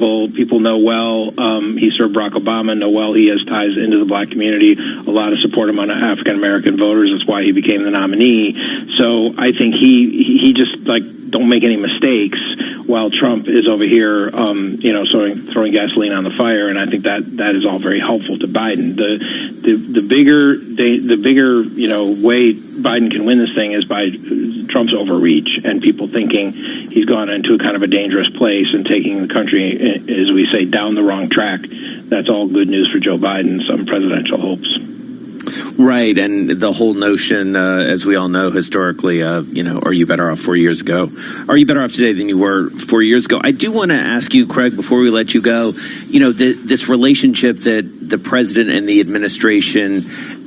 People know well. He served Barack Obama, know well he has ties into the black community, a lot of support among African-American voters. That's why he became the nominee. So I think he just, don't make any mistakes while Trump is over here, throwing gasoline on the fire. And I think that is all very helpful to Biden. The bigger way Biden can win this thing is by Trump's overreach and people thinking he's gone into a kind of a dangerous place and taking the country, as we say, down the wrong track. That's all good news for Joe Biden's presidential hopes. Right, and the whole notion, as we all know historically, of, are you better off 4 years ago? Are you better off today than you were 4 years ago? I do want to ask you, Craig, before we let you go, this relationship that the president and the administration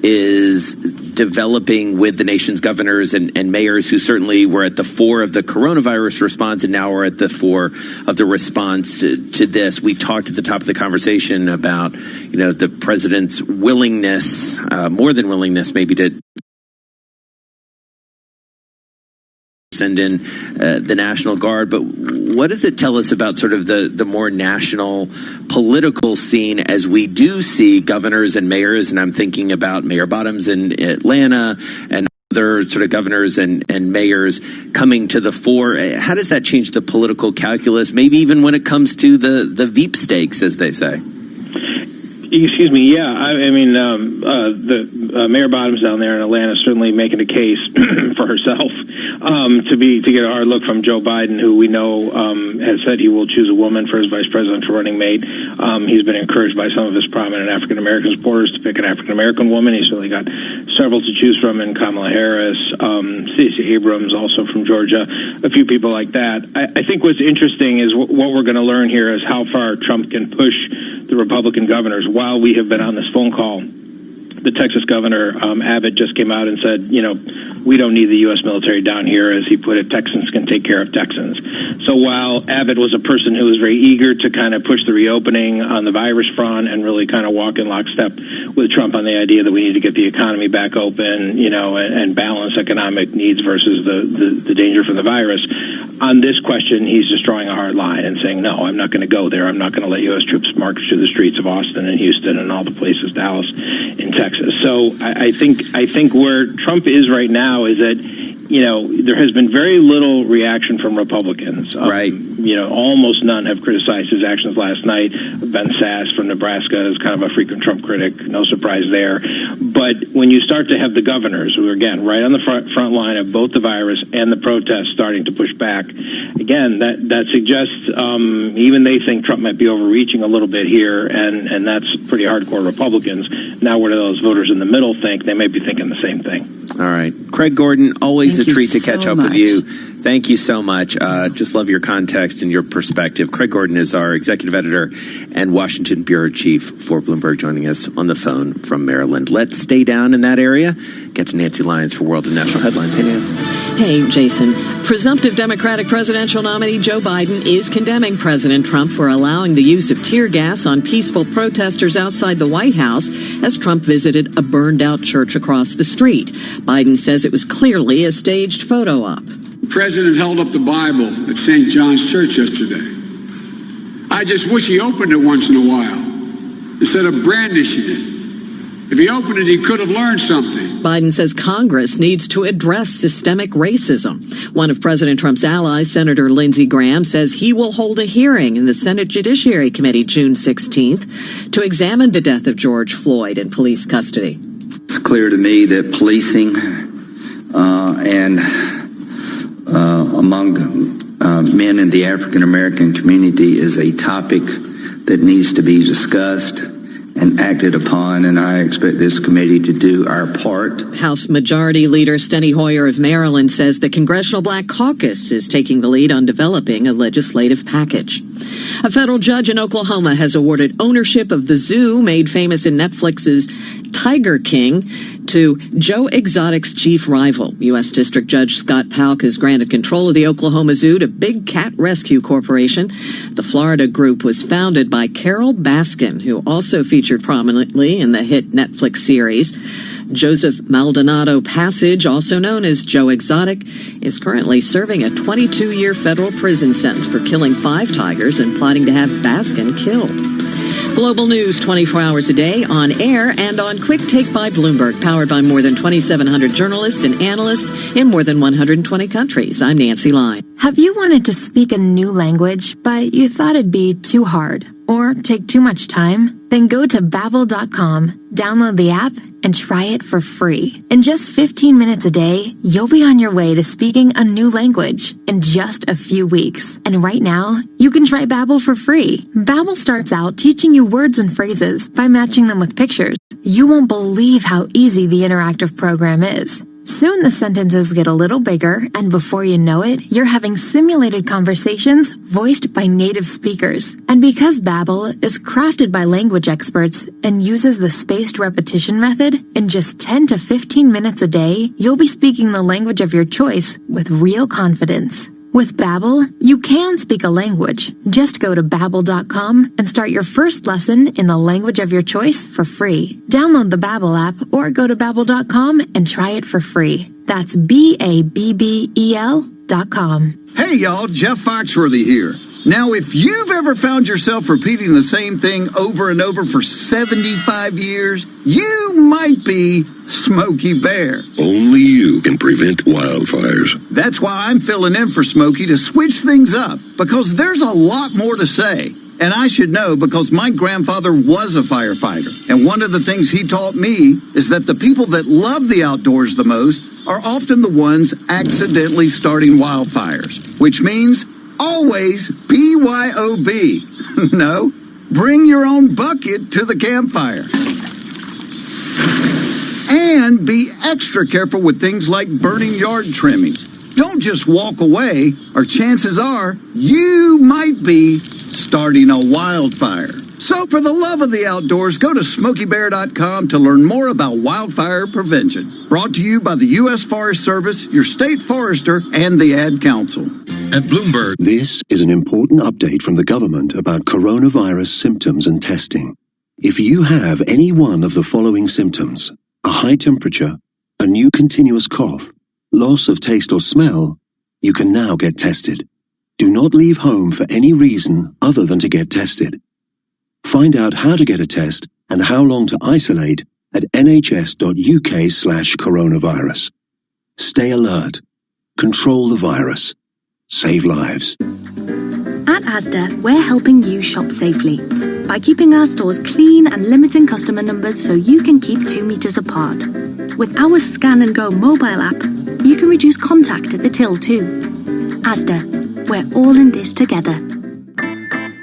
is developing with the nation's governors and mayors, who certainly were at the fore of the coronavirus response and now are at the fore of the response to this. We talked at the top of the conversation about, the president's willingness, more than willingness, maybe to send in the National Guard. But what does it tell us about sort of the more national political scene as we do see governors and mayors, and I'm thinking about Mayor Bottoms in Atlanta and other sort of governors and mayors coming to the fore? How does that change the political calculus, maybe even when it comes to the Veep stakes, as they say? Excuse me. Yeah, Mayor Bottoms down there in Atlanta is certainly making a case for herself to get a hard look from Joe Biden, who we know has said he will choose a woman for his vice presidential running mate. He's been encouraged by some of his prominent African American supporters to pick an African American woman. He's certainly got several to choose from in Kamala Harris, Stacey Abrams, also from Georgia, a few people like that. I think what's interesting is what we're going to learn here is how far Trump can push the Republican governors. While we have been on this phone call, the Texas governor, Abbott, just came out and said, we don't need the U.S. military down here. As he put it, Texans can take care of Texans. So while Abbott was a person who was very eager to kind of push the reopening on the virus front and really kind of walk in lockstep with Trump on the idea that we need to get the economy back open, and balance economic needs versus the danger from the virus, on this question, he's just drawing a hard line and saying, no, I'm not going to go there. I'm not going to let U.S. troops march through the streets of Austin and Houston and all the places, Dallas, in Texas. So I think where Trump is right now is that, there has been very little reaction from Republicans. Right. Almost none have criticized his actions last night. Ben Sass from Nebraska is kind of a frequent Trump critic. No surprise there. But when you start to have the governors, who are, again, right on the front line of both the virus and the protests starting to push back, again, that suggests even they think Trump might be overreaching a little bit here, and that's pretty hardcore Republicans. Now what do those voters in the middle think? They may be thinking the same thing. All right. Craig Gordon, always a treat to catch up with you. Thank you so much. Just love your context and your perspective. Craig Gordon is our executive editor and Washington bureau chief for Bloomberg, joining us on the phone from Maryland. Let's stay down in that area. Get to Nancy Lyons for World and National Headlines. Hey, Nancy. Hey, Jason. Presumptive Democratic presidential nominee Joe Biden is condemning President Trump for allowing the use of tear gas on peaceful protesters outside the White House as Trump visited a burned-out church across the street. Biden says it was clearly a staged photo op. The president held up the Bible at St. John's Church yesterday. I just wish he opened it once in a while instead of brandishing it. If he opened it, he could have learned something. Biden says Congress needs to address systemic racism. One of President Trump's allies, Senator Lindsey Graham, says he will hold a hearing in the Senate Judiciary Committee June 16th to examine the death of George Floyd in police custody. It's clear to me that policing and among men in the African American community is a topic that needs to be discussed and acted upon, and I expect this committee to do our part. House Majority Leader Steny Hoyer of Maryland says the Congressional Black Caucus is taking the lead on developing a legislative package. A federal judge in Oklahoma has awarded ownership of the zoo made famous in Netflix's Tiger King to Joe Exotic's chief rival. U.S. District Judge Scott Pauck has granted control of the Oklahoma Zoo to Big Cat Rescue Corporation. The Florida group was founded by Carol Baskin, who also featured prominently in the hit Netflix series. Joseph Maldonado Passage, also known as Joe Exotic, is currently serving a 22-year federal prison sentence for killing 5 tigers and plotting to have Baskin killed. Global news 24 hours a day, on air and on Quick Take by Bloomberg, powered by more than 2,700 journalists and analysts in more than 120 countries. I'm Nancy Line. Have you wanted to speak a new language, but you thought it'd be too hard or take too much time? Then go to Babbel.com, download the app, and try it for free. In just 15 minutes a day, you'll be on your way to speaking a new language in just a few weeks. And right now, you can try Babbel for free. Babbel starts out teaching you words and phrases by matching them with pictures. You won't believe how easy the interactive program is. Soon the sentences get a little bigger, and before you know it, you're having simulated conversations voiced by native speakers. And because Babbel is crafted by language experts and uses the spaced repetition method, in just 10 to 15 minutes a day, you'll be speaking the language of your choice with real confidence. With Babbel, you can speak a language. Just go to Babbel.com and start your first lesson in the language of your choice for free. Download the Babbel app or go to Babbel.com and try it for free. That's Babbel.com. Hey y'all, Jeff Foxworthy here. Now, if you've ever found yourself repeating the same thing over and over for 75 years, you might be Smokey Bear. Only you can prevent wildfires. That's why I'm filling in for Smokey to switch things up, because there's a lot more to say. And I should know because my grandfather was a firefighter. And one of the things he taught me is that the people that love the outdoors the most are often the ones accidentally starting wildfires, which means always BYOB. No, bring your own bucket to the campfire. And be extra careful with things like burning yard trimmings. Don't just walk away, or chances are you might be starting a wildfire. So for the love of the outdoors, go to SmokeyBear.com to learn more about wildfire prevention. Brought to you by the U.S. Forest Service, your state forester, and the Ad Council. At Bloomberg, this is an important update from the government about coronavirus symptoms and testing. If you have any one of the following symptoms, a high temperature, a new continuous cough, loss of taste or smell, you can now get tested. Do not leave home for any reason other than to get tested. Find out how to get a test and how long to isolate at nhs.uk/coronavirus. Stay alert. Control the virus. Save lives. At Asda, we're helping you shop safely by keeping our stores clean and limiting customer numbers so you can keep 2 meters apart. With our Scan and Go mobile app, you can reduce contact at the till too. Asda, we're all in this together.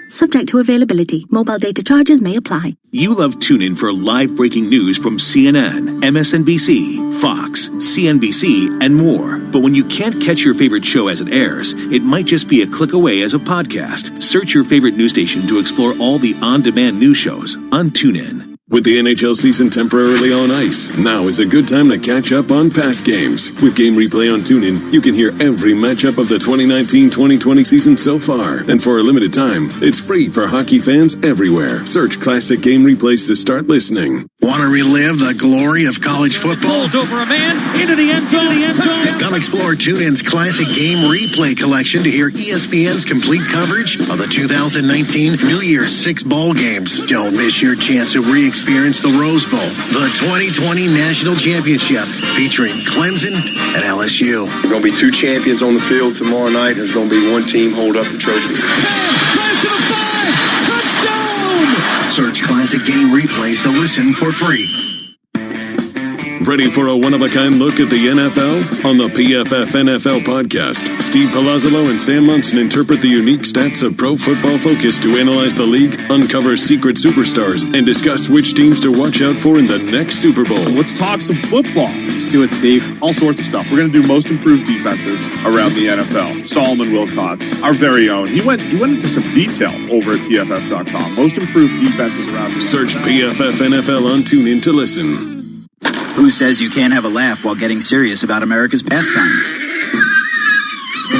Subject to availability. Mobile data charges may apply. You love TuneIn for live breaking news from CNN, MSNBC, Fox, CNBC, and more. But when you can't catch your favorite show as it airs, it might just be a click away as a podcast. Search your favorite news station to explore all the on-demand news shows on TuneIn. With the NHL season temporarily on ice, now is a good time to catch up on past games. With Game Replay on TuneIn, you can hear every matchup of the 2019-2020 season so far. And for a limited time, it's free for hockey fans everywhere. Search classic Game Replays to start listening. Want to relive the glory of college football? Balls over a man, into the end zone, Come explore TuneIn's classic Game Replay collection to hear ESPN's complete coverage of the 2019 New Year's 6 bowl games. Don't miss your chance to experience the Rose Bowl, the 2020 National Championship, featuring Clemson and LSU. There's going to be 2 champions on the field tomorrow night. There's going to be 1 team hold up the trophy. 10, to the 5, touchdown! Search Classic Game Replays to listen for free. Ready for a one-of-a-kind look at the NFL? On the PFF NFL podcast, Steve Palazzolo and Sam Munson interpret the unique stats of Pro Football Focus to analyze the league, uncover secret superstars, and discuss which teams to watch out for in the next Super Bowl. Let's talk some football. Let's do it, Steve. All sorts of stuff. We're going to do most improved defenses around the NFL. Solomon Wilcots, our very own. He went into some detail over at PFF.com. Most improved defenses around the Search PFF NFL on TuneIn to listen. Who says you can't have a laugh while getting serious about America's pastime?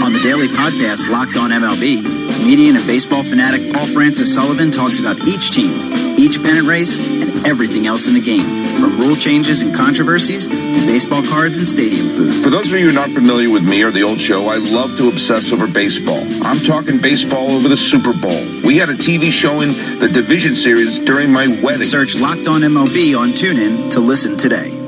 On the daily podcast Locked On MLB, Comedian and baseball fanatic Paul Francis Sullivan talks about each team, each pennant race, and everything else in the game, from rule changes and controversies to baseball cards and stadium food. For those of you who are not familiar with me or the old show, I love to obsess over baseball. I'm talking baseball over the Super Bowl. We had a TV showing the division series during my wedding. Search Locked On MLB on TuneIn to listen today.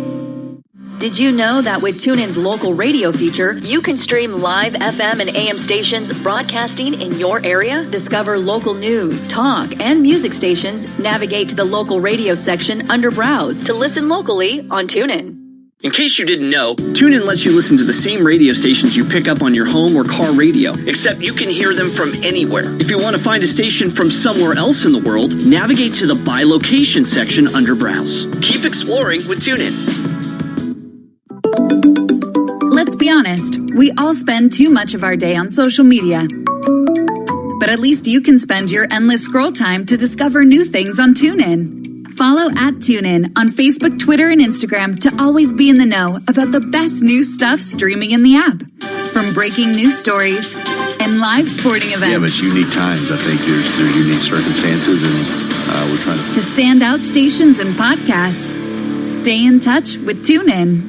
Did you know that with TuneIn's local radio feature, you can stream live FM and AM stations broadcasting in your area? Discover local news, talk, and music stations. Navigate to the local radio section under Browse to listen locally on TuneIn. In case you didn't know, TuneIn lets you listen to the same radio stations you pick up on your home or car radio, except you can hear them from anywhere. If you want to find a station from somewhere else in the world, navigate to the By Location section under Browse. Keep exploring with TuneIn. Let's be honest, we all spend too much of our day on social media. But at least you can spend your endless scroll time to discover new things on TuneIn. Follow @TuneIn on Facebook, Twitter, and Instagram to always be in the know about the best new stuff streaming in the app. From breaking news stories and live sporting events. Yeah, but it's unique times. I think there's unique circumstances, and we're trying to standout stations and podcasts. Stay in touch with TuneIn.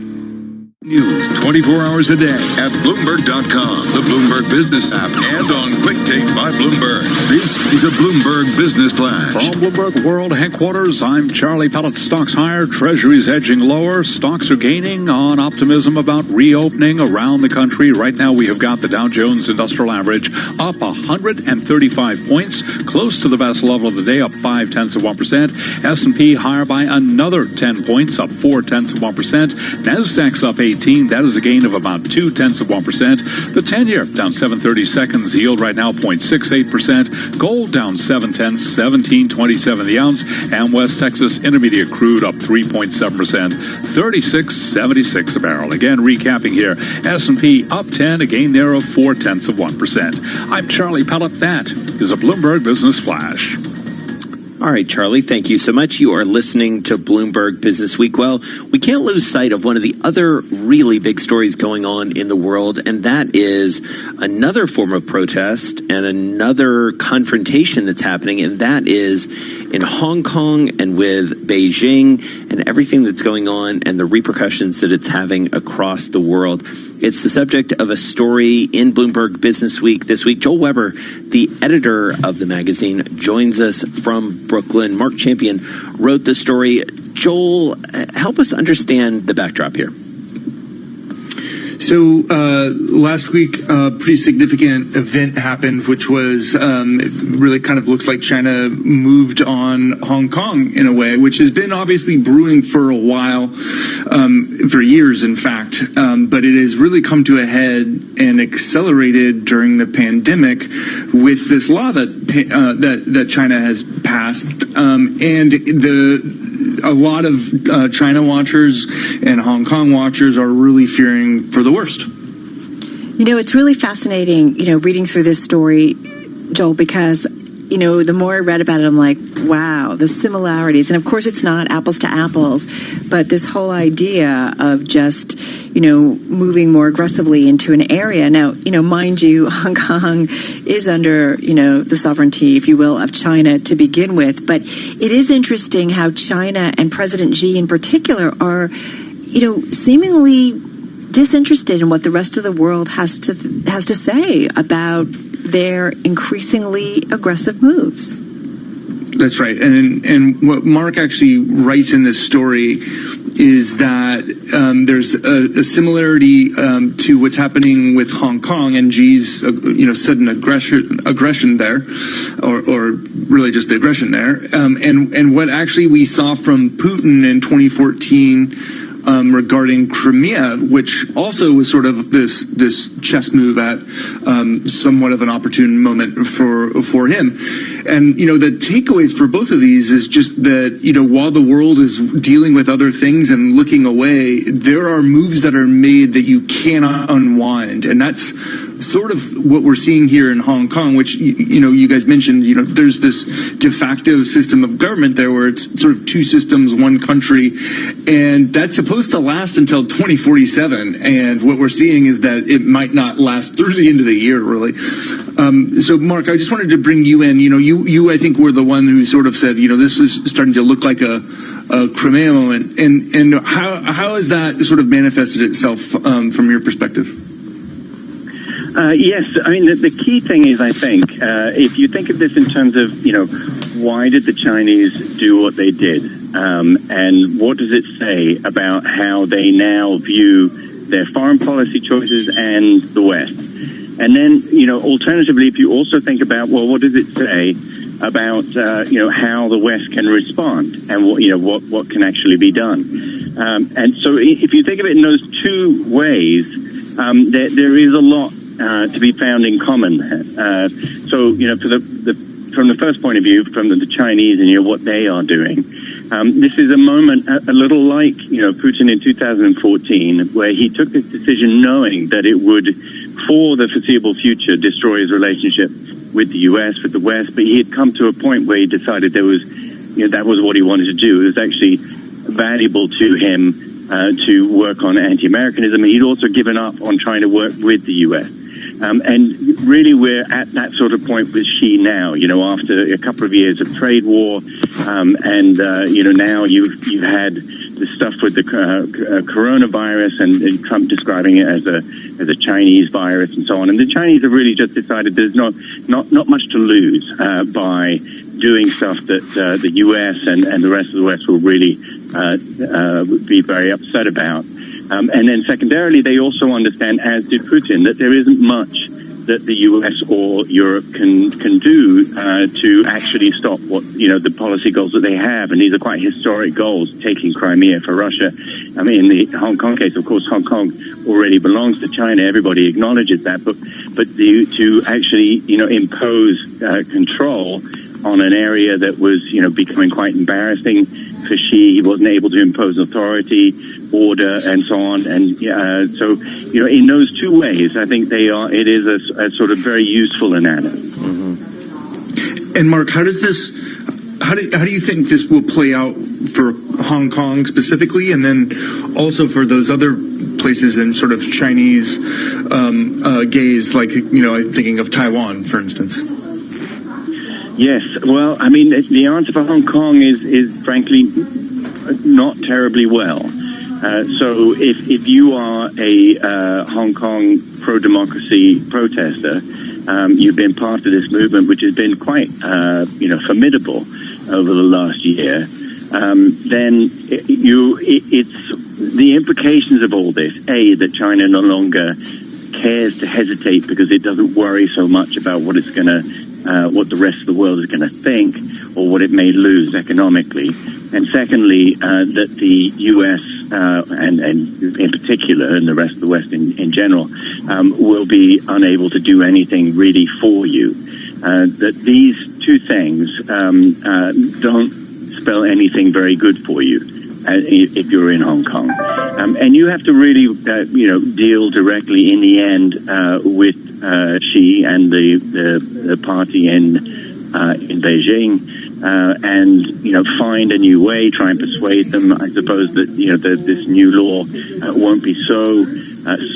News 24 hours a day at Bloomberg.com, the Bloomberg Business app, and on Quick Take by Bloomberg. This is a Bloomberg Business Flash. From Bloomberg World Headquarters, I'm Charlie Pellet. Stocks higher, Treasuries edging lower. Stocks are gaining on optimism about reopening around the country. Right now, we have got the Dow Jones Industrial Average up 135 points, close to the best level of the day, up 0.5%. S&P higher by another 10 points, up 0.4%. Nasdaq's up 18. That is a gain of about 0.2%. The 10-year down 730 seconds. Yield right now 0.68%. Gold down 0.7, 17.27 the ounce. And West Texas Intermediate crude up 3.7%, 36.76 a barrel. Again, recapping here, S&P up 10, a gain there of 0.4%. I'm Charlie Pellet. That is a Bloomberg Business Flash. All right, Charlie, thank you so much. You are listening to Bloomberg Business Week. Well, we can't lose sight of one of the other really big stories going on in the world, and that is another form of protest and another confrontation that's happening, and that is in Hong Kong and with Beijing and everything that's going on and the repercussions that it's having across the world. It's the subject of a story in Bloomberg Business Week this week. Joel Weber, the editor of the magazine, joins us from Brooklyn. Mark Champion wrote the story. Joel, help us understand the backdrop here. So last week, a pretty significant event happened, which was it really kind of looks like China moved on Hong Kong in a way, which has been obviously brewing for a while, for years, in fact. But it has really come to a head and accelerated during the pandemic with this law that China has passed, and a lot of China watchers and Hong Kong watchers are really fearing for the worst. You know, it's really fascinating, reading through this story, Joel, because, the more I read about it, I'm like, wow, the similarities. And of course, it's not apples to apples, but this whole idea of just, moving more aggressively into an area. Now, mind you, Hong Kong is under, the sovereignty, if you will, of China to begin with. But it is interesting how China and President Xi in particular are, seemingly disinterested in what the rest of the world has to say about their increasingly aggressive moves. That's right. And what Mark actually writes in this story is that there's a similarity to what's happening with Hong Kong and Xi's, sudden aggression there, or really just the aggression there, and what actually we saw from Putin in 2014 regarding Crimea, which also was sort of this chess move at somewhat of an opportune moment for him. And, the takeaways for both of these is just that, while the world is dealing with other things and looking away, there are moves that are made that you cannot unwind. And that's sort of what we're seeing here in Hong Kong, which, you guys mentioned, there's this de facto system of government there where it's sort of two systems, one country, and that's supposed to last until 2047. And what we're seeing is that it might not last through the end of the year, really. So, Mark, I just wanted to bring you in. You I think were the one who sort of said, this is starting to look like a Crimea moment. And how has that sort of manifested itself from your perspective? Yes, I mean, the key thing is, I think, if you think of this in terms of, why did the Chinese do what they did? And what does it say about how they now view their foreign policy choices and the West? And then, alternatively, if you also think about, well, what does it say about, how the West can respond and what can actually be done? And so if you think of it in those two ways, there is a lot to be found in common. So, from the first point of view, from the Chinese and what they are doing, this is a moment a little like, Putin in 2014, where he took this decision knowing that it would, for the foreseeable future, destroy his relationship with the U.S., with the West. But he had come to a point where he decided there was, that was what he wanted to do. It was actually valuable to him to work on anti-Americanism. And he'd also given up on trying to work with the U.S. And really, we're at that sort of point with Xi now. After a couple of years of trade war, now you've had the stuff with the coronavirus, and Trump describing it as a Chinese virus and so on. And the Chinese have really just decided there's not much to lose by doing stuff that the U.S. and the rest of the West will really be very upset about. And then secondarily, they also understand, as did Putin, that there isn't much that the U.S. or Europe can do to actually stop the policy goals that they have. And these are quite historic goals, taking Crimea for Russia. I mean, in the Hong Kong case, of course, Hong Kong already belongs to China. Everybody acknowledges that. But to actually, impose control on an area that was, becoming quite embarrassing for Xi. He wasn't able to impose authority, order, and so on. And so, in those two ways, I think it is a sort of very useful analysis. Mm-hmm. And Mark, how do you think this will play out for Hong Kong specifically, and then also for those other places in sort of Chinese gaze, like, I'm thinking of Taiwan, for instance? Yes, well, I mean, the answer for Hong Kong is frankly not terribly well. So if you are a Hong Kong pro-democracy protester, you've been part of this movement, which has been quite, formidable over the last year, then it's the implications of all this, that China no longer cares to hesitate because it doesn't worry so much about what it's going to what the rest of the world is going to think or what it may lose economically. And secondly, that the U.S. And in particular, and the rest of the West in general, will be unable to do anything really for you. That these two things don't spell anything very good for you if you're in Hong Kong. And you have to really, deal directly in the end with Xi and the party in Beijing, and find a new way, try and persuade them. I suppose that this new law won't be so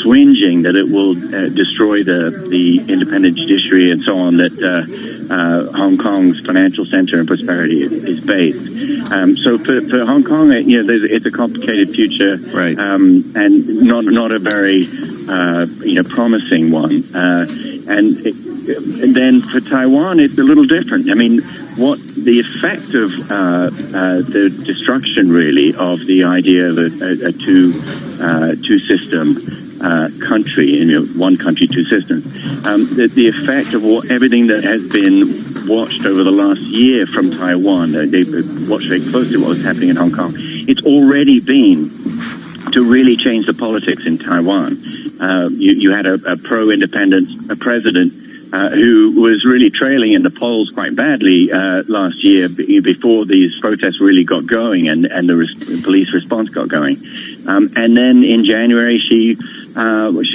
swinging that it will destroy the independent judiciary and so on that Hong Kong's financial center and prosperity is based. So for Hong Kong, it's a complicated future, right? And not a very promising one. And then for Taiwan, it's a little different. I mean, what the effect of the destruction, really, of the idea of a two-system country, one country, two systems, the effect of everything that has been watched over the last year from Taiwan, they've watched very closely what was happening in Hong Kong. It's already been to really change the politics in Taiwan. You had a pro-independence president who was really trailing in the polls quite badly last year before these protests really got going and the police response got going. And then in January, she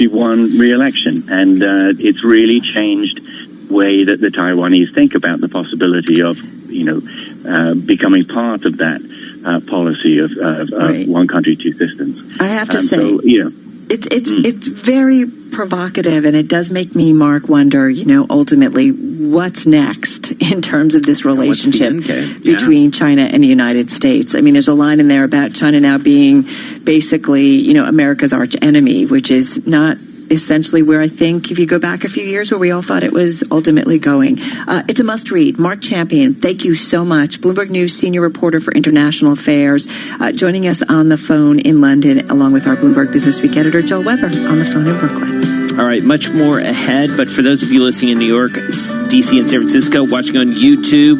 won re-election, and it's really changed the way that the Taiwanese think about the possibility of, becoming part of that policy of right. One country, two systems. I have to say, so, It's very provocative, and it does make me, Mark, wonder, ultimately what's next in terms of this relationship between China and the United States. I mean, there's a line in there about China now being basically, America's arch enemy, which is not essentially where I think, if you go back a few years, where we all thought it was ultimately going. It's a must-read. Mark Champion, thank you so much. Bloomberg News senior reporter for international affairs, joining us on the phone in London, along with our Bloomberg Business Week editor, Joel Weber, on the phone in Brooklyn. All right, much more ahead, but for those of you listening in New York, DC, and San Francisco, watching on YouTube,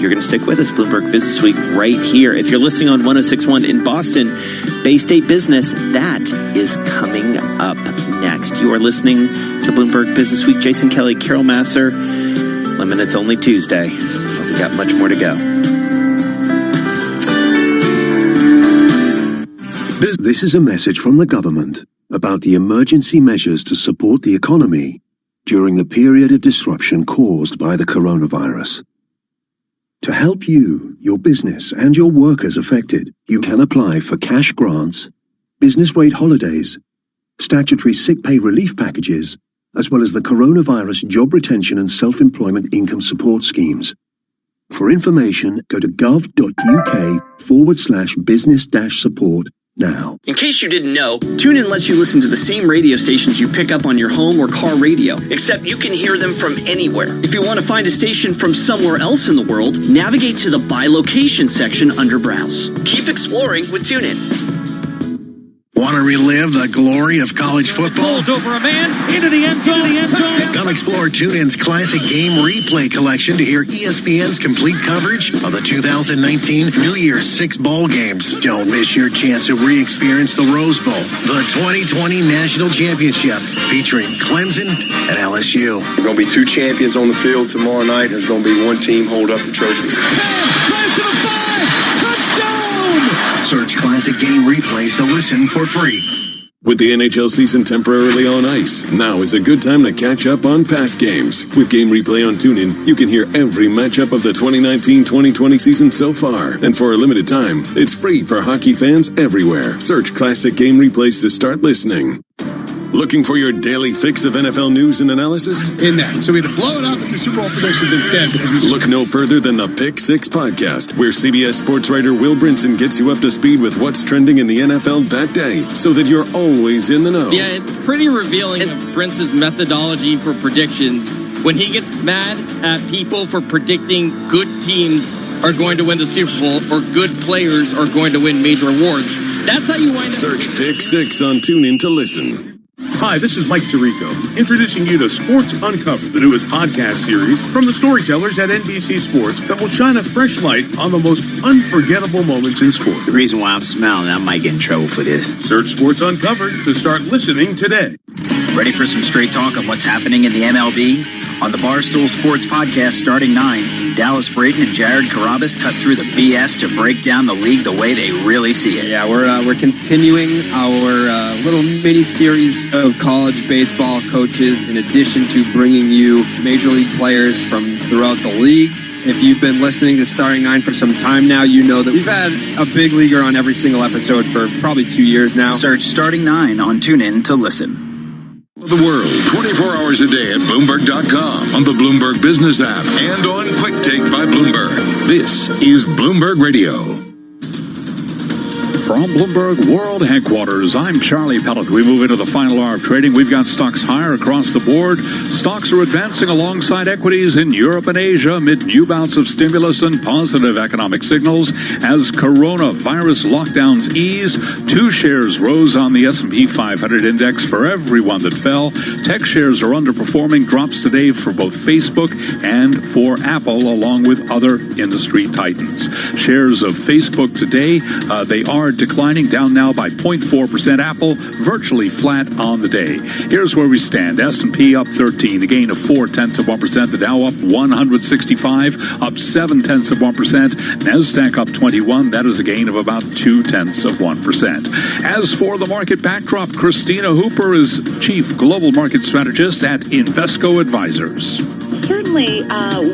you're going to stick with us. Bloomberg Business Week right here. If you're listening on 106.1 in Boston, Bay State Business, that is coming up next. You are listening to Bloomberg Business Week. Jason Kelly, Carol Masser. Lemon, it's only Tuesday. We got much more to go. This is a message from the government about the emergency measures to support the economy during the period of disruption caused by the coronavirus. To help you, your business, and your workers affected, you can apply for cash grants, business rate holidays, statutory sick pay relief packages, as well as the coronavirus job retention and self-employment income support schemes. For information, go to gov.uk/business-support now. In case you didn't know, TuneIn lets you listen to the same radio stations you pick up on your home or car radio, except you can hear them from anywhere. If you want to find a station from somewhere else in the world, navigate to the By Location section under Browse. Keep exploring with TuneIn. Want to relive the glory of college football? Pulls over a man into the end zone. Come explore TuneIn's classic game replay collection to hear ESPN's complete coverage of the 2019 New Year's 6 bowl games. Don't miss your chance to re-experience the Rose Bowl, the 2020 National Championship, featuring Clemson and LSU. There are going to be 2 champions on the field tomorrow night. There's going to be 1 team hold up the trophy. 10, pass to the 5, touchdown! Search classic game replays to listen for free. With the NHL season temporarily on ice, now is a good time to catch up on past games. With Game Replay on TuneIn, you can hear every matchup of the 2019-2020 season so far. And for a limited time, it's free for hockey fans everywhere. Search classic Game Replays to start listening. Looking for your daily fix of NFL news and analysis? In there. So we had to blow it up into Super Bowl predictions instead. Look no further than the Pick 6 podcast, where CBS sports writer Will Brinson gets you up to speed with what's trending in the NFL that day, so that you're always in the know. Yeah, it's pretty revealing of Brinson's methodology for predictions. When he gets mad at people for predicting good teams are going to win the Super Bowl or good players are going to win major awards, that's how you wind up. Search Pick 6 on TuneIn to listen. Hi, this is Mike Tirico, introducing you to Sports Uncovered, the newest podcast series from the storytellers at NBC Sports that will shine a fresh light on the most unforgettable moments in sport. The reason why I'm smiling, I might get in trouble for this. Search Sports Uncovered to start listening today. Ready for some straight talk on what's happening in the MLB? On the Barstool Sports Podcast starting 9, Dallas Braden and Jared Carabas cut through the BS to break down the league the way they really see it. Yeah, we're continuing our little mini-series of college baseball coaches in addition to bringing you major league players from throughout the league. If you've been listening to Starting 9 for some time now, you know that we've had a big leaguer on every single episode for probably 2 years now. Search Starting 9 on TuneIn to listen. The world, 24 hours a day at Bloomberg.com, on the Bloomberg Business app, and on Quick Take by Bloomberg. This is Bloomberg Radio. From Bloomberg World Headquarters, I'm Charlie Pellet. We move into the final hour of trading. We've got stocks higher across the board. Stocks are advancing alongside equities in Europe and Asia amid new bouts of stimulus and positive economic signals. As coronavirus lockdowns ease, 2 shares rose on the S&P 500 index for every one that fell. Tech shares are underperforming, drops today for both Facebook and for Apple, along with other industry titans. Shares of Facebook today, they are declining, down now by 0.4%. Apple virtually flat on the day. Here's where we stand. S&P up 13, a gain of 0.4%. The Dow up 165, up 0.7%. NASDAQ up 21. That is a gain of about 0.2%. As for the market backdrop, Christina Hooper is Chief Global Market Strategist at Invesco Advisors. Certainly certainly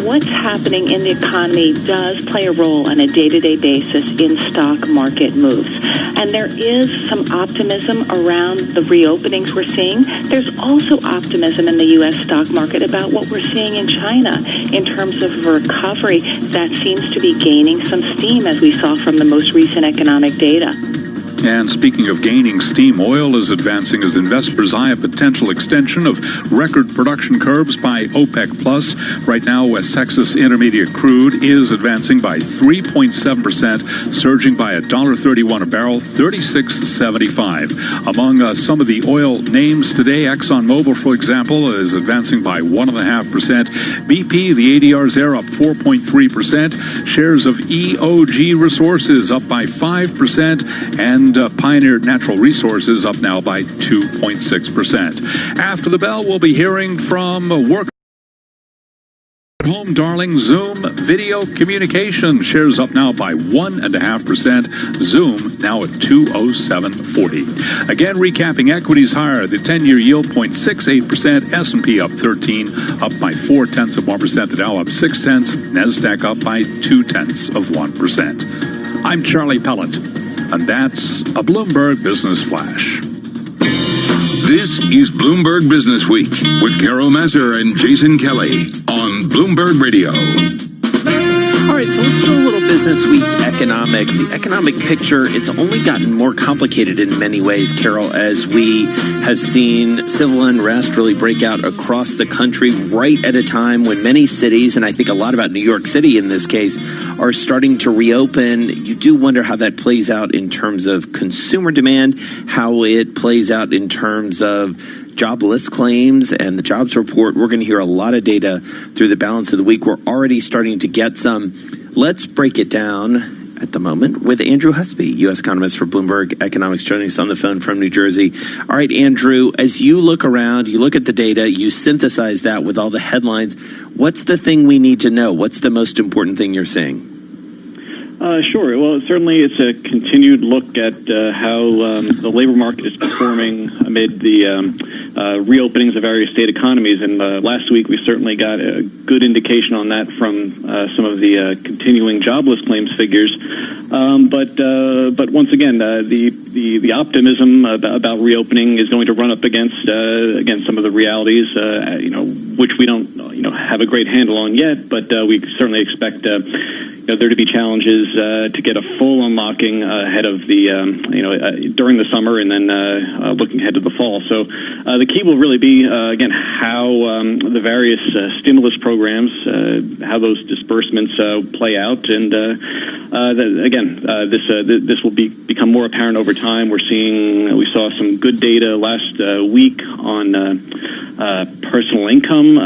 what's happening in the economy does play a role on a day-to-day basis in stock market moves. And there is some optimism around the reopenings we're seeing. There's also optimism in the U.S. stock market about what we're seeing in China in terms of recovery that seems to be gaining some steam, as we saw from the most recent economic data. And speaking of gaining steam, oil is advancing as investors eye a potential extension of record production curbs by OPEC+. Right now, West Texas Intermediate crude is advancing by 3.7%, surging by $1.31 a barrel, $36.75. Among some of the oil names today, ExxonMobil, for example, is advancing by 1.5%. BP, the ADRs there, up 4.3%. Shares of EOG Resources up by 5%, and Pioneer Natural Resources up now by 2.6%. After the bell, we'll be hearing from Work at Home Darling Zoom Video Communication. Shares up now by 1.5%. Zoom now at 207.40. Again, recapping equities higher. The 10-year yield 0.68%. S&P up 13, up by 0.4%. The Dow up 0.6. NASDAQ up by 0.2%. I'm Charlie Pellet, and that's a Bloomberg Business Flash. This is Bloomberg Business Week with Carol Masser and Jason Kelly on Bloomberg Radio. All right, so let's do a little Business Week economics. The economic picture, it's only gotten more complicated in many ways, Carol, as we have seen civil unrest really break out across the country right at a time when many cities, and I think a lot about New York City in this case, are starting to reopen. You do wonder how that plays out in terms of consumer demand, how it plays out in terms of jobless claims and the jobs report. We're going to hear a lot of data through the balance of the week. We're already starting to get some. Let's break it down at the moment with Andrew Husby, U.S. economist for Bloomberg Economics, joining us on the phone from New Jersey. All right, Andrew, as you look around, you look at the data, you synthesize that with all the headlines. What's the thing we need to know? What's the most important thing you're seeing? Sure. Well, certainly it's a continued look at how the labor market is performing amid the reopenings of various state economies. And last week we certainly got a good indication on that from some of the continuing jobless claims figures. But once again, the optimism about reopening is going to run up against some of the realities, which we don't have a great handle on yet. But we certainly expect there to be challenges to get a full unlocking ahead of the during the summer and then looking ahead to the fall. So the key will really be again how the various stimulus programs, how those disbursements play out, and this will become more apparent over time. We saw some good data last week on personal income.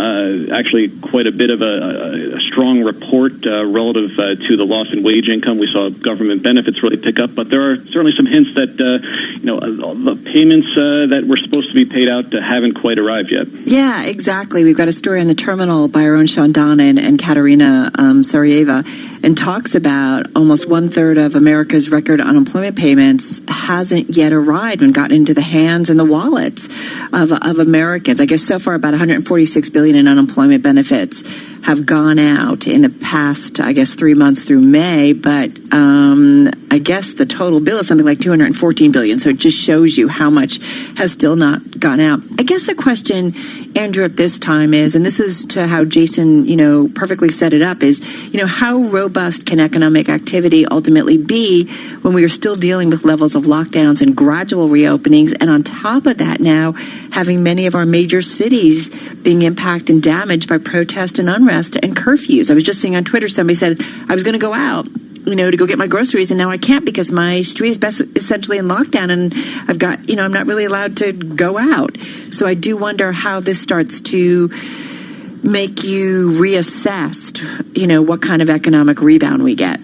Actually, quite a bit of a strong report relative to the loss in wage income. We saw government benefits really pick up, but there are certainly some hints that the payments that were supposed to be paid out haven't quite arrived yet. Yeah, exactly. We've got a story on the terminal by our own Sean Donna and Katerina Sarajeeva, and talks about almost 1/3 of America's record unemployment payments hasn't yet arrived and gotten into the hands and the wallets of Americans. I guess so far about $146 billion in unemployment benefits have gone out in the past, 3 months through May, but I guess the total bill is something like $214 billion. So it just shows you how much has still not gone out. I guess the question, Andrew, at this time is, and this is to how Jason, perfectly set it up, is, how robust can economic activity ultimately be when we are still dealing with levels of lockdowns and gradual reopenings, and on top of that now having many of our major cities being impacted and damaged by protest and unrest and curfews. I was just seeing on Twitter, somebody said, I was going to go out, to go get my groceries, and now I can't because my street is essentially in lockdown, and I've got, I'm not really allowed to go out. So I do wonder how this starts to make you reassess, what kind of economic rebound we get.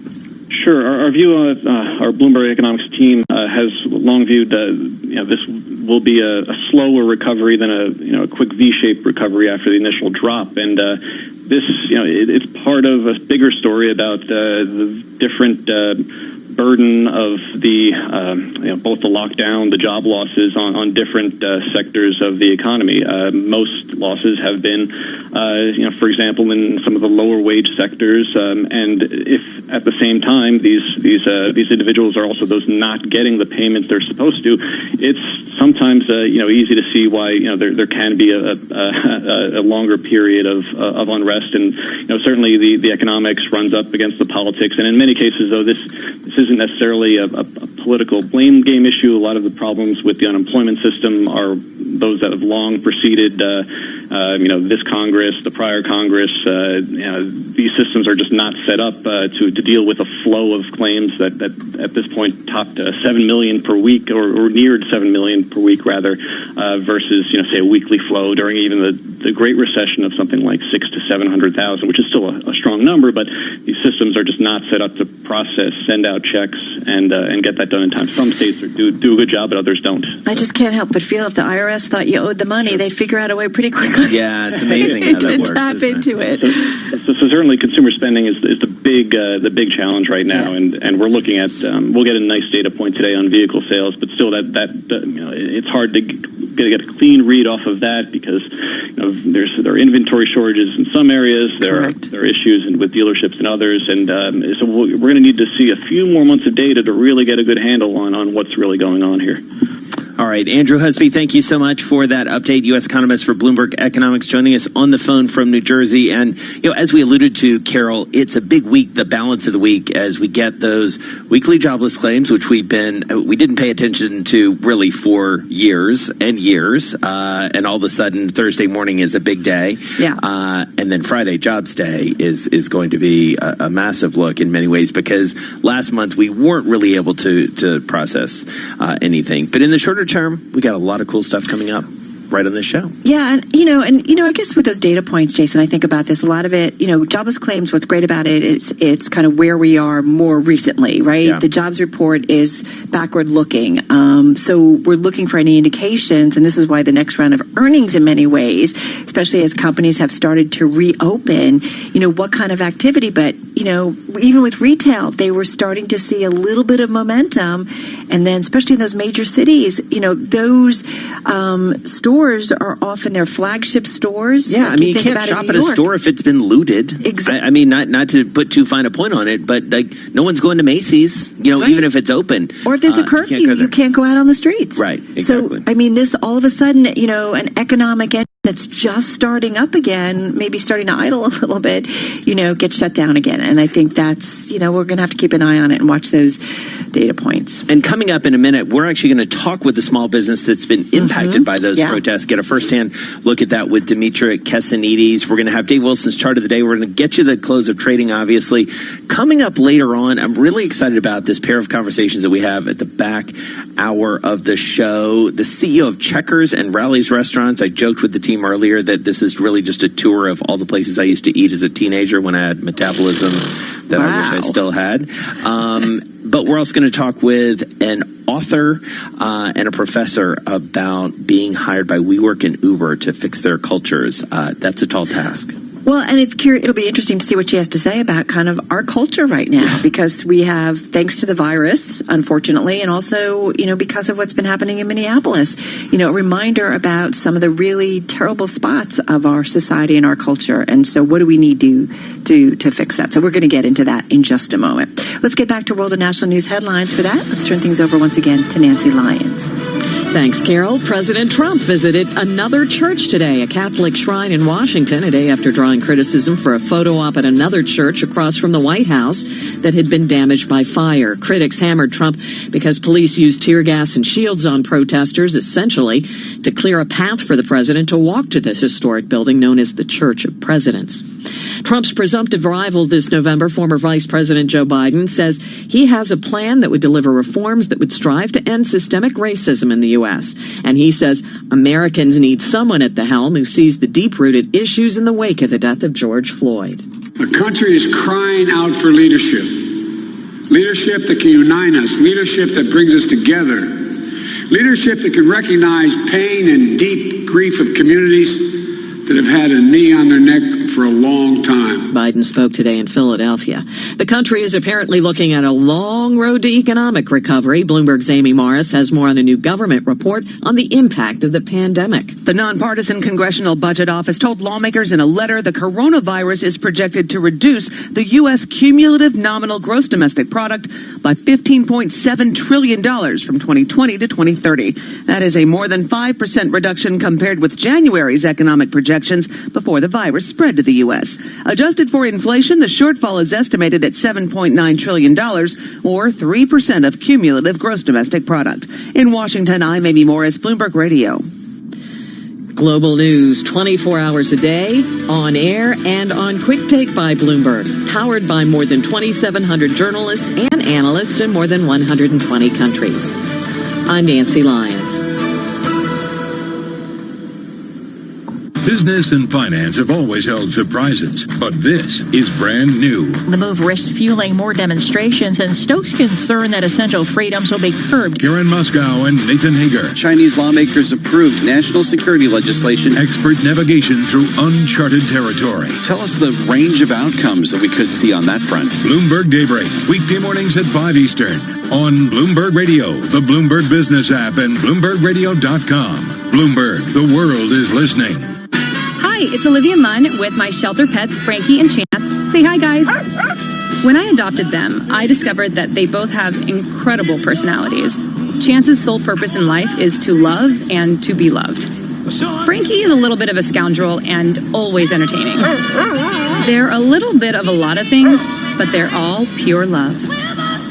Sure. Our view on our Bloomberg Economics team has long viewed this will be a slower recovery than a quick V-shaped recovery after the initial drop, and this it's part of a bigger story about the different burden of the both the lockdown, the job losses on different sectors of the economy. Most losses have been, for example, in some of the lower wage sectors, and if at the same time these individuals are also those not getting the payments they're supposed to, it's sometimes easy to see why there can be a longer period of unrest, and certainly the economics runs up against the politics, and in many cases though this isn't necessarily a political blame game issue. A lot of the problems with the unemployment system are those that have long preceded this Congress, the prior Congress. These systems are just not set up to deal with a flow of claims that at this point topped 7 million per week or neared 7 million per week rather, versus say a weekly flow during even the Great Recession of something like 600,000 to 700,000, which is still a strong number, but these systems are just not set up to process, send out checks, and get that done in time. Some states do a good job, but others don't. I just can't help but feel if the IRS thought you owed the money, they'd figure out a way pretty quickly. Yeah, it's amazing how that works. To tap into it. So certainly consumer spending is the big challenge right now, and we're looking at we'll get a nice data point today on vehicle sales, but still that it's hard to get a clean read off of that because there are inventory shortages in some areas, there are issues with dealerships in others, and so we're going to need to see a few more months of data to really get a good handle on what's really going on here. All right, Andrew Husby, thank you so much for that update. U.S. economist for Bloomberg Economics, joining us on the phone from New Jersey. And, as we alluded to, Carol, it's a big week, the balance of the week, as we get those weekly jobless claims, which we didn't pay attention to really for years and years. And all of a sudden, Thursday morning is a big day. Yeah. And then Friday, Jobs Day, is going to be a massive look in many ways, because last month we weren't really able to process anything. But in the shorter term, we got a lot of cool stuff coming up right on this show. Yeah, and I guess with those data points, Jason, I think about this. A lot of it, jobless claims, what's great about it is it's kind of where we are more recently, right? Yeah. The jobs report is backward looking. So we're looking for any indications, and this is why the next round of earnings in many ways, especially as companies have started to reopen, what kind of activity. But, even with retail, they were starting to see a little bit of momentum. And then especially in those major cities, those stores are often their flagship stores. Yeah, you can't shop at a store if it's been looted. Exactly. Not to put too fine a point on it, but no one's going to Macy's, right. Even if it's open. Or if there's a curfew, you can't go out on the streets. Right, exactly. So, this all of a sudden, an economic engine that's just starting up again, maybe starting to idle a little bit, gets shut down again. And I think that's, we're going to have to keep an eye on it and watch those data points. And coming up in a minute, we're actually going to talk with the small business that's been impacted by those protests, get a firsthand look at that with Dimitra Kesanides. We're going to have Dave Wilson's chart of the day. We're going to get you the close of trading, obviously. Coming up later on, I'm really excited about this pair of conversations that we have at the back hour of the show. The CEO of Checkers and Rally's Restaurants. I joked with the team earlier that this is really just a tour of all the places I used to eat as a teenager when I had metabolism that I wish I still had. But we're also going to talk with an author and a professor about being hired by WeWork and Uber to fix their cultures. That's a tall task. Well, and it'll be interesting to see what she has to say about kind of our culture right now, because we have, thanks to the virus, unfortunately, and also, because of what's been happening in Minneapolis, a reminder about some of the really terrible spots of our society and our culture. And so what do we need to fix that? So we're going to get into that in just a moment. Let's get back to world and national news headlines. For that, let's turn things over once again to Nancy Lyons. Thanks, Carol. President Trump visited another church today, a Catholic shrine in Washington, a day after drawing criticism for a photo op at another church across from the White House that had been damaged by fire. Critics hammered Trump because police used tear gas and shields on protesters, essentially to clear a path for the president to walk to this historic building known as the Church of Presidents. Trump's presumptive rival this November, former Vice President Joe Biden, says he has a plan that would deliver reforms that would strive to end systemic racism in the U.S. And he says Americans need someone at the helm who sees the deep-rooted issues in the wake of the death of George Floyd. The country is crying out for leadership. Leadership that can unite us. Leadership that brings us together. Leadership that can recognize pain and deep grief of communities that have had a knee on their neck for for a long time. Biden spoke today in Philadelphia. The country is apparently looking at a long road to economic recovery. Bloomberg's Amy Morris has more on a new government report on the impact of the pandemic. The nonpartisan Congressional Budget Office told lawmakers in a letter the coronavirus is projected to reduce the U.S. cumulative nominal gross domestic product by $15.7 trillion from 2020 to 2030. That is a more than 5% reduction compared with January's economic projections before the virus spread to the U.S. Adjusted for inflation, the shortfall is estimated at $7.9 trillion, or 3% of cumulative gross domestic product. In Washington, I'm Amy Morris, Bloomberg Radio. Global news 24 hours a day, on air and on Quick Take by Bloomberg. Powered by more than 2,700 journalists and analysts in more than 120 countries. I'm Nancy Lyons. Business and finance have always held surprises, but this is brand new. The move risks fueling more demonstrations, and Stokes' concern that essential freedoms will be curbed. Karen Muskow and Nathan Hager. Chinese lawmakers approved national security legislation. Expert navigation through uncharted territory. Tell us the range of outcomes that we could see on that front. Bloomberg Daybreak, weekday mornings at 5 Eastern. On Bloomberg Radio, the Bloomberg Business app, and BloombergRadio.com. Bloomberg, the world is listening. Hi, it's Olivia Munn with my shelter pets, Frankie and Chance. Say hi, guys. When I adopted them, I discovered that they both have incredible personalities. Chance's sole purpose in life is to love and to be loved. Frankie is a little bit of a scoundrel and always entertaining. They're a little bit of a lot of things, but they're all pure love.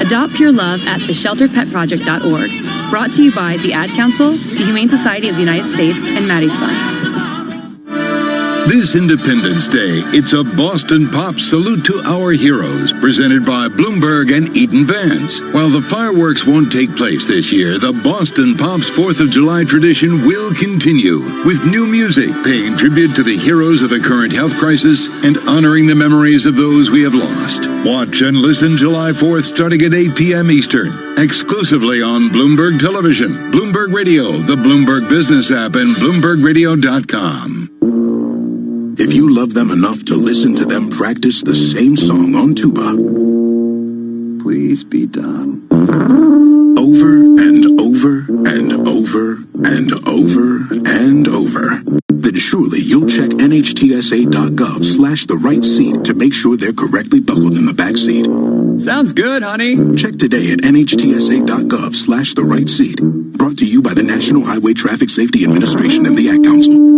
Adopt pure love at theshelterpetproject.org. Brought to you by the Ad Council, the Humane Society of the United States, and Maddie's Fund. This Independence Day, it's a Boston Pop salute to our heroes, presented by Bloomberg and Eaton Vance. While the fireworks won't take place this year, the Boston Pop's 4th of July tradition will continue, with new music paying tribute to the heroes of the current health crisis and honoring the memories of those we have lost. Watch and listen July 4th starting at 8 p.m. Eastern, exclusively on Bloomberg Television, Bloomberg Radio, the Bloomberg Business app, and BloombergRadio.com. If you love them enough to listen to them practice the same song on tuba, Please be done. over and over and over and over and over, then surely you'll check NHTSA.gov/the right seat to make sure they're correctly buckled in the back seat. Sounds good, honey. Check today at NHTSA.gov/the right seat. Brought to you by the National Highway Traffic Safety Administration and the Ad Council.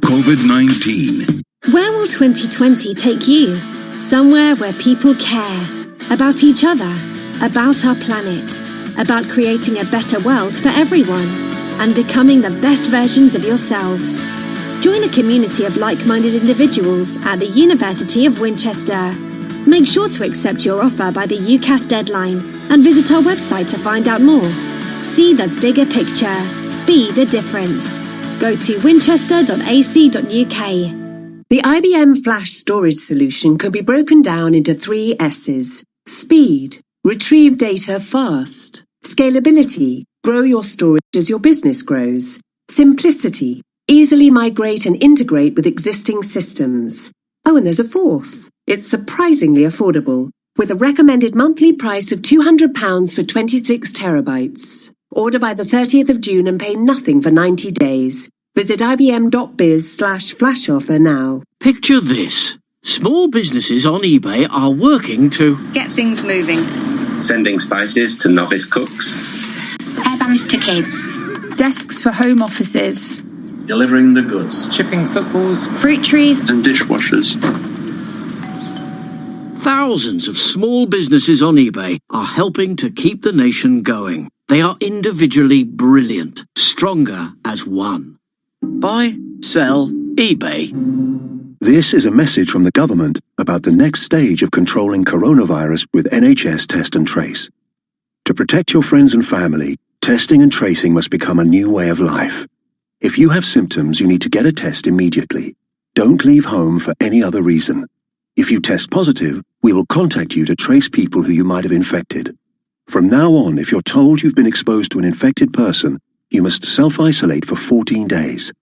COVID-19. Where will 2020 take you? Somewhere where people care about each other, about our planet, about creating a better world for everyone, and becoming the best versions of yourselves. Join a community of like-minded individuals at the University of Winchester. Make sure to accept your offer by the UCAS deadline and visit our website to find out more. See the bigger picture. Be the difference. Go to winchester.ac.uk. The IBM Flash storage solution can be broken down into 3 S's. Speed, retrieve data fast. Scalability, grow your storage as your business grows. Simplicity, easily migrate and integrate with existing systems. Oh, and there's a 4th. It's surprisingly affordable, with a recommended monthly price of £200 for 26 terabytes. Order by the 30th of June and pay nothing for 90 days. Visit ibm.biz/flash offer now. Picture this. Small businesses on eBay are working to get things moving. Sending spices to novice cooks. Hairbands to kids. Desks for home offices. Delivering the goods. Shipping footballs. Fruit trees. And dishwashers. Thousands of small businesses on eBay are helping to keep the nation going. They are individually brilliant, stronger as one. Buy, sell, eBay. This is a message from the government about the next stage of controlling coronavirus with NHS Test and Trace. To protect your friends and family, testing and tracing must become a new way of life. If you have symptoms, you need to get a test immediately. Don't leave home for any other reason. If you test positive, we will contact you to trace people who you might have infected. From now on, if you're told you've been exposed to an infected person, you must self-isolate for 14 days.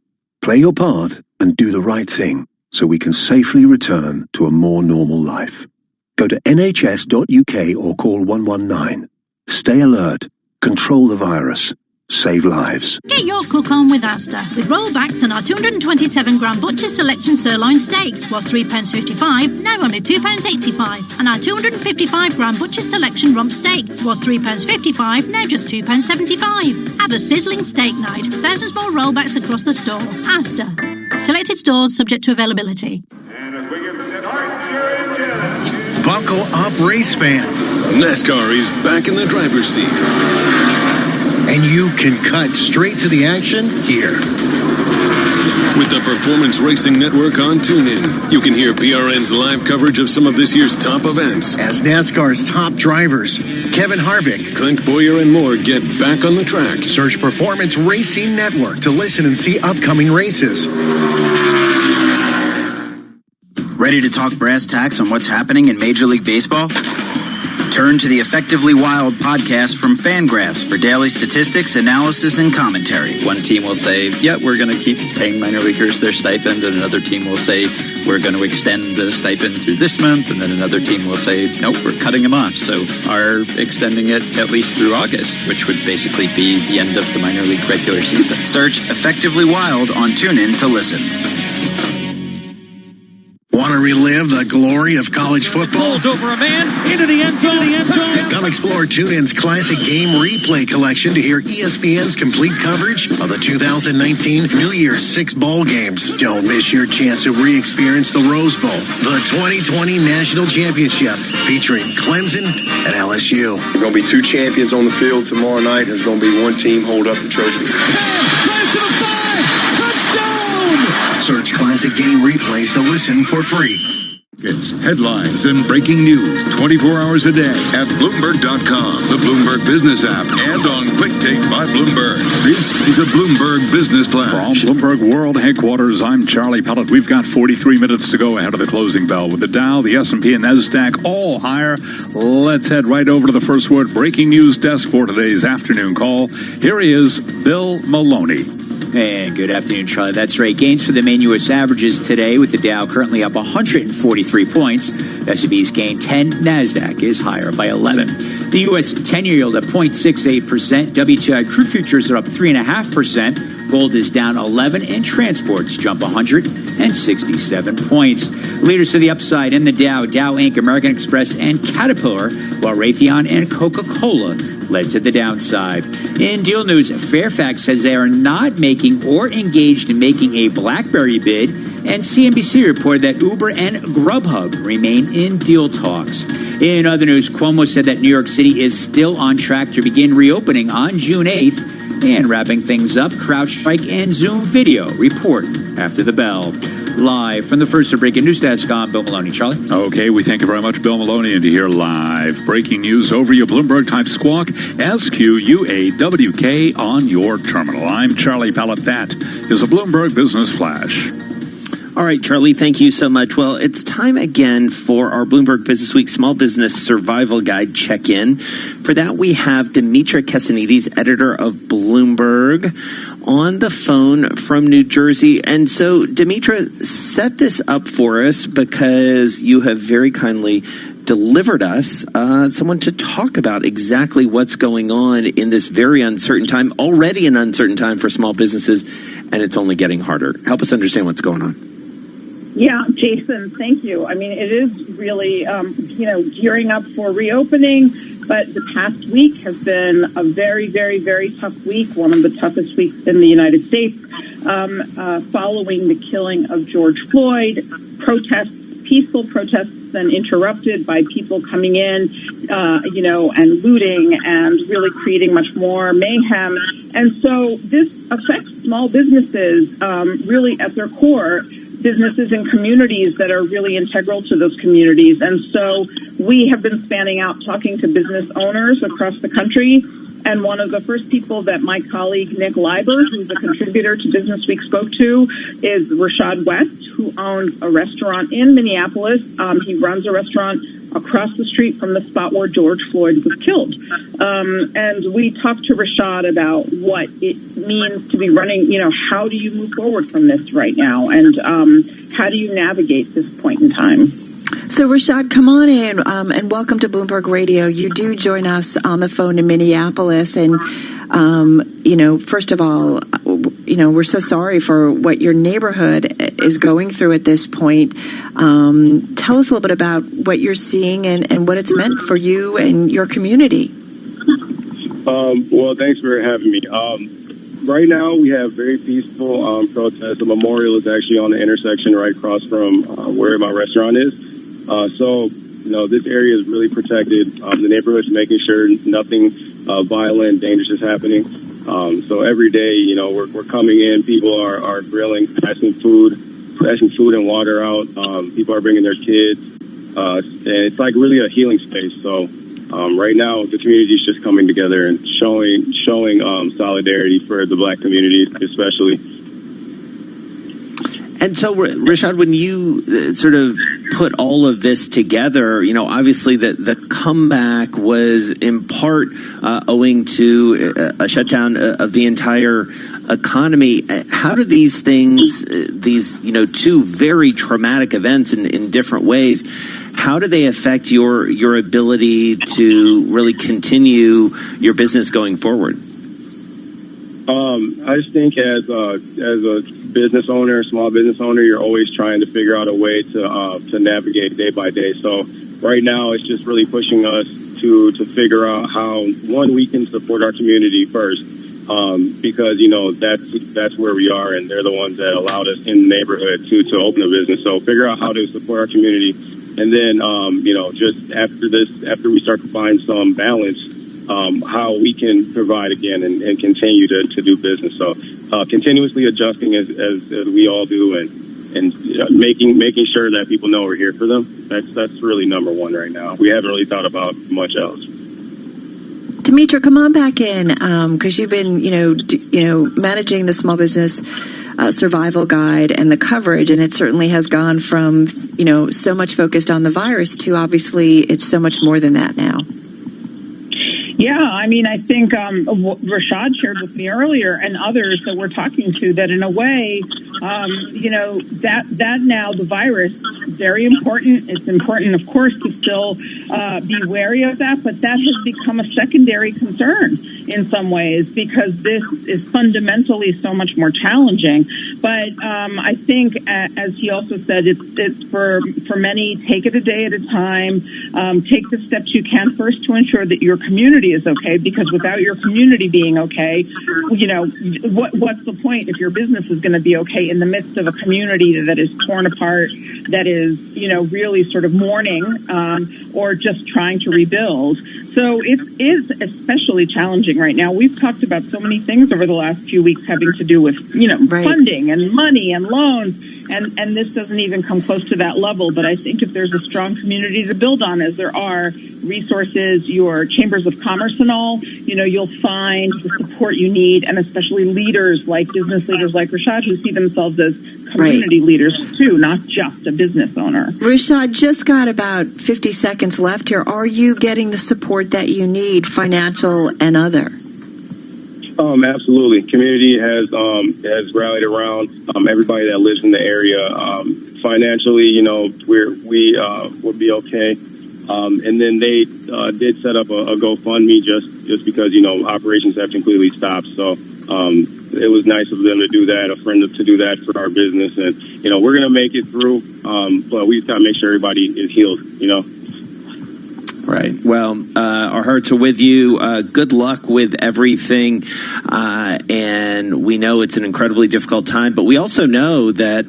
Play your part and do the right thing. so we can safely return to a more normal life. Go to nhs.uk or call 119. Stay alert, control the virus, save lives. Get your cook on with Asda, with rollbacks on our 227-gram Butcher's Selection sirloin steak was £3.55, now only £2.85. And our 255-gram Butcher's Selection rump steak was £3.55, now just £2.75. Have a sizzling steak night. Thousands more rollbacks across the store. Asda. Selected stores subject to availability. Buckle up, race fans. NASCAR is back in the driver's seat. And you can cut straight to the action here. With the Performance Racing Network on TuneIn, you can hear PRN's live coverage of some of this year's top events. As NASCAR's top drivers, Kevin Harvick, Clint Boyer, and more get back on the track. Search Performance Racing Network to listen and see upcoming races. Ready to talk brass tacks on what's happening in Major League Baseball? Turn to the Effectively Wild podcast from Fangraphs for daily statistics, analysis, and commentary. One team will say, yeah, we're going to keep paying minor leaguers their stipend, and another team will say, we're going to extend the stipend through this month, and then another team will say, nope, we're cutting them off. So are extending it at least through August, which would basically be the end of the minor league regular season. Search Effectively Wild on TuneIn to listen. Want to relive the glory of college football? Balls over a man, into the end zone. Come explore TuneIn's classic game replay collection to hear ESPN's complete coverage of the 2019 New Year's 6 bowl games. Don't miss your chance to re-experience the Rose Bowl, the 2020 National Championship, featuring Clemson and LSU. There are going to be 2 champions on the field tomorrow night. There's going to be 1 team hold up the trophy. Pass to the 5! Touchdown! Search classic game replays to listen for free. It's headlines and breaking news 24 hours a day at Bloomberg.com, the Bloomberg Business app, and on Quick Take by Bloomberg. This is a Bloomberg Business Flash. From Bloomberg World Headquarters, I'm Charlie Pellet. We've got 43 minutes to go ahead of the closing bell with the Dow, the S&P, and NASDAQ all higher. Let's head right over to the first word breaking news desk for today's afternoon call. Here he is, Bill Maloney. And good afternoon, Charlie. That's right. Gains for the main U.S. averages today with the Dow currently up 143 points. S&P's gained 10. NASDAQ is higher by 11. The U.S. 10-year yield at 0.68%. WTI crude futures are up 3.5%. Gold is down 11, and transports jump 167 points. Leaders to the upside in the Dow, Dow Inc., American Express, and Caterpillar, while Raytheon and Coca-Cola led to the downside. In deal news, Fairfax says they are not making or engaged in making a BlackBerry bid, and CNBC reported that Uber and Grubhub remain in deal talks. In other news, Cuomo said that New York City is still on track to begin reopening on June 8th. And wrapping things up, CrowdStrike and Zoom Video report after the bell. Live from the first breaking news desk, I'm Bill Maloney. Charlie? Okay, we thank you very much, Bill Maloney. And to hear live breaking news over your Bloomberg type squawk, SQUAWK on your terminal. I'm Charlie Pellet. That is a Bloomberg Business Flash. All right, Charlie, thank you so much. Well, it's time again for our Bloomberg Business Week Small Business Survival Guide check-in. For that, we have Dimitra Kasanides, editor of Bloomberg, on the phone from New Jersey. And so, Dimitra, set this up for us because you have very kindly delivered us someone to talk about exactly what's going on in this very uncertain time, already an uncertain time for small businesses, and it's only getting harder. Help us understand what's going on. Yeah, Jason, thank you. I mean, it is really, gearing up for reopening, but the past week has been a very, very, very tough week, one of the toughest weeks in the United States, following the killing of George Floyd. Protests, peaceful protests, then interrupted by people coming in, and looting and really creating much more mayhem. And so this affects small businesses really at their core, businesses and communities that are really integral to those communities. And so we have been spanning out talking to business owners across the country. And one of the first people that my colleague Nick Leiber, who's a contributor to Business Week, spoke to is Rashad West, who owns a restaurant in Minneapolis. He runs a restaurant across the street from the spot where George Floyd was killed. And we talked to Rashad about what it means to be running, how do you move forward from this right now? And how do you navigate this point in time? So, Rashad, come on in and welcome to Bloomberg Radio. You do join us on the phone in Minneapolis. And, first of all, we're so sorry for what your neighborhood is going through at this point. Tell us a little bit about what you're seeing and what it's meant for you and your community. Well, thanks for having me. Right now, we have very peaceful protests. The memorial is actually on the intersection right across from where my restaurant is. So, this area is really protected. The neighborhood's making sure nothing violent, dangerous is happening. So every day, we're coming in. People are grilling, passing food and water out. People are bringing their kids. And it's like really a healing space. So right now, the community is just coming together and showing solidarity for the Black community, especially. And so, Rashad, when you sort of put all of this together, obviously the comeback was in part owing to a shutdown of the entire economy. How do these things, two very traumatic events in different ways, how do they affect your ability to really continue your business going forward? I just think as a business owner, small business owner, you're always trying to figure out a way to navigate day by day. So right now, it's just really pushing us to figure out how, one, we can support our community first, because that's where we are, and they're the ones that allowed us in the neighborhood to open a business. So figure out how to support our community, and then just after we start to find some balance, how we can provide again and continue to do business. So continuously adjusting as we all do, and making sure that people know we're here for them. That's really number one right now. We haven't really thought about much else. Demetra, come on back in, because you've been managing the small business survival guide and the coverage, and it certainly has gone from so much focused on the virus to obviously it's so much more than that now. Yeah, I mean, I think Rashad shared with me earlier, and others that we're talking to, that in a way, that now the virus is very important. It's important, of course, to still be wary of that, but that has become a secondary concern in some ways because this is fundamentally so much more challenging. But I think, as he also said, it's for many, take it a day at a time. Take the steps you can first to ensure that your community is okay, because without your community being okay, what's the point if your business is going to be okay in the midst of a community that is torn apart, that is, really sort of mourning, or just trying to rebuild. So it is especially challenging right now. We've talked about so many things over the last few weeks having to do with, right, funding and money and loans. And this doesn't even come close to that level. But I think if there's a strong community to build on, as there are resources, your chambers of commerce and all, you'll find the support you need, and especially leaders like business leaders like Rashad, who see themselves as community leaders too, not just a business owner. Rashad, just got about 50 seconds left here. Are you getting the support that you need, financial and other? Absolutely. Community has rallied around everybody that lives in the area. Financially, we'll be okay. And then they did set up a GoFundMe just because operations have completely stopped. So it was nice of them to do that, a friend to do that for our business, and we're gonna make it through. But we just gotta make sure everybody is healed. Right. Well, our hearts are with you. Good luck with everything. And we know it's an incredibly difficult time, but we also know that,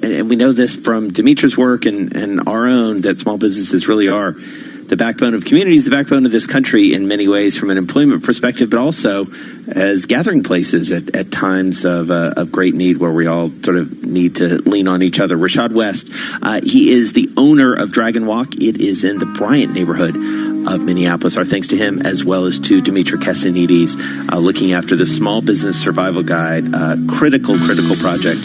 and we know this from Demetra's work and our own, that small businesses really are the backbone of communities, the backbone of this country in many ways from an employment perspective, but also as gathering places at times of great need where we all sort of need to lean on each other. Rashad West, he is the owner of Dragon Walk. It is in the Bryant neighborhood of Minneapolis. Our thanks to him, as well as to Demetra Cassanides, looking after the Small Business Survival Guide, critical project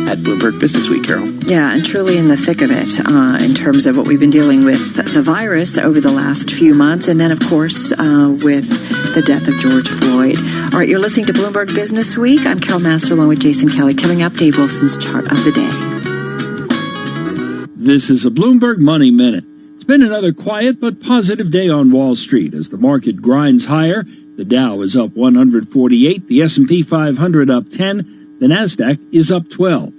at Bloomberg Business Week, Carol. Yeah, and truly in the thick of it in terms of what we've been dealing with the virus over the last few months, and then, of course, with the death of George Floyd. All right, you're listening to Bloomberg Business Week. I'm Carol Master along with Jason Kelly. Coming up, Dave Wilson's chart of the day. This is a Bloomberg Money Minute. It's been another quiet but positive day on Wall Street as the market grinds higher. The Dow is up 148, the S&P 500 up 10, the Nasdaq is up 12.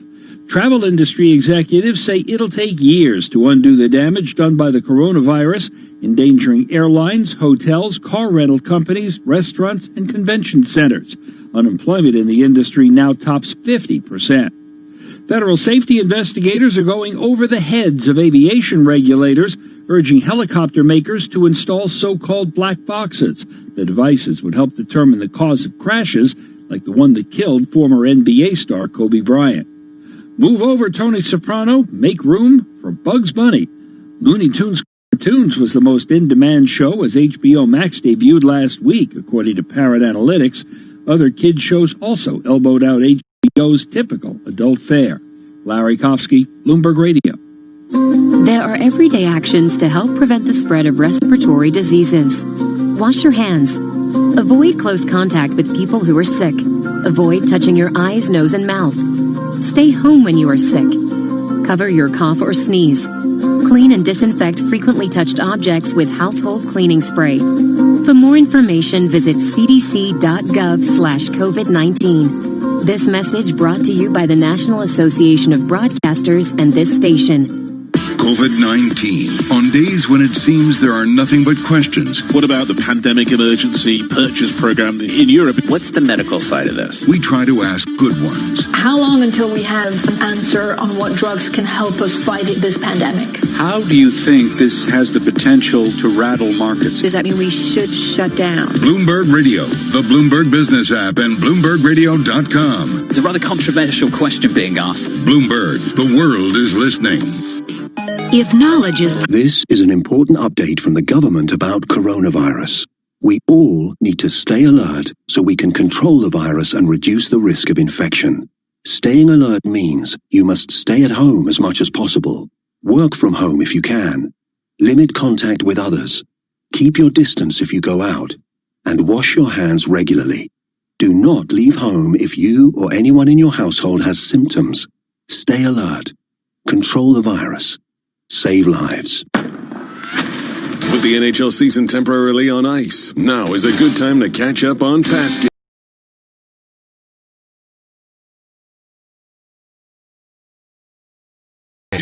Travel industry executives say it'll take years to undo the damage done by the coronavirus, endangering airlines, hotels, car rental companies, restaurants, and convention centers. Unemployment in the industry now tops 50%. Federal safety investigators are going over the heads of aviation regulators, urging helicopter makers to install so-called black boxes. The devices would help determine the cause of crashes, like the one that killed former NBA star Kobe Bryant. Move over, Tony Soprano. Make room for Bugs Bunny. Looney Tunes Cartoons was the most in-demand show as HBO Max debuted last week, according to Parrot Analytics. Other kids' shows also elbowed out HBO's typical adult fare. Larry Kofsky, Bloomberg Radio. There are everyday actions to help prevent the spread of respiratory diseases. Wash your hands. Avoid close contact with people who are sick. Avoid touching your eyes, nose, and mouth. Stay home when you are sick. Cover your cough or sneeze. Clean and disinfect frequently touched objects with household cleaning spray. For more information, visit cdc.gov/COVID-19. This message brought to you by the National Association of Broadcasters and this station. COVID-19. On days when it seems there are nothing but questions. What about the pandemic emergency purchase program in Europe? What's the medical side of this? We try to ask good ones. How long until we have an answer on what drugs can help us fight this pandemic? How do you think this has the potential to rattle markets? Does that mean we should shut down? Bloomberg Radio, the Bloomberg Business app, and BloombergRadio.com. It's a rather controversial question being asked. Bloomberg, the world is listening. If knowledge is... This is an important update from the government about coronavirus. We all need to stay alert so we can control the virus and reduce the risk of infection. Staying alert means you must stay at home as much as possible. Work from home if you can. Limit contact with others. Keep your distance if you go out. And wash your hands regularly. Do not leave home if you or anyone in your household has symptoms. Stay alert. Control the virus. Save lives. With the NHL season temporarily on ice, now is a good time to catch up on past games. He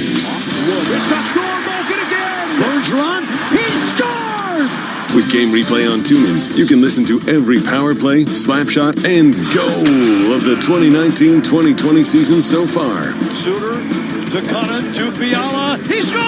scores! With game replay on TuneIn, you can listen to every power play, slap shot, and goal of the 2019-2020 season so far. Suter to Connor to Fiala. He scores!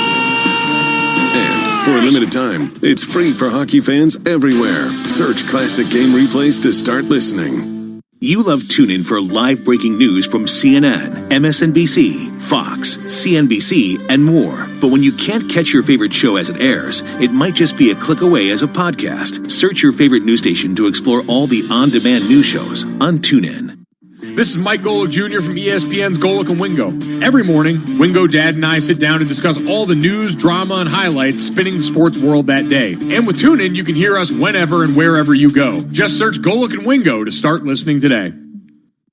And for a limited time, it's free for hockey fans everywhere. Search Classic Game Replays to start listening. You love TuneIn for live breaking news from CNN, MSNBC, Fox, CNBC, and more. But when you can't catch your favorite show as it airs, it might just be a click away as a podcast. Search your favorite news station to explore all the on-demand news shows on TuneIn. This is Mike Golick Jr. from ESPN's Golick and Wingo. Every morning, Wingo Dad and I sit down and discuss all the news, drama, and highlights spinning the sports world that day. And with TuneIn, you can hear us whenever and wherever you go. Just search Golick and Wingo to start listening today.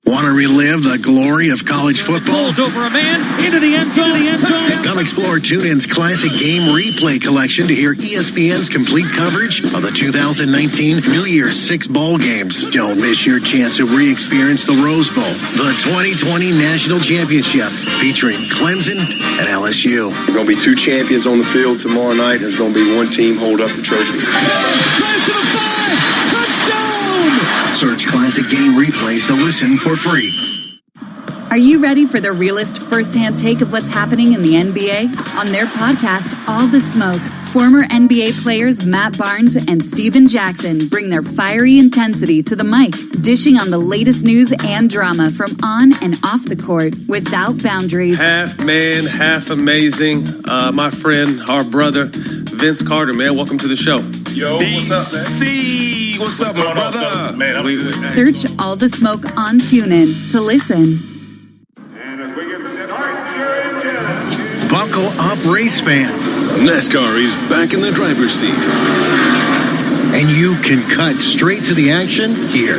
Want to relive the glory of college football? Balls over a man, into the end zone. Come explore TuneIn's classic game replay collection to hear ESPN's complete coverage of the 2019 New Year's 6 ball games. Don't miss your chance to re-experience the Rose Bowl, the 2020 National Championship, featuring Clemson and LSU. There are going to be 2 champions on the field tomorrow night. There's going to be 1 team hold up the trophy. Rise to the 5! Touchdown! Search classic game replays to listen for free. Are you ready for the realest first-hand take of what's happening in the NBA? On their podcast, All the Smoke, former NBA players Matt Barnes and Steven Jackson bring their fiery intensity to the mic, dishing on the latest news and drama from on and off the court without boundaries. Half man, half amazing. My friend, our brother, Vince Carter, man. Welcome to the show. Yo, what's up, man? What's up, my brother? Man, I'm good. Search All the Smoke on TuneIn to listen. And as we get Buckle up, race fans. NASCAR is back in the driver's seat. And you can cut straight to the action here.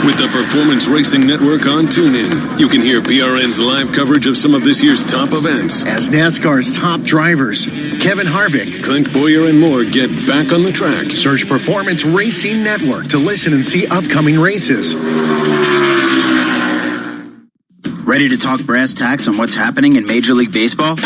With the Performance Racing Network on TuneIn, you can hear PRN's live coverage of some of this year's top events. As NASCAR's top drivers, Kevin Harvick, Clint Boyer, and more get back on the track. Search Performance Racing Network to listen and see upcoming races. Ready to talk brass tacks on what's happening in Major League Baseball?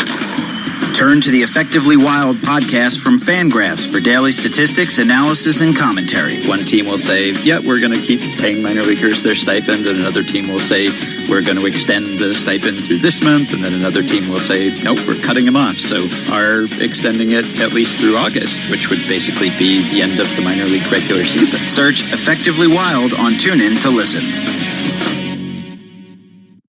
Turn to the Effectively Wild podcast from Fangraphs for daily statistics, analysis, and commentary. One team will say, yeah, we're going to keep paying minor leaguers their stipend, and another team will say, we're going to extend the stipend through this month, and then another team will say, nope, we're cutting them off. So are extending it at least through August, which would basically be the end of the minor league regular season. Search Effectively Wild on TuneIn to listen.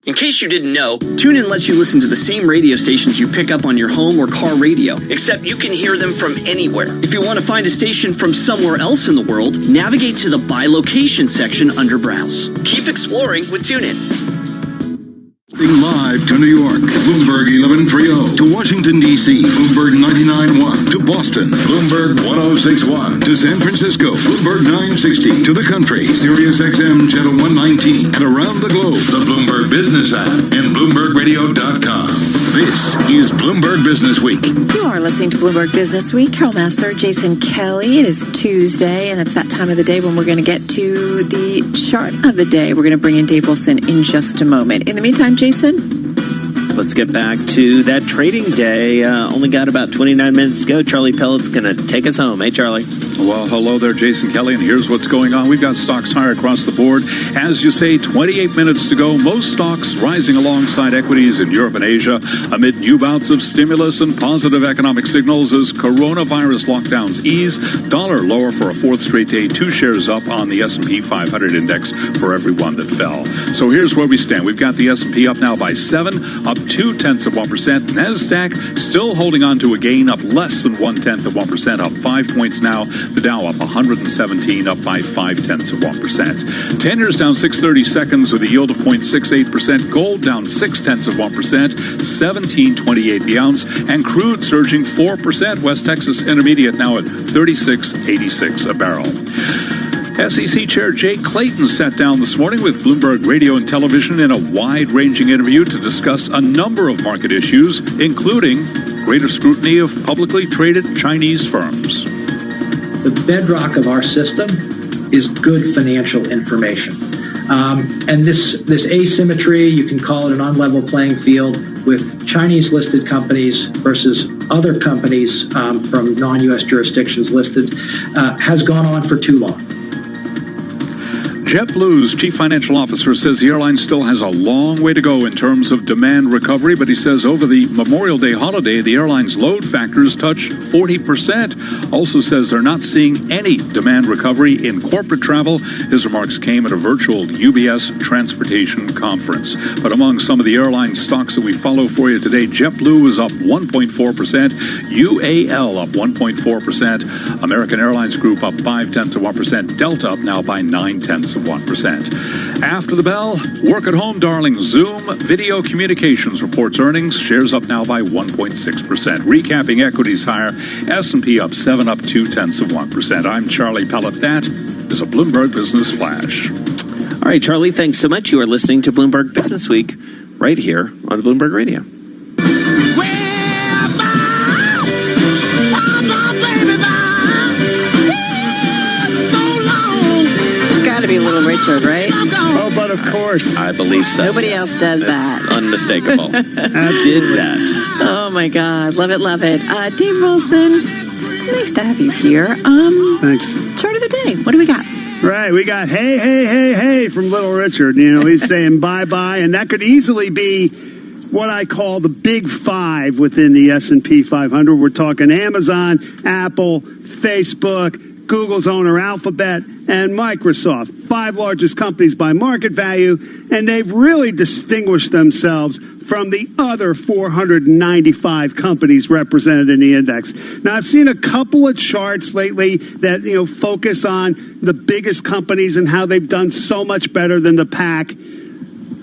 In case you didn't know, TuneIn lets you listen to the same radio stations you pick up on your home or car radio, except you can hear them from anywhere. If you want to find a station from somewhere else in the world, navigate to the By Location section under Browse. Keep exploring with TuneIn. Live to New York, Bloomberg 1130. To Washington, D.C., Bloomberg 99.1. To Boston, Bloomberg 106.1. To San Francisco, Bloomberg 960. To the country, Sirius XM Channel 119. And around the globe, the Bloomberg Business app and BloombergRadio.com. This is Bloomberg Business Week. You are listening to Bloomberg Business Week. Carol Massar, Jason Kelly. It is Tuesday, and it's that time of the day when we're going to get to the chart of the day. We're going to bring in Dave Wilson in just a moment. In the meantime, Jason? Let's get back to that trading day. Only got about 29 minutes to go. Charlie Pellet's going to take us home. Hey, Charlie. Well, hello there, Jason Kelly, and here's what's going on. We've got stocks higher across the board. As you say, 28 minutes to go. Most stocks rising alongside equities in Europe and Asia amid new bouts of stimulus and positive economic signals as coronavirus lockdowns ease. Dollar lower for a fourth straight day. 2 shares up on the S&P 500 index for every one that fell. So here's where we stand. We've got the S&P up now by 7, up 0.2%. NASDAQ still holding on to a gain, up less than 0.1%, up 5 points now. The Dow up 117, up by 0.5%. 10 years down 6/32 with a yield of 0.68%. Gold down 0.6%, 17.28 the ounce, and crude surging 4%. West Texas Intermediate now at 36.86 a barrel. SEC Chair Jay Clayton sat down this morning with Bloomberg Radio and Television in a wide-ranging interview to discuss a number of market issues, including greater scrutiny of publicly traded Chinese firms. The bedrock of our system is good financial information. And this asymmetry, you can call it an unlevel playing field with Chinese-listed companies versus other companies from non-U.S. jurisdictions listed, has gone on for too long. JetBlue's chief financial officer says the airline still has a long way to go in terms of demand recovery, but he says over the Memorial Day holiday, the airline's load factors touched 40%. Also says they're not seeing any demand recovery in corporate travel. His remarks came at a virtual UBS transportation conference. But among some of the airline stocks that we follow for you today, JetBlue was up 1.4%, UAL up 1.4%, American Airlines Group up 0.5%, Delta up now by 0.9%. After the bell, work at home, darling. Zoom Video Communications reports earnings. Shares up now by 1.6%. Recapping equities higher. S&P up 7, up 0.2%. I'm Charlie Pellet. That is a Bloomberg Business Flash. All right, Charlie, thanks so much. You are listening to Bloomberg Business Week right here on the Bloomberg Radio. To be Little Richard, right? Oh, but of course. I believe so. Nobody else does that. Unmistakable. Did that. Oh, my God. Love it, love it. Dave Wilson, it's nice to have you here. Thanks. Chart of the day. What do we got? Right, we got hey, hey, hey, hey from Little Richard. You know, he's saying bye-bye, and that could easily be what I call the big five within the S&P 500. We're talking Amazon, Apple, Facebook, Google's owner Alphabet, and Microsoft, 5 largest companies by market value, and they've really distinguished themselves from the other 495 companies represented in the index. Now, I've seen a couple of charts lately that, focus on the biggest companies and how they've done so much better than the pack.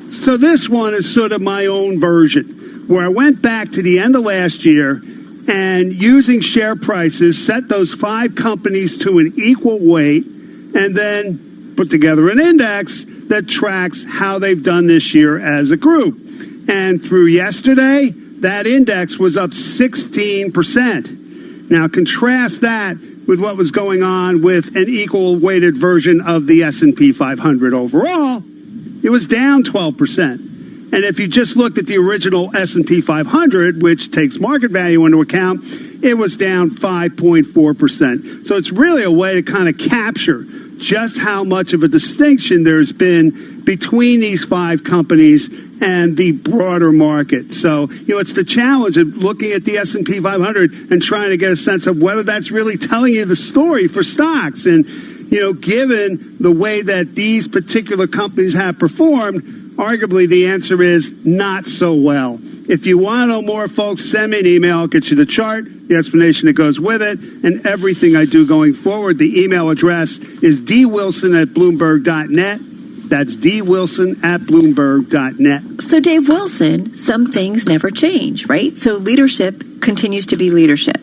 So this one is sort of my own version. where I went back to the end of last year and using share prices, set those 5 companies to an equal weight, and then put together an index that tracks how they've done this year as a group. And through yesterday, that index was up 16%. Now contrast that with what was going on with an equal weighted version of the S&P 500 overall. It was down 12%. And if you just looked at the original S&P 500, which takes market value into account, it was down 5.4%. So it's really a way to kind of capture just how much of a distinction there's been between these 5 companies and the broader market. So, it's the challenge of looking at the S&P 500 and trying to get a sense of whether that's really telling you the story for stocks. And, given the way that these particular companies have performed, arguably the answer is not so well. If you want to know more, folks, send me an email. I'll get you the chart, the explanation that goes with it, and everything I do going forward. The email address is dwilson@bloomberg.net. That's dwilson@bloomberg.net. So, Dave Wilson, some things never change, right? So leadership continues to be leadership.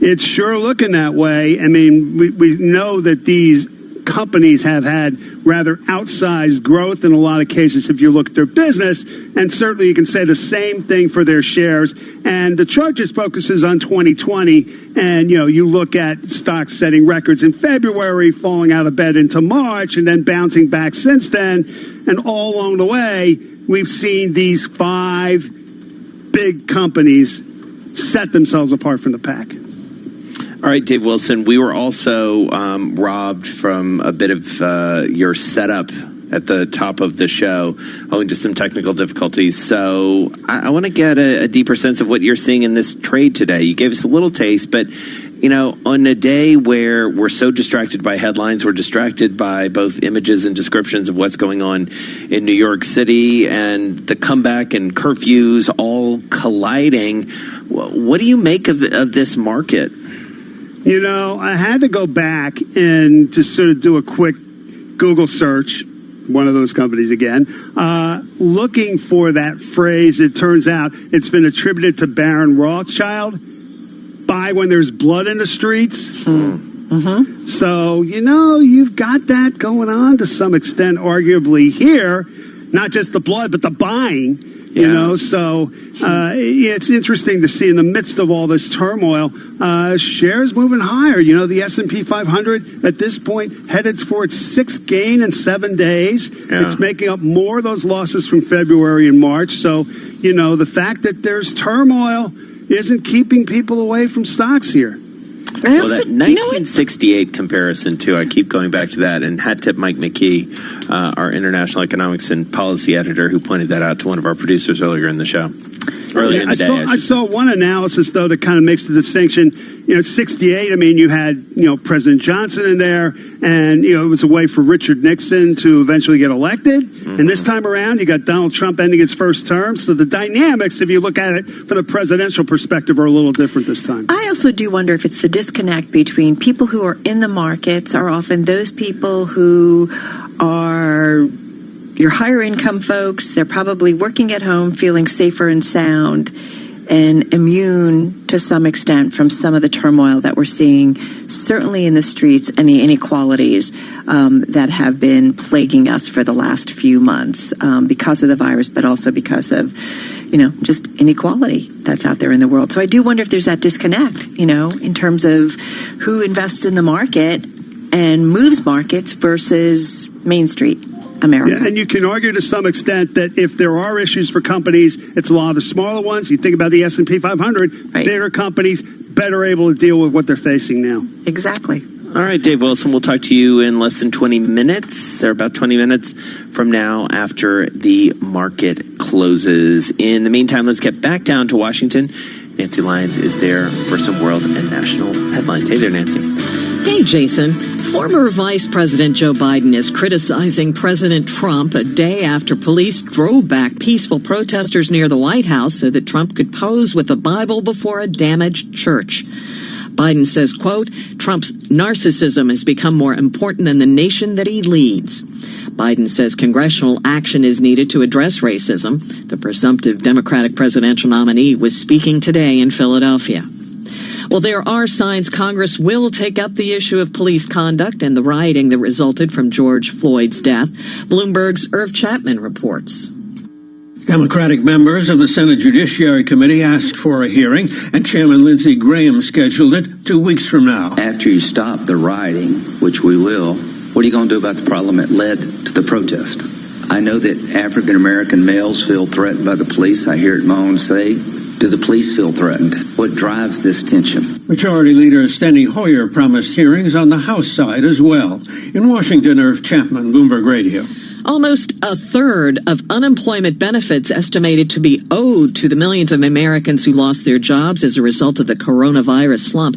It's sure looking that way. I mean, we know that these companies have had rather outsized growth in a lot of cases if you look at their business, and certainly you can say the same thing for their shares. And the chart just focuses on 2020, and you look at stocks setting records in February, falling out of bed into March, and then bouncing back since then. And all along the way, we've seen these 5 big companies set themselves apart from the pack. All right, Dave Wilson, we were also robbed from a bit of your setup at the top of the show owing to some technical difficulties. So I want to get a deeper sense of what you're seeing in this trade today. You gave us a little taste, but, on a day where we're so distracted by headlines, we're distracted by both images and descriptions of what's going on in New York City and the comeback and curfews all colliding. What do you make of this market? I had to go back and just sort of do a quick Google search, one of those companies again, looking for that phrase. It turns out it's been attributed to Baron Rothschild, buy when there's blood in the streets. Mm-hmm. So, you've got that going on to some extent, arguably here, not just the blood, but the buying. So it's interesting to see in the midst of all this turmoil, shares moving higher. The S&P 500 at this point headed for its 6th gain in 7 days. Yeah. It's making up more of those losses from February and March. So, the fact that there's turmoil isn't keeping people away from stocks here. Well, that 1968 comparison, too, I keep going back to that. And hat tip Mike McKee, our international economics and policy editor, who pointed that out to one of our producers earlier in the show. Earlier in the day. I saw one analysis, though, that kind of makes the distinction. 68, I mean, you had, President Johnson in there, and, it was a way for Richard Nixon to eventually get elected. Mm-hmm. And this time around, you got Donald Trump ending his first term. So the dynamics, if you look at it from the presidential perspective, are a little different this time. I also do wonder if it's the disconnect between people who are in the markets are often those people who are your higher income folks. They're probably working at home, feeling safer and sound, and immune to some extent from some of the turmoil that we're seeing, certainly in the streets, and the inequalities that have been plaguing us for the last few months because of the virus, but also because of, just inequality that's out there in the world. So I do wonder if there's that disconnect, in terms of who invests in the market and moves markets versus Main Street America. Yeah, and you can argue to some extent that if there are issues for companies, it's a lot of the smaller ones. You think about the S&P 500, right. Bigger companies better able to deal with what they're facing now. Exactly. All right, Dave Wilson, we'll talk to you in less than 20 minutes, or about 20 minutes from now after the market closes. In the meantime, let's get back down to Washington. Nancy Lyons is there for some world and national headlines. Hey there, Nancy. Hey, Jason. Former Vice President Joe Biden is criticizing President Trump a day after police drove back peaceful protesters near the White House so that Trump could pose with a Bible before a damaged church. Biden says, quote, Trump's narcissism has become more important than the nation that he leads. Biden says congressional action is needed to address racism. The presumptive Democratic presidential nominee was speaking today in Philadelphia. Well, there are signs Congress will take up the issue of police conduct and the rioting that resulted from George Floyd's death. Bloomberg's Irv Chapman reports. Democratic members of the Senate Judiciary Committee asked for a hearing, and Chairman Lindsey Graham scheduled it 2 weeks from now. After you stop the rioting, which we will, what are you going to do about the problem that led to the protest? I know that African American males feel threatened by the police. I hear it my own say. Do the police feel threatened? What drives this tension? Majority Leader Steny Hoyer promised hearings on the House side as well. In Washington, Irv Chapman, Bloomberg Radio. Almost a third of unemployment benefits estimated to be owed to the millions of Americans who lost their jobs as a result of the coronavirus slump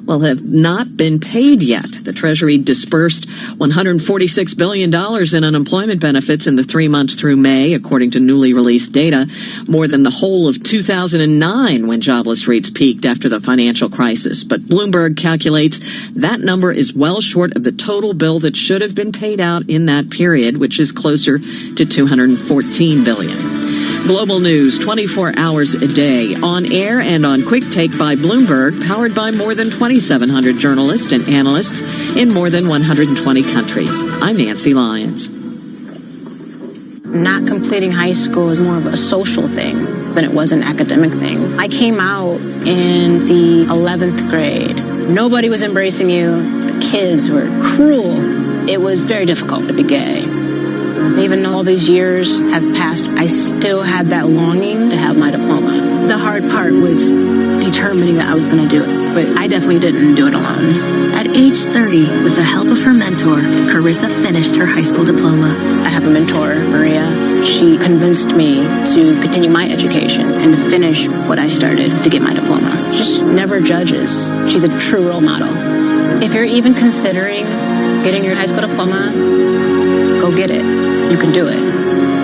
will have not been paid yet. The Treasury dispersed $146 billion in unemployment benefits in the 3 months through May, according to newly released data, more than the whole of 2009 when jobless rates peaked after the financial crisis. But Bloomberg calculates that number is well short of the total bill that should have been paid out in that period, which is closer to $214 billion. Global news 24 hours a day, on air and on Quick Take by Bloomberg, powered by more than 2,700 journalists and analysts in more than 120 countries. I'm Nancy Lyons. Not completing high school is more of a social thing than it was an academic thing. I came out in the 11th grade. Nobody was embracing you. The kids were cruel. It was very difficult to be gay. Even though all these years have passed, I still had that longing to have my diploma. The hard part was determining that I was going to do it, but I definitely didn't do it alone. At age 30, with the help of her mentor, Carissa finished her high school diploma. I have a mentor, Maria. She convinced me to continue my education and to finish what I started to get my diploma. Just never judges. She's a true role model. If you're even considering getting your high school diploma, go get it. You can do it.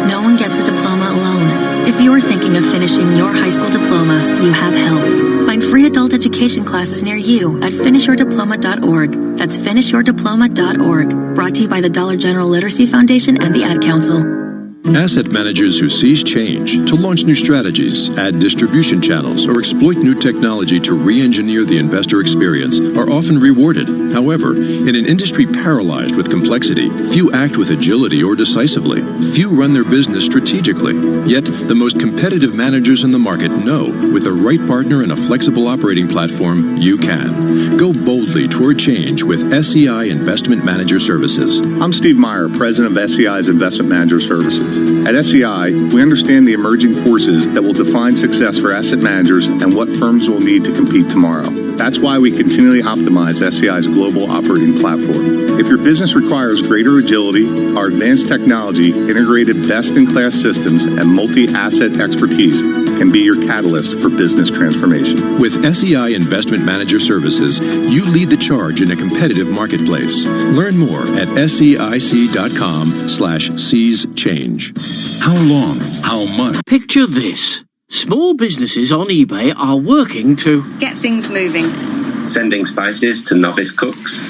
No one gets a diploma alone. If you're thinking of finishing your high school diploma, you have help. Find free adult education classes near you at finishyourdiploma.org. That's finishyourdiploma.org. Brought to you by the Dollar General Literacy Foundation and the Ad Council. Asset managers who seize change to launch new strategies, add distribution channels, or exploit new technology to re-engineer the investor experience are often rewarded. However, in an industry paralyzed with complexity, few act with agility or decisively. Few run their business strategically. Yet, the most competitive managers in the market know with the right partner and a flexible operating platform, you can. Go boldly toward change with SEI Investment Manager Services. I'm Steve Meyer, president of SEI's Investment Manager Services. At SEI, we understand the emerging forces that will define success for asset managers and what firms will need to compete tomorrow. That's why we continually optimize SEI's global operating platform. If your business requires greater agility, our advanced technology, integrated best-in-class systems, and multi-asset expertise can be your catalyst for business transformation. With SEI Investment Manager Services, you lead the charge in a competitive marketplace. Learn more at SEIC.com/seize-change. How long? How much? Picture this. Small businesses on eBay are working to get things moving. Sending spices to novice cooks.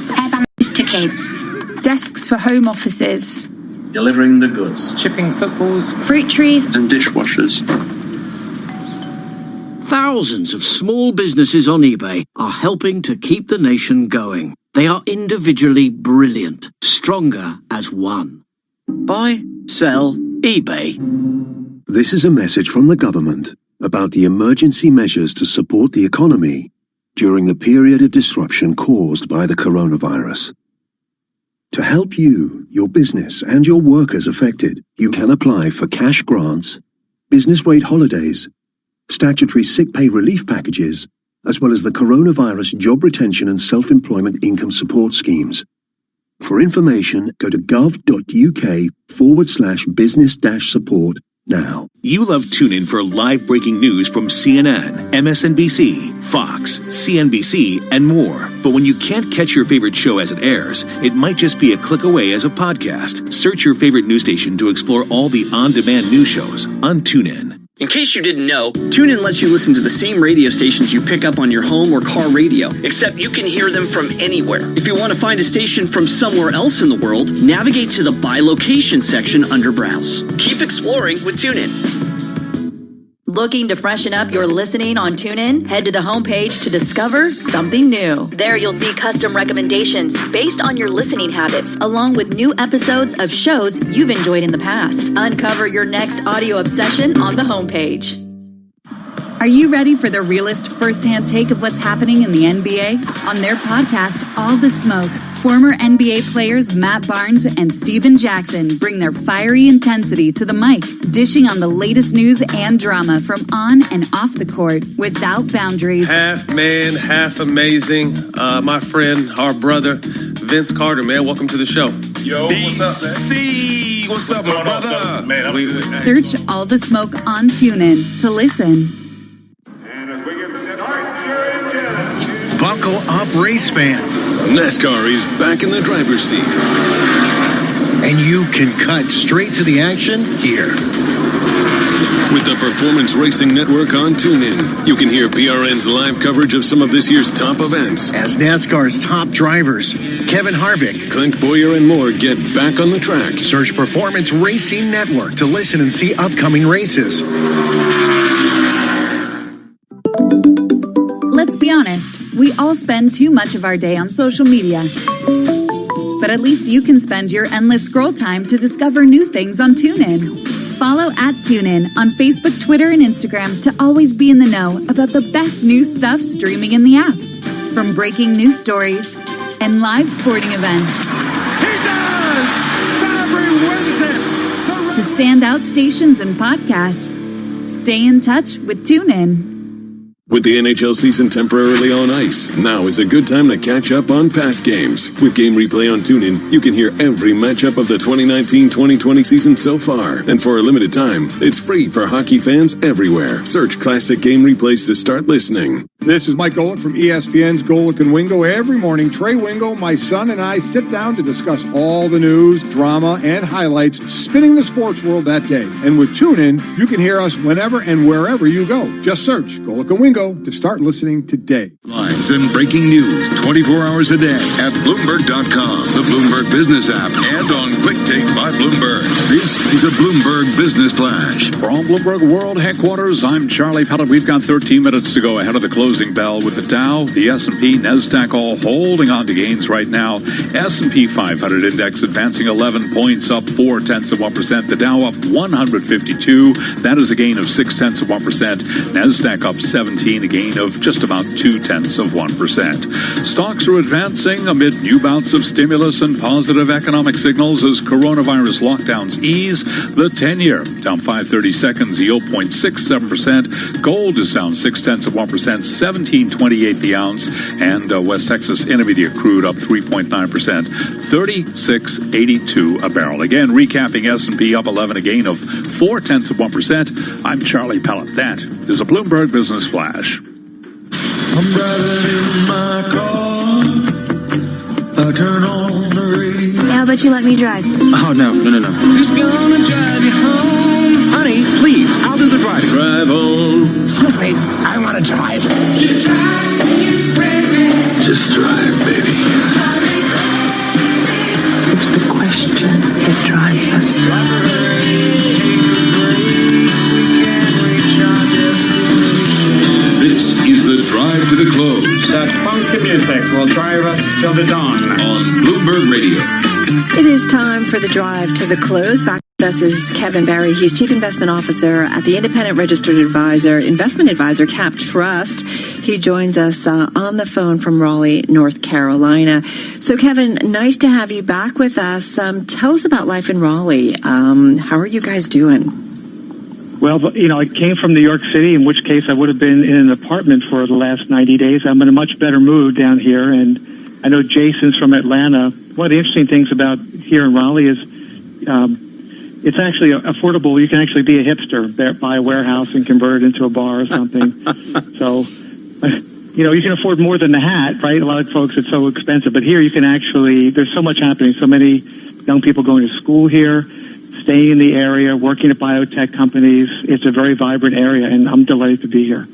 Airbags to kids. Desks for home offices. Delivering the goods. Shipping footballs. Fruit trees. And dishwashers. Thousands of small businesses on eBay are helping to keep the nation going. They are individually brilliant, stronger as one. Buy, sell, eBay. This is a message from the government about the emergency measures to support the economy during the period of disruption caused by the coronavirus. To help you, your business, and your workers affected, you can apply for cash grants, business rate holidays, statutory sick pay relief packages, as well as the coronavirus job retention and self-employment income support schemes. For information, go to gov.uk/business-support now. You love TuneIn for live breaking news from CNN, MSNBC, Fox, CNBC, and more. But when you can't catch your favorite show as it airs, it might just be a click away as a podcast. Search your favorite news station to explore all the on-demand news shows on TuneIn. In case you didn't know, TuneIn lets you listen to the same radio stations you pick up on your home or car radio, except you can hear them from anywhere. If you want to find a station from somewhere else in the world, navigate to the By Location section under Browse. Keep exploring with TuneIn. Looking to freshen up your listening on TuneIn? Head to the homepage to discover something new. There you'll see custom recommendations based on your listening habits, along with new episodes of shows you've enjoyed in the past. Uncover your next audio obsession on the homepage. Are you ready for the realest first-hand take of what's happening in the NBA? On their podcast, All the Smoke, former NBA players Matt Barnes and Steven Jackson bring their fiery intensity to the mic, dishing on the latest news and drama from on and off the court without boundaries. Half man, half amazing. My friend, our brother, Vince Carter, man. Welcome to the show. Yo, what's up, man? What's up, my brother? Man, Search All the Smoke on TuneIn to listen. Buckle up, race fans. NASCAR is back in the driver's seat. And you can cut straight to the action here. With the Performance Racing Network on TuneIn, you can hear PRN's live coverage of some of this year's top events. As NASCAR's top drivers, Kevin Harvick, Clint Boyer, and more get back on the track. Search Performance Racing Network to listen and see upcoming races. Let's be honest, we all spend too much of our day on social media. But at least you can spend your endless scroll time to discover new things on TuneIn. Follow @TuneIn on Facebook, Twitter, and Instagram to always be in the know about the best new stuff streaming in the app. From breaking news stories and live sporting events. He does! Fabry wins it! To standout stations and podcasts. Stay in touch with TuneIn. With the NHL season temporarily on ice, now is a good time to catch up on past games. With Game Replay on TuneIn, you can hear every matchup of the 2019-2020 season so far. And for a limited time, it's free for hockey fans everywhere. Search Classic Game Replays to start listening. This is Mike Golick from ESPN's Golick and Wingo. Every morning, Trey Wingo, my son, and I sit down to discuss all the news, drama, and highlights spinning the sports world that day. And with TuneIn, you can hear us whenever and wherever you go. Just search Golick and Wingo to start listening today. Lines and breaking news 24 hours a day at Bloomberg.com, the Bloomberg Business app, and on Quick Take by Bloomberg. This is a Bloomberg Business Flash. From Bloomberg World Headquarters, I'm Charlie Pellet. We've got 13 minutes to go ahead of the closing bell with the Dow, the S&P, NASDAQ all holding on to gains right now. S&P 500 index advancing 11 points, up 0.4%. The Dow up 152. That is a gain of 0.6%. NASDAQ up 17, a gain of just about 0.2%. Stocks are advancing amid new bouts of stimulus and positive economic signals as coronavirus lockdowns ease. The 10-year down 5/32, yield 0.67%. Gold is down 0.6%, $17.28 the ounce, and West Texas Intermediate crude up 3.9%, $36.82 a barrel. Again, recapping S&P up 11, a gain of 0.4%. I'm Charlie Pellet. That is a Bloomberg Business Flash. I'm driving in my car. I turn on the radio. How about you let me drive? Oh, no. Who's gonna drive you home? Honey, please, I'll do the driving. Drive on. Excuse me, I want to drive. Just drive, baby. It's the question that drives us. This is the Drive to the Close. That funky music will drive us till the dawn. On Bloomberg Radio. It is time for the Drive to the Close. Back with us is Kevin Barry. He's Chief Investment Officer at the Independent Registered Investment Advisor, Cap Trust. He joins us on the phone from Raleigh, North Carolina. So, Kevin, nice to have you back with us. Tell us about life in Raleigh. How are you guys doing? Well, I came from New York City, in which case I would have been in an apartment for the last 90 days. I'm in a much better mood down here, and I know Jason's from Atlanta. One of the interesting things about here in Raleigh is it's actually affordable. You can actually be a hipster, buy a warehouse and convert it into a bar or something. So, you can afford more than the hat, right? A lot of folks, it's so expensive. But here you can actually, there's so much happening. So many young people going to school here. staying in the area, working at biotech companies. It's a very vibrant area, and I'm delighted to be here.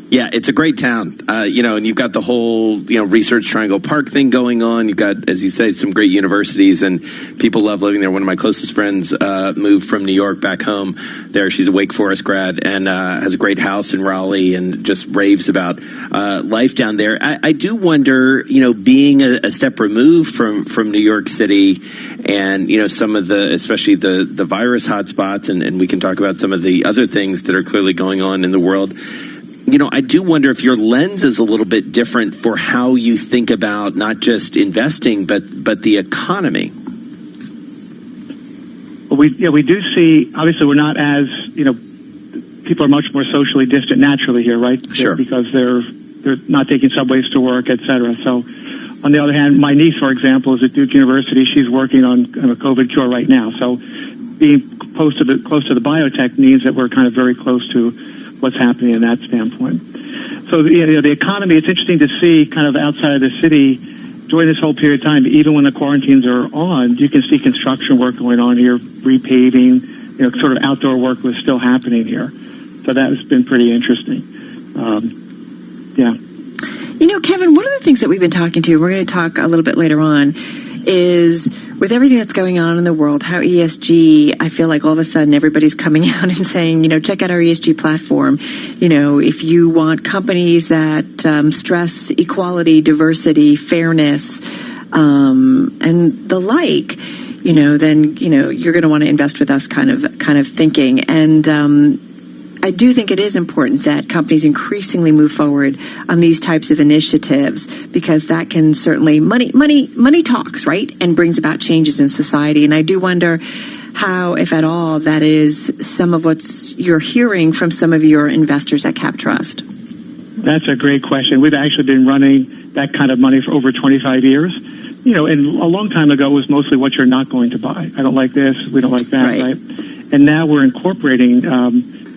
Yeah, it's a great town, and you've got the whole, Research Triangle Park thing going on. You've got, as you say, some great universities, and people love living there. One of my closest friends moved from New York back home there. She's a Wake Forest grad and has a great house in Raleigh and just raves about life down there. I do wonder, being a step removed from New York City and, some of the, especially the virus hotspots, and we can talk about some of the other things that are clearly going on in the world. I do wonder if your lens is a little bit different for how you think about not just investing, but the economy. Well, we do see, obviously we're not as, people are much more socially distant naturally here, right? Sure. Because they're not taking subways to work, et cetera. So on the other hand, my niece, for example, is at Duke University. She's working on a COVID cure right now. So being close to the biotech means that we're kind of very close to what's happening in that standpoint. So the economy, it's interesting to see kind of outside of the city during this whole period of time, even when the quarantines are on, you can see construction work going on here, repaving, sort of outdoor work was still happening here. So that has been pretty interesting. Yeah. Kevin, one of the things that we've been talking to, we're going to talk a little bit later on, is with everything that's going on in the world, how ESG, I feel like all of a sudden everybody's coming out and saying, check out our ESG platform. If you want companies that stress equality, diversity, fairness, and the like, then, you're going to want to invest with us kind of thinking. And I do think it is important that companies increasingly move forward on these types of initiatives, because that can certainly, money talks, right? And brings about changes in society. And I do wonder how, if at all, that is some of what you're hearing from some of your investors at CapTrust. That's a great question. We've actually been running that kind of money for over 25 years. And a long time ago it was mostly what you're not going to buy. I don't like this, we don't like that, right? And now we're incorporating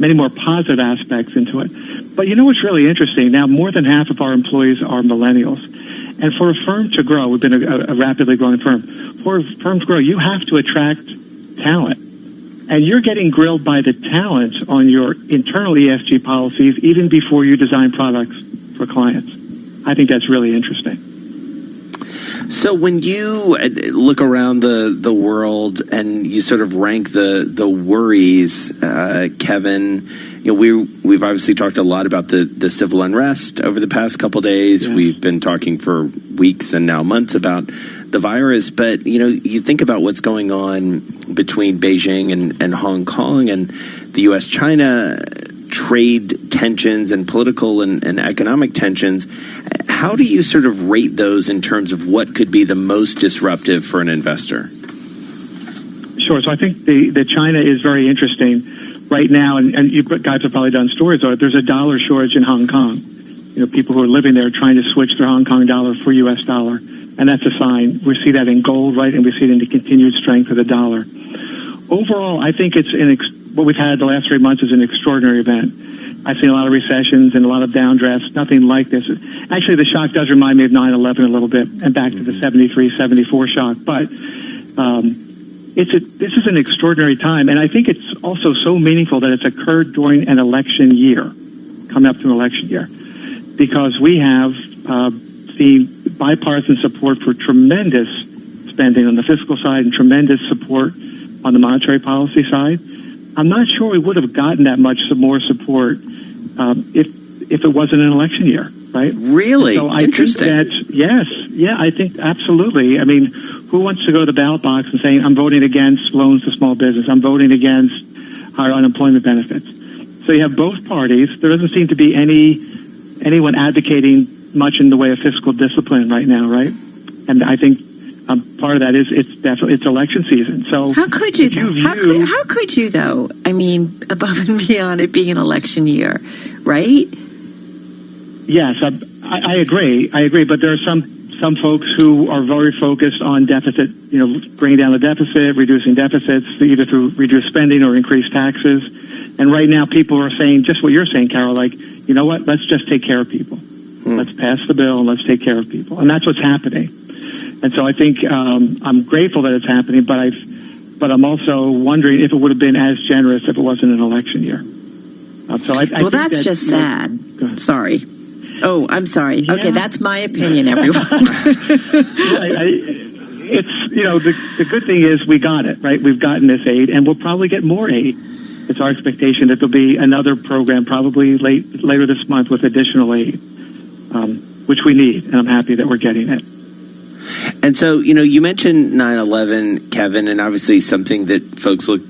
many more positive aspects into it. But what's really interesting? Now, more than half of our employees are millennials. And for a firm to grow, we've been a rapidly growing firm. For a firm to grow, you have to attract talent. And you're getting grilled by the talent on your internal ESG policies even before you design products for clients. I think that's really interesting. So when you look around the world and you sort of rank the worries, Kevin, we've obviously talked a lot about the civil unrest over the past couple days. Yeah. We've been talking for weeks and now months about the virus, but you think about what's going on between Beijing and Hong Kong and the U.S.-China trade tensions and political and economic tensions. How do you sort of rate those in terms of what could be the most disruptive for an investor? Sure. So I think the China is very interesting right now, and you guys have probably done stories on it. There's a dollar shortage in Hong Kong. People who are living there trying to switch their Hong Kong dollar for U.S. dollar, and that's a sign. We see that in gold, right, and we see it in the continued strength of the dollar. Overall, I think it's what we've had the last 3 months is an extraordinary event. I've seen a lot of recessions and a lot of downdrafts, nothing like this. Actually, the shock does remind me of 9/11 a little bit, and back to the 73, 74 shock. But this is an extraordinary time, and I think it's also so meaningful that it's occurred during an election year, coming up to an election year, because we have seen bipartisan support for tremendous spending on the fiscal side and tremendous support on the monetary policy side. I'm not sure we would have gotten that much more support if it wasn't an election year, right? Really? So I Interesting. think that, yes. Yeah, I think absolutely. I mean, who wants to go to the ballot box and say, I'm voting against loans to small business, I'm voting against higher unemployment benefits? So you have both parties. There doesn't seem to be anyone advocating much in the way of fiscal discipline right now, right? And I think part of that is it's election season. So how could you though? How could you though? I mean, above and beyond it being an election year, right? Yes, I agree. I agree. But there are some folks who are very focused on deficit. Bringing down the deficit, reducing deficits, either through reduced spending or increased taxes. And right now, people are saying just what you're saying, Carol. Like, you know what? Let's just take care of people. Let's pass the bill and let's take care of people. And that's what's happening. And so I think I'm grateful that it's happening, but but I'm also wondering if it would have been as generous if it wasn't an election year. Well, that's just sad. Sorry. Oh, I'm sorry. Yeah. Okay, that's my opinion, everyone. It's, the good thing is we got it, right? We've gotten this aid, and we'll probably get more aid. It's our expectation that there'll be another program probably later this month with additional aid, which we need, and I'm happy that we're getting it. And so, you mentioned 9/11, Kevin, and obviously something that folks looked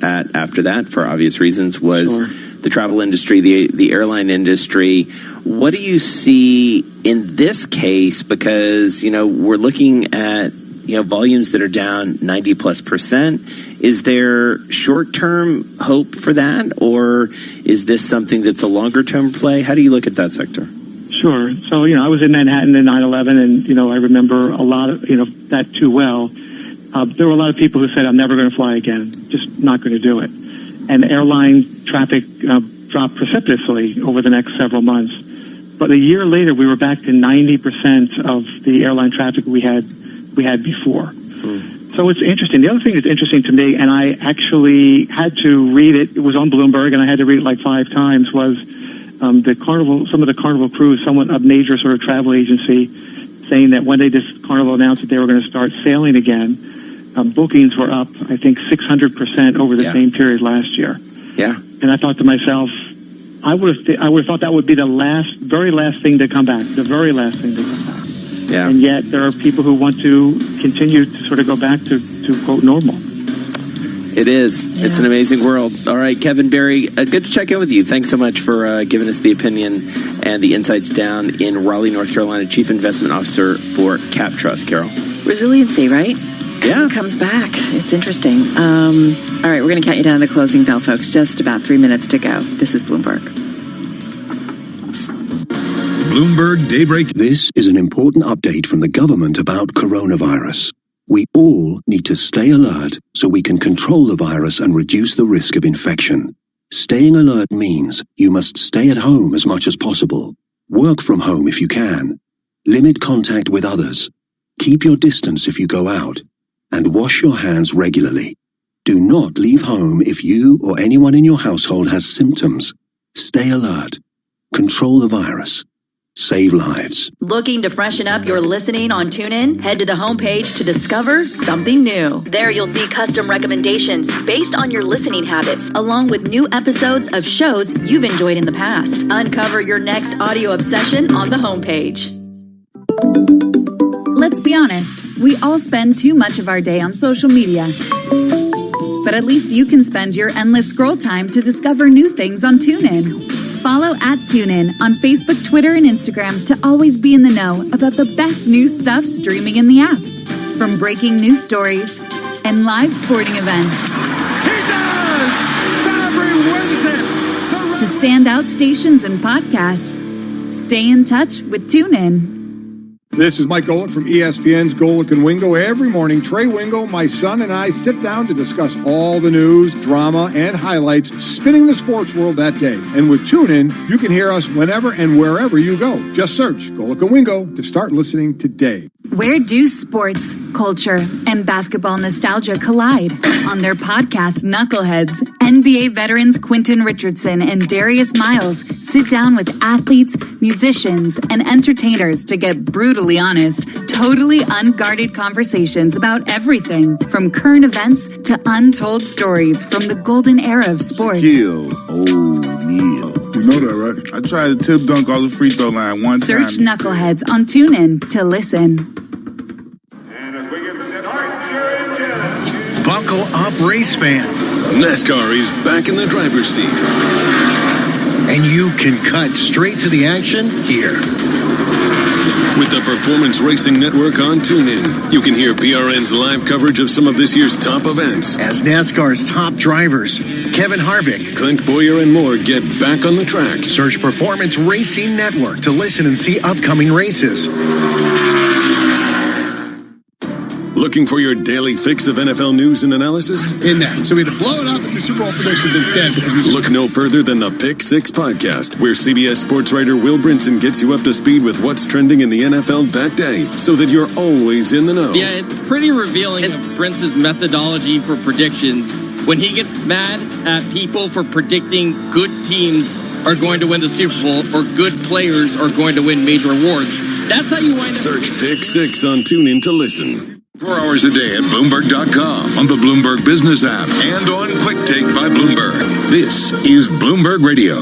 at after that, for obvious reasons, was the travel industry, the airline industry. What do you see in this case? Because, we're looking at, volumes that are down 90+%. Is there short-term hope for that, or is this something that's a longer-term play? How do you look at that sector? Sure. So, I was in Manhattan in 9/11, and, I remember a lot of, that too well. There were a lot of people who said, I'm never going to fly again, just not going to do it. And airline traffic dropped precipitously over the next several months. But a year later, we were back to 90% of the airline traffic we had before. So it's interesting. The other thing that's interesting to me, and I actually had to read it, it was on Bloomberg, and I had to read it like 5 times, was some of the Carnival crews, a major sort of travel agency, saying that when Carnival announced that they were going to start sailing again, bookings were up, I think, 600% over the same period last year. Yeah. And I thought to myself, I would have thought that would be the very last thing to come back, the very last thing to come back. Yeah. And yet there are people who want to continue to sort of go back to quote, normal. It is. Yeah. It's an amazing world. All right, Kevin Barry, good to check in with you. Thanks so much for giving us the opinion and the insights down in Raleigh, North Carolina, Chief Investment Officer for Cap Trust. Carol. Resiliency, right? Yeah. It comes back. It's interesting. All right, we're going to count you down the closing bell, folks. Just about 3 minutes to go. This is Bloomberg. Bloomberg Daybreak. This is an important update from the government about coronavirus. We all need to stay alert so we can control the virus and reduce the risk of infection. Staying alert means you must stay at home as much as possible. Work from home if you can. Limit contact with others. Keep your distance if you go out. And wash your hands regularly. Do not leave home if you or anyone in your household has symptoms. Stay alert. Control the virus. Save lives. Looking to freshen up your listening on TuneIn? Head to the homepage to discover something new. There you'll see custom recommendations based on your listening habits, along with new episodes of shows you've enjoyed in the past. Uncover your next audio obsession on the homepage. Let's be honest, we all spend too much of our day on social media. But at least you can spend your endless scroll time to discover new things on TuneIn. Follow @TuneIn on Facebook, Twitter, and Instagram to always be in the know about the best new stuff streaming in the app. From breaking news stories and live sporting events. He does! Fabry wins it! To standout stations and podcasts. Stay in touch with TuneIn. This is Mike Golick from ESPN's Golick and Wingo. Every morning, Trey Wingo, my son, and I sit down to discuss all the news, drama, and highlights spinning the sports world that day. And with TuneIn, you can hear us whenever and wherever you go. Just search Golick and Wingo to start listening today. Where do sports, culture, and basketball nostalgia collide? On their podcast, Knuckleheads, NBA veterans Quentin Richardson and Darius Miles sit down with athletes, musicians, and entertainers to get brutally honest, totally unguarded conversations about everything from current events to untold stories from the golden era of sports. Kill O'Neal. You know that, right? I tried to tip dunk off the free throw line one time. Search Knuckleheads on TuneIn to listen. Buckle up, race fans. NASCAR is back in the driver's seat. And you can cut straight to the action here. With the Performance Racing Network on TuneIn, you can hear PRN's live coverage of some of this year's top events. As NASCAR's top drivers, Kevin Harvick, Clint Boyer, and more get back on the track. Search Performance Racing Network to listen and see upcoming races. Looking for your daily fix of NFL news and analysis? In that. So we had to blow it up into Super Bowl predictions instead. Look no further than the Pick 6 podcast, where CBS sports writer Will Brinson gets you up to speed with what's trending in the NFL that day, so that you're always in the know. Yeah, it's pretty revealing of Brince's methodology for predictions. When he gets mad at people for predicting good teams are going to win the Super Bowl or good players are going to win major awards, that's how you wind up. Search Pick 6 on TuneIn to listen. 4 hours a day at Bloomberg.com, on the Bloomberg Business app, and on Quick Take by Bloomberg. This is Bloomberg Radio.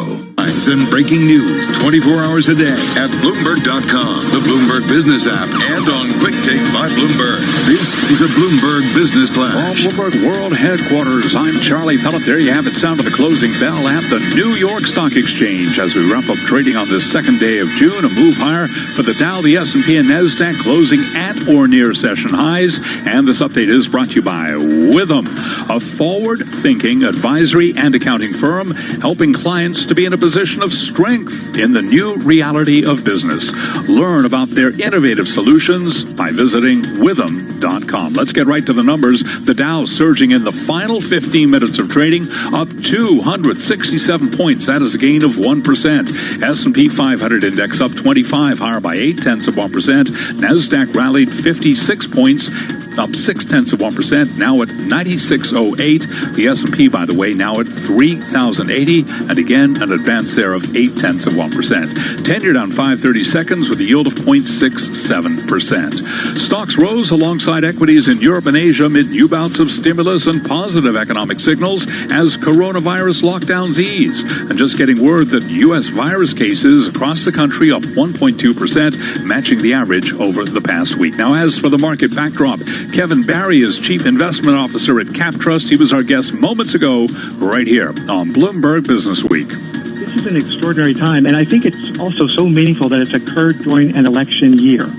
And breaking news 24 hours a day at Bloomberg.com, the Bloomberg Business app, and on Quick Take by Bloomberg. This is a Bloomberg Business Flash. From Bloomberg World Headquarters, I'm Charlie Pellet. There you have it, sound of the closing bell at the New York Stock Exchange. As we wrap up trading on this second day of June, a move higher for the Dow, the S&P, and NASDAQ closing at or near session highs. And this update is brought to you by Witham, a forward-thinking advisory and accounting firm helping clients to be in a position of strength in the new reality of business. Learn about their innovative solutions by visiting witham.com. Let's get right to the numbers. The Dow surging in the final 15 minutes of trading, up 267 points. That is a gain of 1%. S&P 500 index up 25, higher by 0.8%. NASDAQ rallied 56 points, up 0.6%, now at 96.08. The S&P, by the way, now at 3,080, and again an advance there of 0.8%. 10-year down 5/30 seconds with a yield of 0.67%. Stocks rose alongside equities in Europe and Asia amid new bouts of stimulus and positive economic signals as coronavirus lockdowns ease. And just getting word that U.S. virus cases across the country up 1.2%, matching the average over the past week. Now, as for the market backdrop, Kevin Barry is Chief Investment Officer at CapTrust. He was our guest moments ago right here on Bloomberg Business Week. This is an extraordinary time, and I think it's also so meaningful that it's occurred during an election year,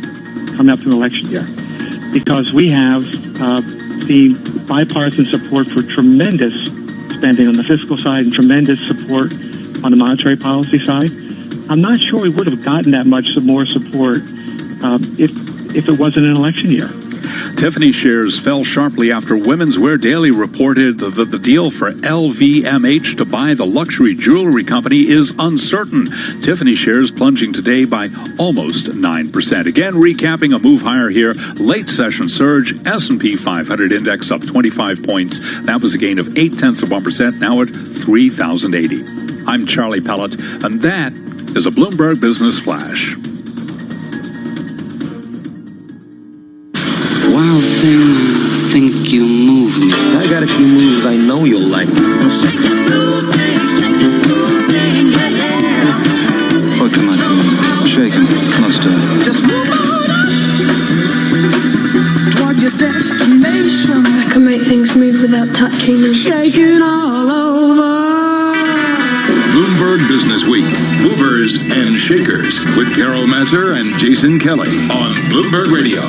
coming up to an election year, because we have seen bipartisan support for tremendous spending on the fiscal side and tremendous support on the monetary policy side. I'm not sure we would have gotten that much more support if it wasn't an election year. Tiffany shares fell sharply after Women's Wear Daily reported that the deal for LVMH to buy the luxury jewelry company is uncertain. Tiffany shares plunging today by almost 9%. Again, recapping a move higher here. Late session surge. S&P 500 index up 25 points. That was a gain of 0.8%, now at 3,080. I'm Charlie Pellet, and that is a Bloomberg Business Flash. Wild thing, think you move me. I got a few moves I know you'll like. Shake it, blue thing, yeah, yeah. Fuck him, shake him, mustard. Just move on toward your destination. I can make things move without touching them. Shake it all over. Bloomberg Business Week, Movers and Shakers, with Carol Masser and Jason Kelly on Bloomberg Radio.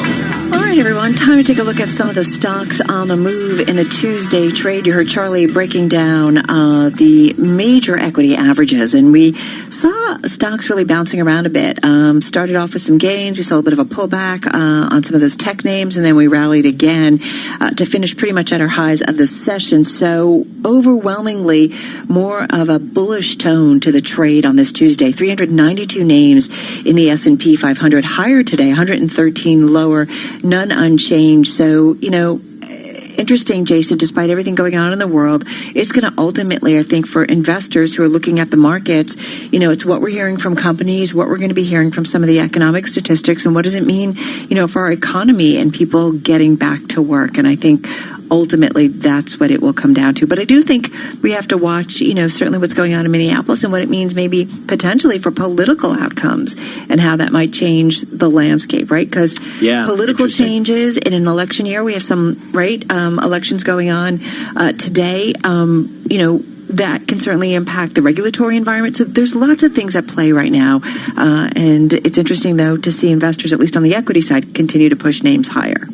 All right, everyone, time to take a look at some of the stocks on the move in the Tuesday trade. You heard Charlie breaking down the major equity averages, and we saw stocks really bouncing around a bit. Started off with some gains. We saw a bit of a pullback on some of those tech names, and then we rallied again to finish pretty much at our highs of the session. So overwhelmingly more of a bullish tone to the trade on this Tuesday. 392 names in the S&P 500 higher today, 113 lower, none unchanged. So, interesting, Jason, despite everything going on in the world, it's going to ultimately, I think, for investors who are looking at the markets, it's what we're hearing from companies, what we're going to be hearing from some of the economic statistics, and what does it mean, for our economy and people getting back to work. And I think ultimately that's what it will come down to. But I do think we have to watch, certainly what's going on in Minneapolis and what it means maybe potentially for political outcomes and how that might change the landscape, right? Because political changes in an election year, we have some, elections going on today, that can certainly impact the regulatory environment. So there's lots of things at play right now. And it's interesting, though, to see investors, at least on the equity side, continue to push names higher.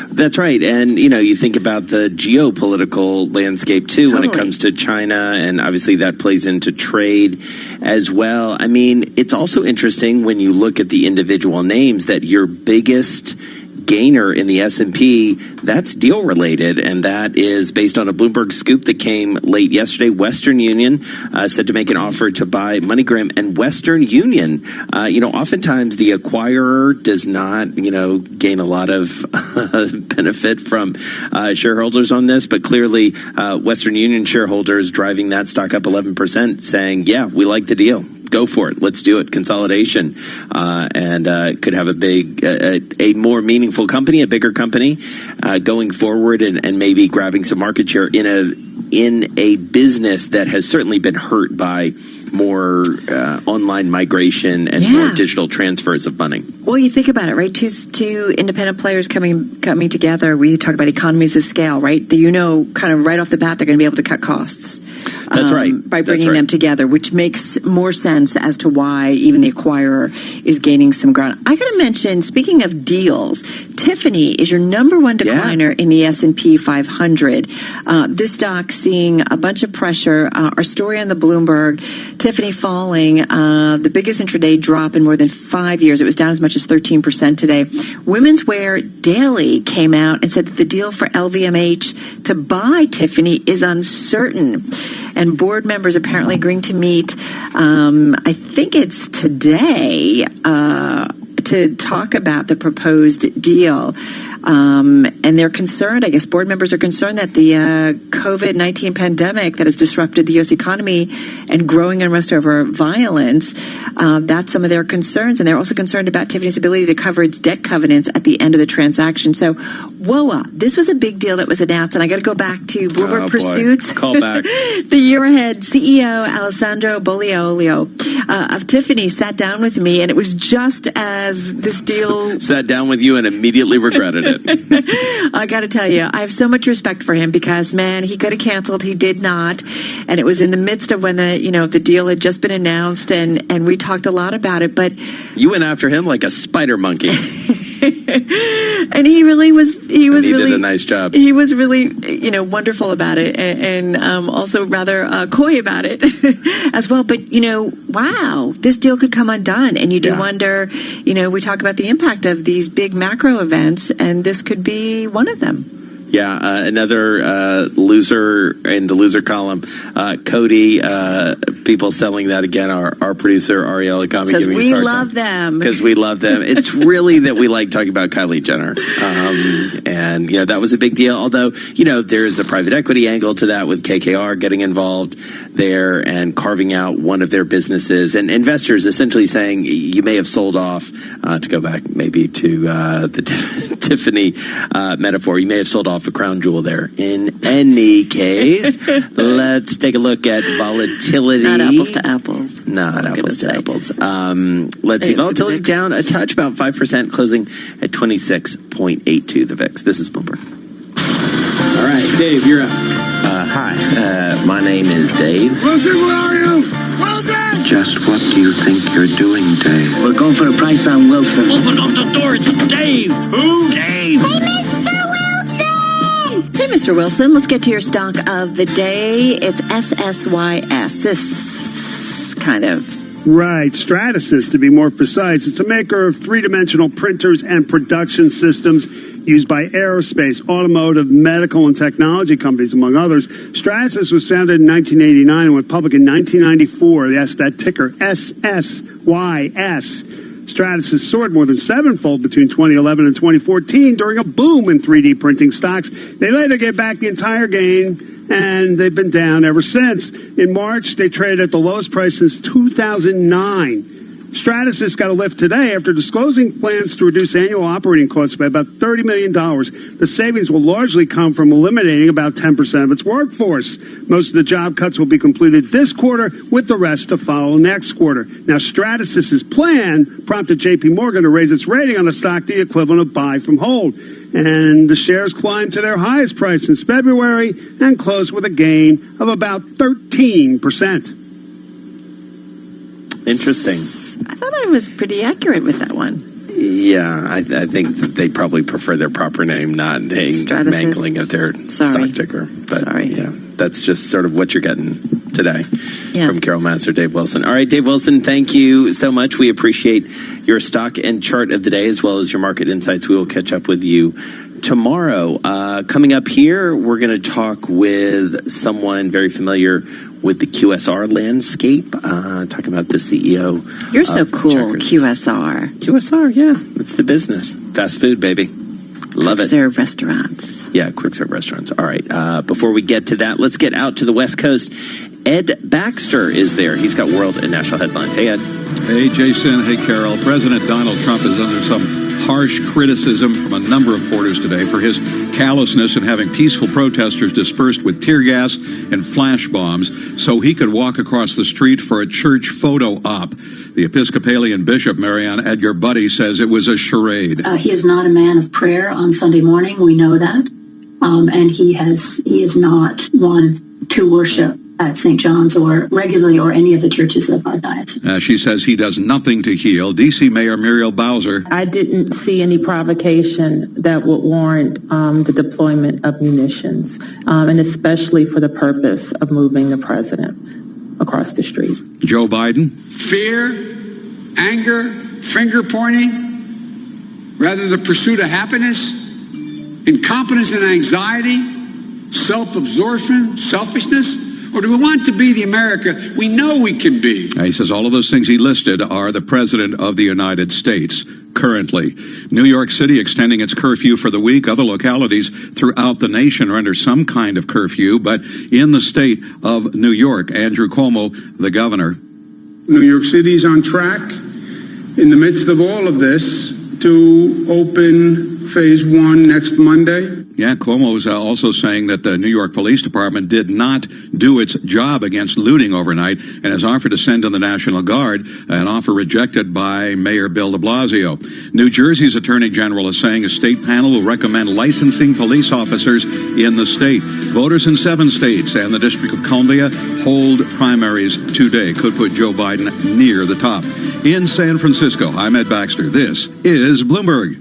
That's right. And, you think about the geopolitical landscape, too, when it comes to China, and obviously that plays into trade as well. I mean, it's also interesting when you look at the individual names that your biggest gainer in the S&P, that's deal related, and that is based on a Bloomberg scoop that came late yesterday. Western Union said to make an offer to buy MoneyGram, and Western Union, oftentimes the acquirer does not, gain a lot of benefit from shareholders on this, but clearly Western Union shareholders driving that stock up 11%, saying, yeah, we like the deal. Go for it. Let's do it. Consolidation, and could have a more meaningful company, a bigger company, going forward, and maybe grabbing some market share in a business that has certainly been hurt by more online migration and more digital transfers of money. Well, you think about it, right? Two independent players coming together. We talk about economies of scale, right? Kind of right off the bat, they're going to be able to cut costs. That's right. By bringing them together, which makes more sense as to why even the acquirer is gaining some ground. I got to mention, speaking of deals, Tiffany is your number one decliner in the S&P 500. This stock seeing a bunch of pressure. Our story on the Bloomberg, Tiffany falling, the biggest intraday drop in more than 5 years. It was down as much as 13% today. Women's Wear Daily came out and said that the deal for LVMH to buy Tiffany is uncertain. And board members apparently agreeing to meet, I think it's today, to talk about the proposed deal. And they're concerned, I guess board members are concerned that the COVID-19 pandemic that has disrupted the U.S. economy and growing unrest over violence, that's some of their concerns. And they're also concerned about Tiffany's ability to cover its debt covenants at the end of the transaction. So, WOA, this was a big deal that was announced. And I got to go back to Bloomberg Pursuits. Call back. The year ahead CEO Alessandro Bolliolio of Tiffany sat down with me, and it was just as this deal... Sat down with you and immediately regretted it. I got to tell you, I have so much respect for him because, man, he could have canceled. He did not. And it was in the midst of when the deal had just been announced, and we talked a lot about it. But you went after him like a spider monkey. And he really was. He did a nice job. He was really, wonderful about it, and also rather coy about it as well. But wow, this deal could come undone, and you do wonder. We talk about the impact of these big macro events, and this could be one of them. Yeah, another loser in the loser column. Cody, people selling that again. Our producer, Ariel Akami, says giving we love them. Because we love them. It's really that we like talking about Kylie Jenner. And, that was a big deal. Although, there is a private equity angle to that with KKR getting involved there and carving out one of their businesses. And investors essentially saying you may have sold off, to go back maybe to the Tiffany metaphor, you may have sold off a crown jewel there. In any case, let's take a look at volatility. Not apples to apples. Not apples to apples. Let's see. Volatility down a touch, about 5%, closing at 26.82, the VIX. This is Bloomberg. All right, Dave, you're up. Hi, my name is Dave. Wilson, where are you? Wilson! Just what do you think you're doing, Dave? We're going for the price on Wilson. Open up the door. It's Dave. Who? Dave. Hey, Mr. Wilson, let's get to your stock of the day. It's SSYS. This kind of. Right, Stratasys to be more precise. It's a maker of three-dimensional printers and production systems used by aerospace, automotive, medical, and technology companies, among others. Stratasys was founded in 1989 and went public in 1994. Yes, that ticker, SSYS. Stratasys soared more than sevenfold between 2011 and 2014 during a boom in 3D printing stocks. They later gave back the entire gain, and they've been down ever since. In March, they traded at the lowest price since 2009. Stratasys got a lift today after disclosing plans to reduce annual operating costs by about $30 million. The savings will largely come from eliminating about 10% of its workforce. Most of the job cuts will be completed this quarter, with the rest to follow next quarter. Now, Stratasys' plan prompted J.P. Morgan to raise its rating on the stock, the equivalent of buy from hold. And the shares climbed to their highest price since February and closed with a gain of about 13%. Interesting. I thought I was pretty accurate with that one. Yeah, I think that they probably prefer their proper name, not a mangling of their stock ticker. But, Sorry. Yeah, that's just sort of what you're getting. today from Carol Master, Dave Wilson. All right, Dave Wilson, thank you so much. We appreciate your stock and chart of the day as well as your market insights. We will catch up with you tomorrow. Coming up here, we're going to talk with someone very familiar with the QSR landscape, talking about the CEO. You're so cool, Checkers. QSR, yeah. It's the business. Fast food, baby. Love it. Quick serve restaurants. Yeah, quick serve restaurants. All right. Before we get to that, let's get out to the West Coast. Ed Baxter is there. He's got world and national headlines. Hey, Ed. Hey, Jason. Hey, Carol. President Donald Trump is under some harsh criticism from a number of quarters today for his callousness in having peaceful protesters dispersed with tear gas and flash bombs so he could walk across the street for a church photo op. The Episcopalian Bishop, Marianne Edgar Buddy, says it was a charade. He is not a man of prayer on Sunday morning. We know that. And he is not one to worship at St. John's or regularly or any of the churches of our diocese. She says he does nothing to heal. D.C. Mayor Muriel Bowser. I didn't see any provocation that would warrant the deployment of munitions, and especially for the purpose of moving the president across the street. Joe Biden. Fear, anger, finger pointing, rather than the pursuit of happiness, incompetence and anxiety, self-absorption, selfishness. Or do we want to be the America we know we can be? He says all of those things he listed are the President of the United States currently. New York City extending its curfew for the week. Other localities throughout the nation are under some kind of curfew. But in the state of New York, Andrew Cuomo, the governor. New York City is on track in the midst of all of this to open phase 1 next Monday. Yeah, Cuomo is also saying that the New York Police Department did not do its job against looting overnight and has offered to send in the National Guard, an offer rejected by Mayor Bill de Blasio. New Jersey's Attorney General is saying a state panel will recommend licensing police officers in the state. Voters in 7 states and the District of Columbia hold primaries today. Could put Joe Biden near the top. In San Francisco, I'm Ed Baxter. This is Bloomberg.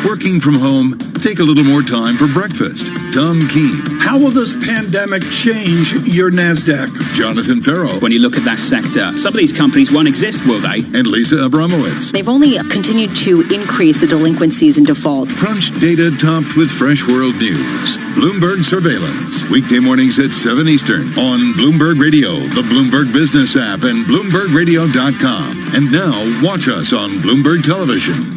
Working from home, take a little more time for breakfast. Tom Keene. How will this pandemic change your NASDAQ? Jonathan Farrow. When you look at that sector, some of these companies won't exist, will they? And Lisa Abramowitz. They've only continued to increase the delinquencies and defaults. Crunch data topped with fresh world news. Bloomberg Surveillance. Weekday mornings at 7 Eastern on Bloomberg Radio, the Bloomberg Business app, and BloombergRadio.com. And now, watch us on Bloomberg Television.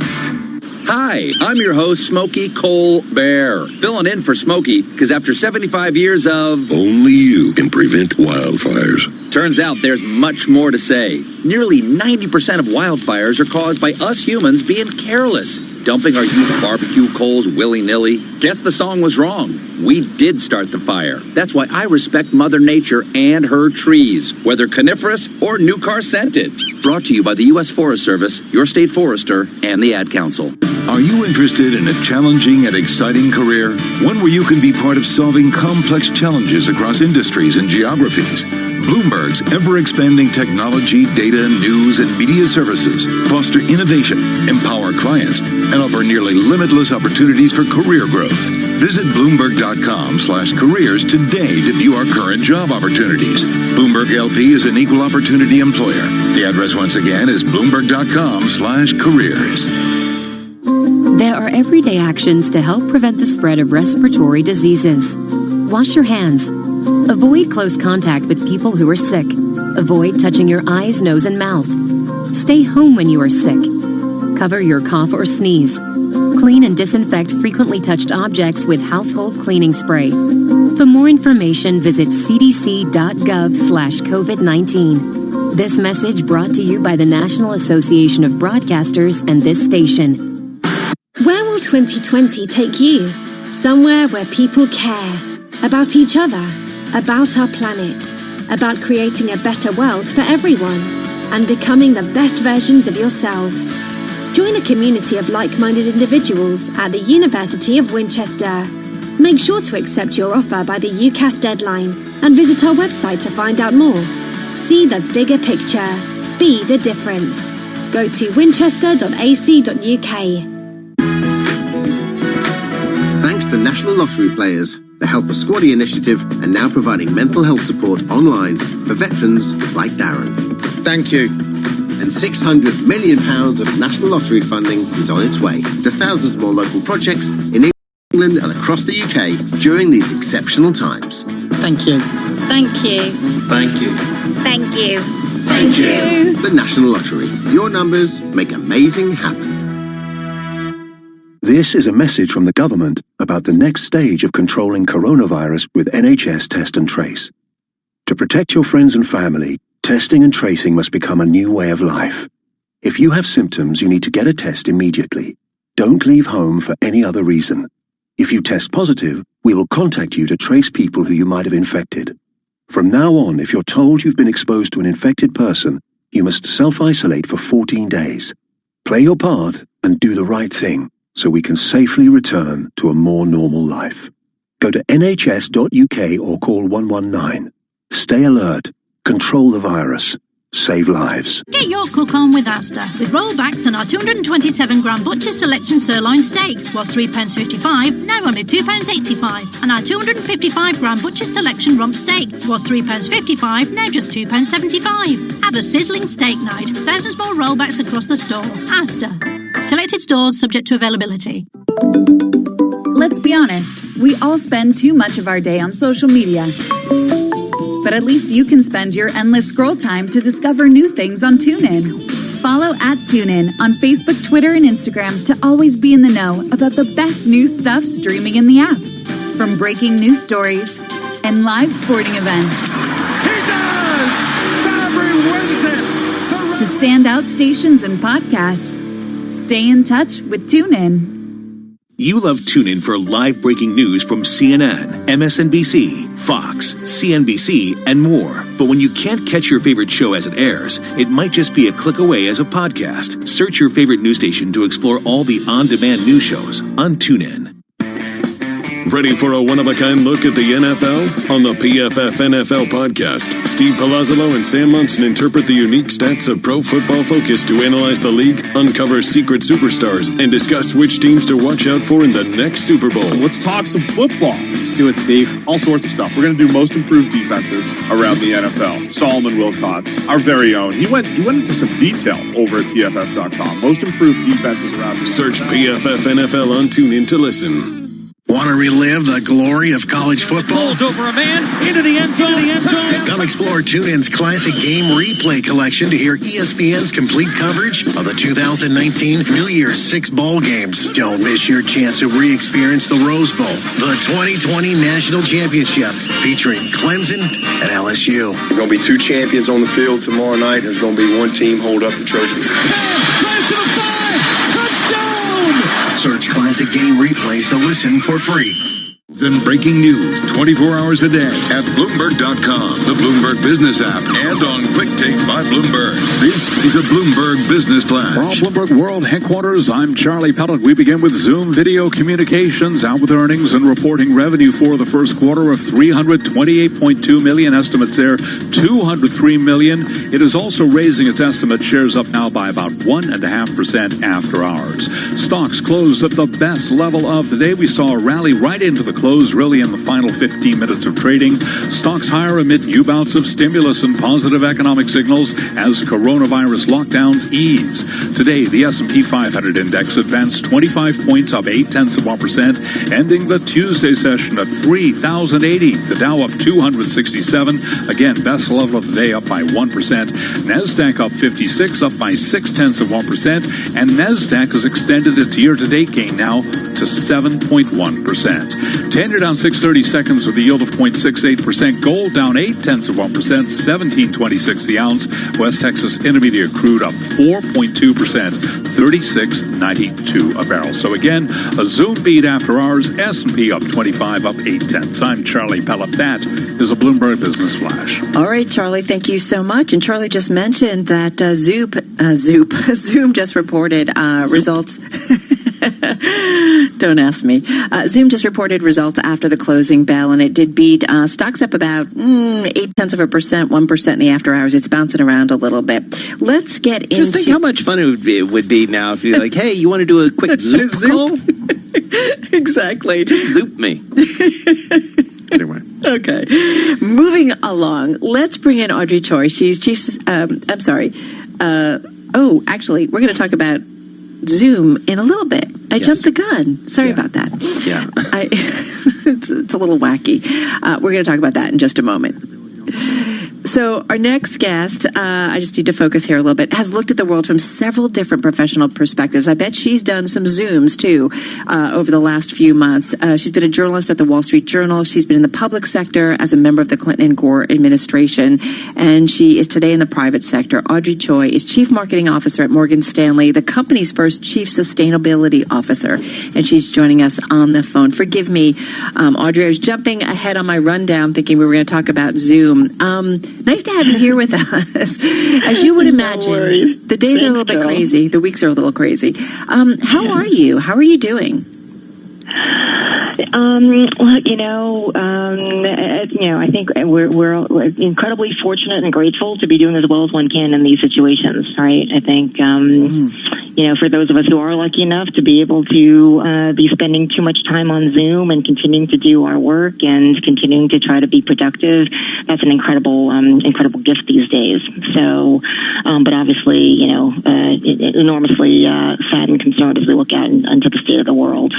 Hi, I'm your host, Smokey Colbert, filling in for Smokey because after 75 years of... Only you can prevent wildfires. Turns out there's much more to say. Nearly 90% of wildfires are caused by us humans being careless, dumping our used barbecue coals willy-nilly. Guess the song was wrong. We did start the fire. That's why I respect Mother Nature and her trees, whether coniferous or new car scented. Brought to you by the U.S. Forest Service, your state forester, and the Ad Council. Are you interested in a challenging and exciting career? One where you can be part of solving complex challenges across industries and geographies. Bloomberg's ever-expanding technology, data, news, and media services foster innovation, empower clients, and offer nearly limitless opportunities for career growth. Visit Bloomberg.com/careers today to view our current job opportunities. Bloomberg LP is an equal opportunity employer. The address once again is Bloomberg.com/careers. There are everyday actions to help prevent the spread of respiratory diseases. Wash your hands. Avoid close contact with people who are sick. Avoid touching your eyes, nose, and mouth. Stay home when you are sick. Cover your cough or sneeze. Clean and disinfect frequently touched objects with household cleaning spray. For more information, visit cdc.gov/COVID-19. This message brought to you by the National Association of Broadcasters and this station. Where will 2020 take you? Somewhere where people care about each other, about our planet, about creating a better world for everyone, and becoming the best versions of yourselves. Join a community of like-minded individuals at the University of Winchester. Make sure to accept your offer by the UCAS deadline and visit our website to find out more. See the bigger picture. Be the difference. Go to winchester.ac.uk. Thanks to National Lottery players, the Help a Squaddy initiative, and now providing mental health support online for veterans like Darren. Thank you. And £600 million of National Lottery funding is on its way to thousands more local projects in England and across the UK during these exceptional times. Thank you. Thank you. Thank you. Thank you. Thank you. The National Lottery. Your numbers make amazing happen. This is a message from the government about the next stage of controlling coronavirus with NHS Test and Trace. To protect your friends and family, testing and tracing must become a new way of life. If you have symptoms, you need to get a test immediately. Don't leave home for any other reason. If you test positive, we will contact you to trace people who you might have infected. From now on, if you're told you've been exposed to an infected person, you must self-isolate for 14 days. Play your part and do the right thing so we can safely return to a more normal life. Go to nhs.uk or call 119. Stay alert. Control the virus. Save lives. Get your cook on with Asda, with rollbacks on our 227-gram Butcher's Selection Sirloin Steak, was £3.55, now only £2.85. And our 255-gram Butcher's Selection Rump Steak, was £3.55, now just £2.75. Have a sizzling steak night. Thousands more rollbacks across the store. Asda. Selected stores subject to availability. Let's be honest, we all spend too much of our day on social media. But at least you can spend your endless scroll time to discover new things on TuneIn. Follow @TuneIn on Facebook, Twitter, and Instagram to always be in the know about the best new stuff streaming in the app. From breaking news stories and live sporting events. He does! Fabry wins it! To standout stations and podcasts. Stay in touch with TuneIn. You love TuneIn for live breaking news from CNN, MSNBC, Fox, CNBC, and more. But when you can't catch your favorite show as it airs, it might just be a click away as a podcast. Search your favorite news station to explore all the on-demand news shows on TuneIn. Ready for a one-of-a-kind look at the NFL? On the PFF NFL podcast, Steve Palazzolo and Sam Munson interpret the unique stats of Pro Football Focus to analyze the league, uncover secret superstars, and discuss which teams to watch out for in the next Super Bowl. Let's talk some football. Let's do it, Steve. All sorts of stuff. We're going to do most improved defenses around the NFL. Solomon Wilcots, our very own. He went into some detail over at PFF.com. Most improved defenses around the Search PFF NFL on TuneIn to listen. Want to relive the glory of college football? Pulls over a man into the end zone. Come explore TuneIn's classic game replay collection to hear ESPN's complete coverage of the 2019 New Year's 6 bowl games. Don't miss your chance to re-experience the Rose Bowl, the 2020 National Championship, featuring Clemson and LSU. There's going to be 2 champions on the field tomorrow night. There's going to be 1 team hold up the trophy. 10, plays to the 5, touchdown! Search classic game replays to listen for free. And breaking news 24 hours a day at Bloomberg.com, the Bloomberg Business app, and on Quick Take by Bloomberg. This is a Bloomberg Business Flash. From Bloomberg World Headquarters, I'm Charlie Pellet. We begin with Zoom Video Communications, out with earnings and reporting revenue for the first quarter of $328.2 million. Estimates there, $203 million. It is also raising its estimate. Shares up now by about 1.5% after hours. Stocks closed at the best level of the day. We saw a rally right into the close, really in the final 15 minutes of trading. Stocks higher amid new bouts of stimulus and positive economic signals as coronavirus lockdowns ease. Today, the S&P 500 index advanced 25 points, up 0.8%, ending the Tuesday session at 3,080. The Dow up 267. Again, best level of the day, up by 1%. NASDAQ up 56, up by 0.6%. And NASDAQ has extended its year-to-date gain now to 7.1%. 10-year down 6/32 with a yield of 0.68%. Gold down 0.8%, 17.26 the ounce. West Texas Intermediate crude up 4.2%, 36.92 a barrel. So again, a Zoom beat after hours. S&P up 25, up 0.8. I'm Charlie Pellet. That is a Bloomberg Business Flash. All right, Charlie, thank you so much. And Charlie just mentioned that Zoom just reported results. Don't ask me. Zoom just reported results after the closing bell, and it did beat stocks up about 0.8%, 1% in the after hours. It's bouncing around a little bit. Let's get into... Just think how much fun it would be now if you're like, hey, you want to do a quick Zoom call? Exactly. Just Zoop me. Anyway. Okay. Moving along, let's bring in Audrey Choi. She's chief... I'm sorry. Actually, we're going to talk about Zoom in a little bit. I jumped the gun. Sorry about that. Yeah. It's a little wacky. We're going to talk about that in just a moment. So our next guest, I just need to focus here a little bit, has looked at the world from several different professional perspectives. I bet she's done some Zooms, too, over the last few months. She's been a journalist at the Wall Street Journal. She's been in the public sector as a member of the Clinton and Gore administration, and she is today in the private sector. Audrey Choi is Chief Marketing Officer at Morgan Stanley, the company's first Chief Sustainability Officer, and she's joining us on the phone. Forgive me, Audrey, I was jumping ahead on my rundown thinking we were going to talk about Zoom. Nice to have you here with us. As you would imagine, the days are a little bit crazy. The weeks are a little crazy. How are you? How are you doing? I think we're incredibly fortunate and grateful to be doing as well as one can in these situations, right? I think, for those of us who are lucky enough to be able to be spending too much time on Zoom and continuing to do our work and continuing to try to be productive, that's an incredible gift these days. So, but obviously, enormously sad and concerned as we look out into the state of the world.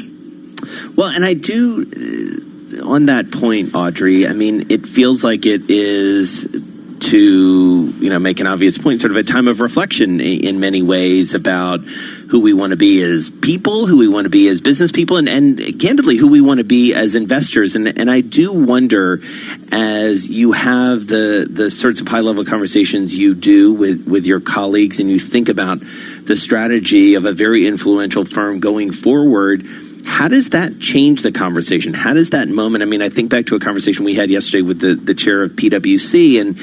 Well, and I do, on that point, Audrey, I mean, it feels like it is, to, make an obvious point, sort of a time of reflection in many ways about who we want to be as people, who we want to be as business people, and candidly, who we want to be as investors. And I do wonder, as you have the sorts of high-level conversations you do with your colleagues, and you think about the strategy of a very influential firm going forward, how does that change the conversation? How does that moment, I mean, I think back to a conversation we had yesterday with the chair of PwC, and,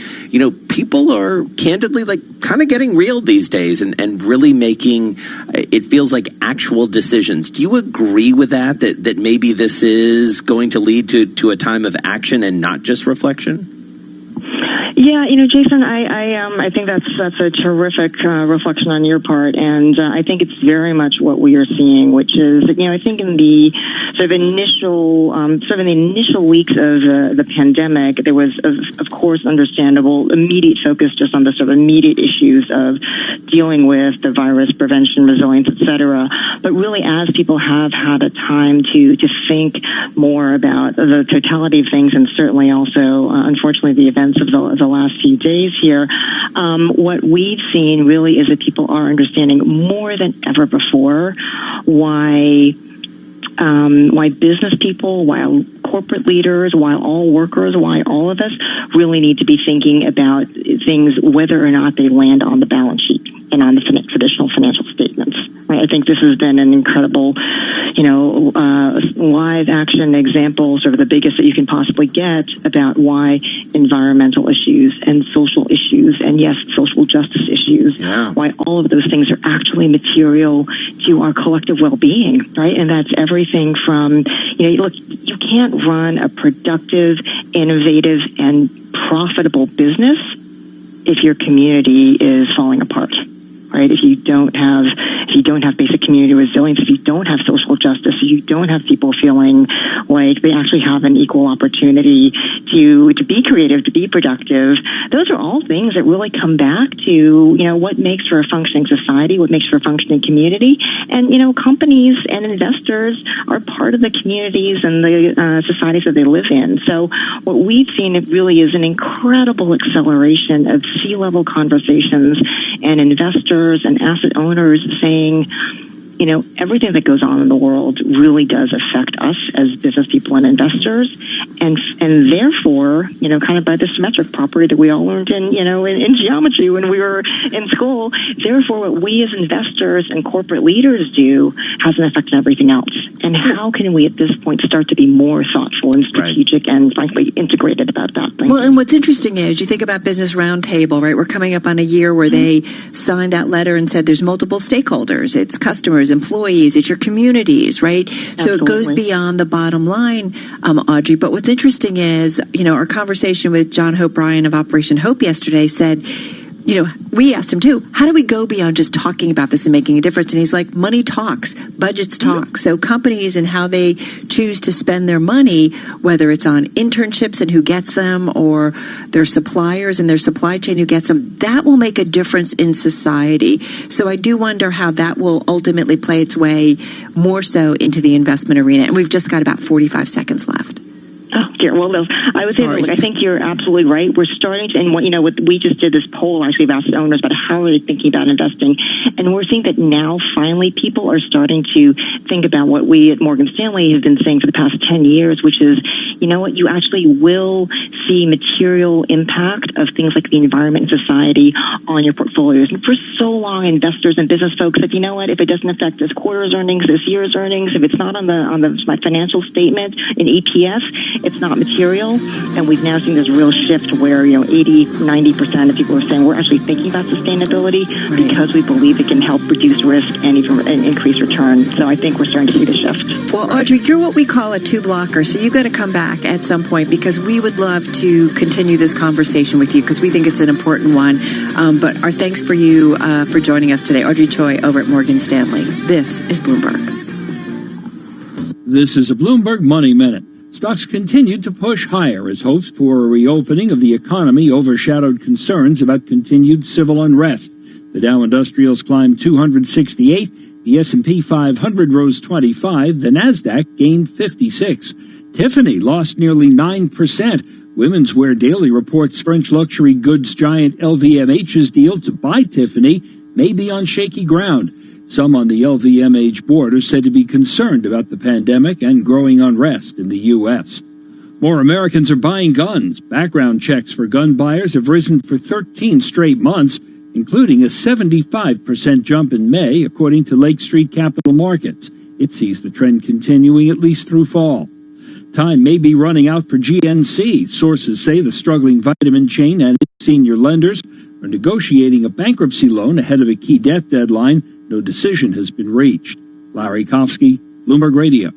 people are candidly kind of getting real these days and really making, it feels like, actual decisions. Do you agree with that maybe this is going to lead to a time of action and not just reflection? Yeah, Jason, I think that's a terrific reflection on your part, and I think it's very much what we are seeing, which is, I think in the sort of initial weeks of the pandemic, there was, of course, understandable immediate focus just on the sort of immediate issues of dealing with the virus, prevention, resilience, et cetera. But really, as people have had a time to think more about the totality of things, and certainly also, unfortunately, the events of the last few days here, what we've seen really is that people are understanding more than ever before why business people, why corporate leaders, why all workers, why all of us really need to be thinking about things, whether or not they land on the balance sheet and on the traditional financial statements. Right? I think this has been an incredible, live action example, sort of the biggest that you can possibly get, about why environmental issues and social issues and, yes, social justice issues, why all of those things are actually material to our collective well-being, right? And that's everything from, look, you can't run a productive, innovative, and profitable business if your community is falling apart. Right? If you don't have basic community resilience, if you don't have social justice, if you don't have people feeling like they actually have an equal opportunity to be creative, to be productive, those are all things that really come back to, what makes for a functioning society, what makes for a functioning community. And, companies and investors are part of the communities and the societies that they live in. So what we've seen, it really is an incredible acceleration of C-level conversations and investors and asset owners saying, everything that goes on in the world really does affect us as business people and investors, and therefore, kind of by the symmetric property that we all learned in geometry when we were in school. Therefore, what we as investors and corporate leaders do has an effect on everything else. And how can we at this point start to be more thoughtful and strategic and frankly integrated about that? Well, and what's interesting is you think about Business Roundtable, right? We're coming up on a year where they signed that letter and said there's multiple stakeholders. It's customers, customers, employees, it's your communities, right? Absolutely. So it goes beyond the bottom line, Audrey. But what's interesting is, our conversation with John Hope Bryan of Operation Hope yesterday said, we asked him too, how do we go beyond just talking about this and making a difference? And he's like, money talks, budgets talk. So companies and how they choose to spend their money, whether it's on internships and who gets them, or their suppliers and their supply chain who gets them, that will make a difference in society. So I do wonder how that will ultimately play its way more so into the investment arena. And we've just got about 45 seconds left. Oh, dear. Well, I would say that, look, I think you're absolutely right. We're starting to, and we just did this poll, actually, of asked owners about how are they thinking about investing. And we're seeing that now, finally, people are starting to think about what we at Morgan Stanley have been saying for the past 10 years, which is, you actually will see material impact of things like the environment and society on your portfolios. And for so long, investors and business folks said, if it doesn't affect this quarter's earnings, this year's earnings, if it's not on my financial statement in EPS, it's not material. And we've now seen this real shift where 80, 90% of people are saying we're actually thinking about sustainability because we believe it can help reduce risk and even increase return. So I think we're starting to see the shift. Well, Audrey, you're what we call a two-blocker, so you've got to come back at some point because we would love to continue this conversation with you because we think it's an important one. But our thanks for you for joining us today. Audrey Choi over at Morgan Stanley. This is Bloomberg. This is a Bloomberg Money Minute. Stocks continued to push higher as hopes for a reopening of the economy overshadowed concerns about continued civil unrest. The Dow Industrials climbed 268, the S&P 500 rose 25, the Nasdaq gained 56. Tiffany lost nearly 9%. Women's Wear Daily reports French luxury goods giant LVMH's deal to buy Tiffany may be on shaky ground. Some on the LVMH board are said to be concerned about the pandemic and growing unrest in the U.S. More Americans are buying guns. Background checks for gun buyers have risen for 13 straight months, including a 75% jump in May, according to Lake Street Capital Markets. It sees the trend continuing at least through fall. Time may be running out for GNC. Sources say the struggling vitamin chain and its senior lenders are negotiating a bankruptcy loan ahead of a key debt deadline. No decision has been reached. Larry Kofsky, Bloomberg Radio.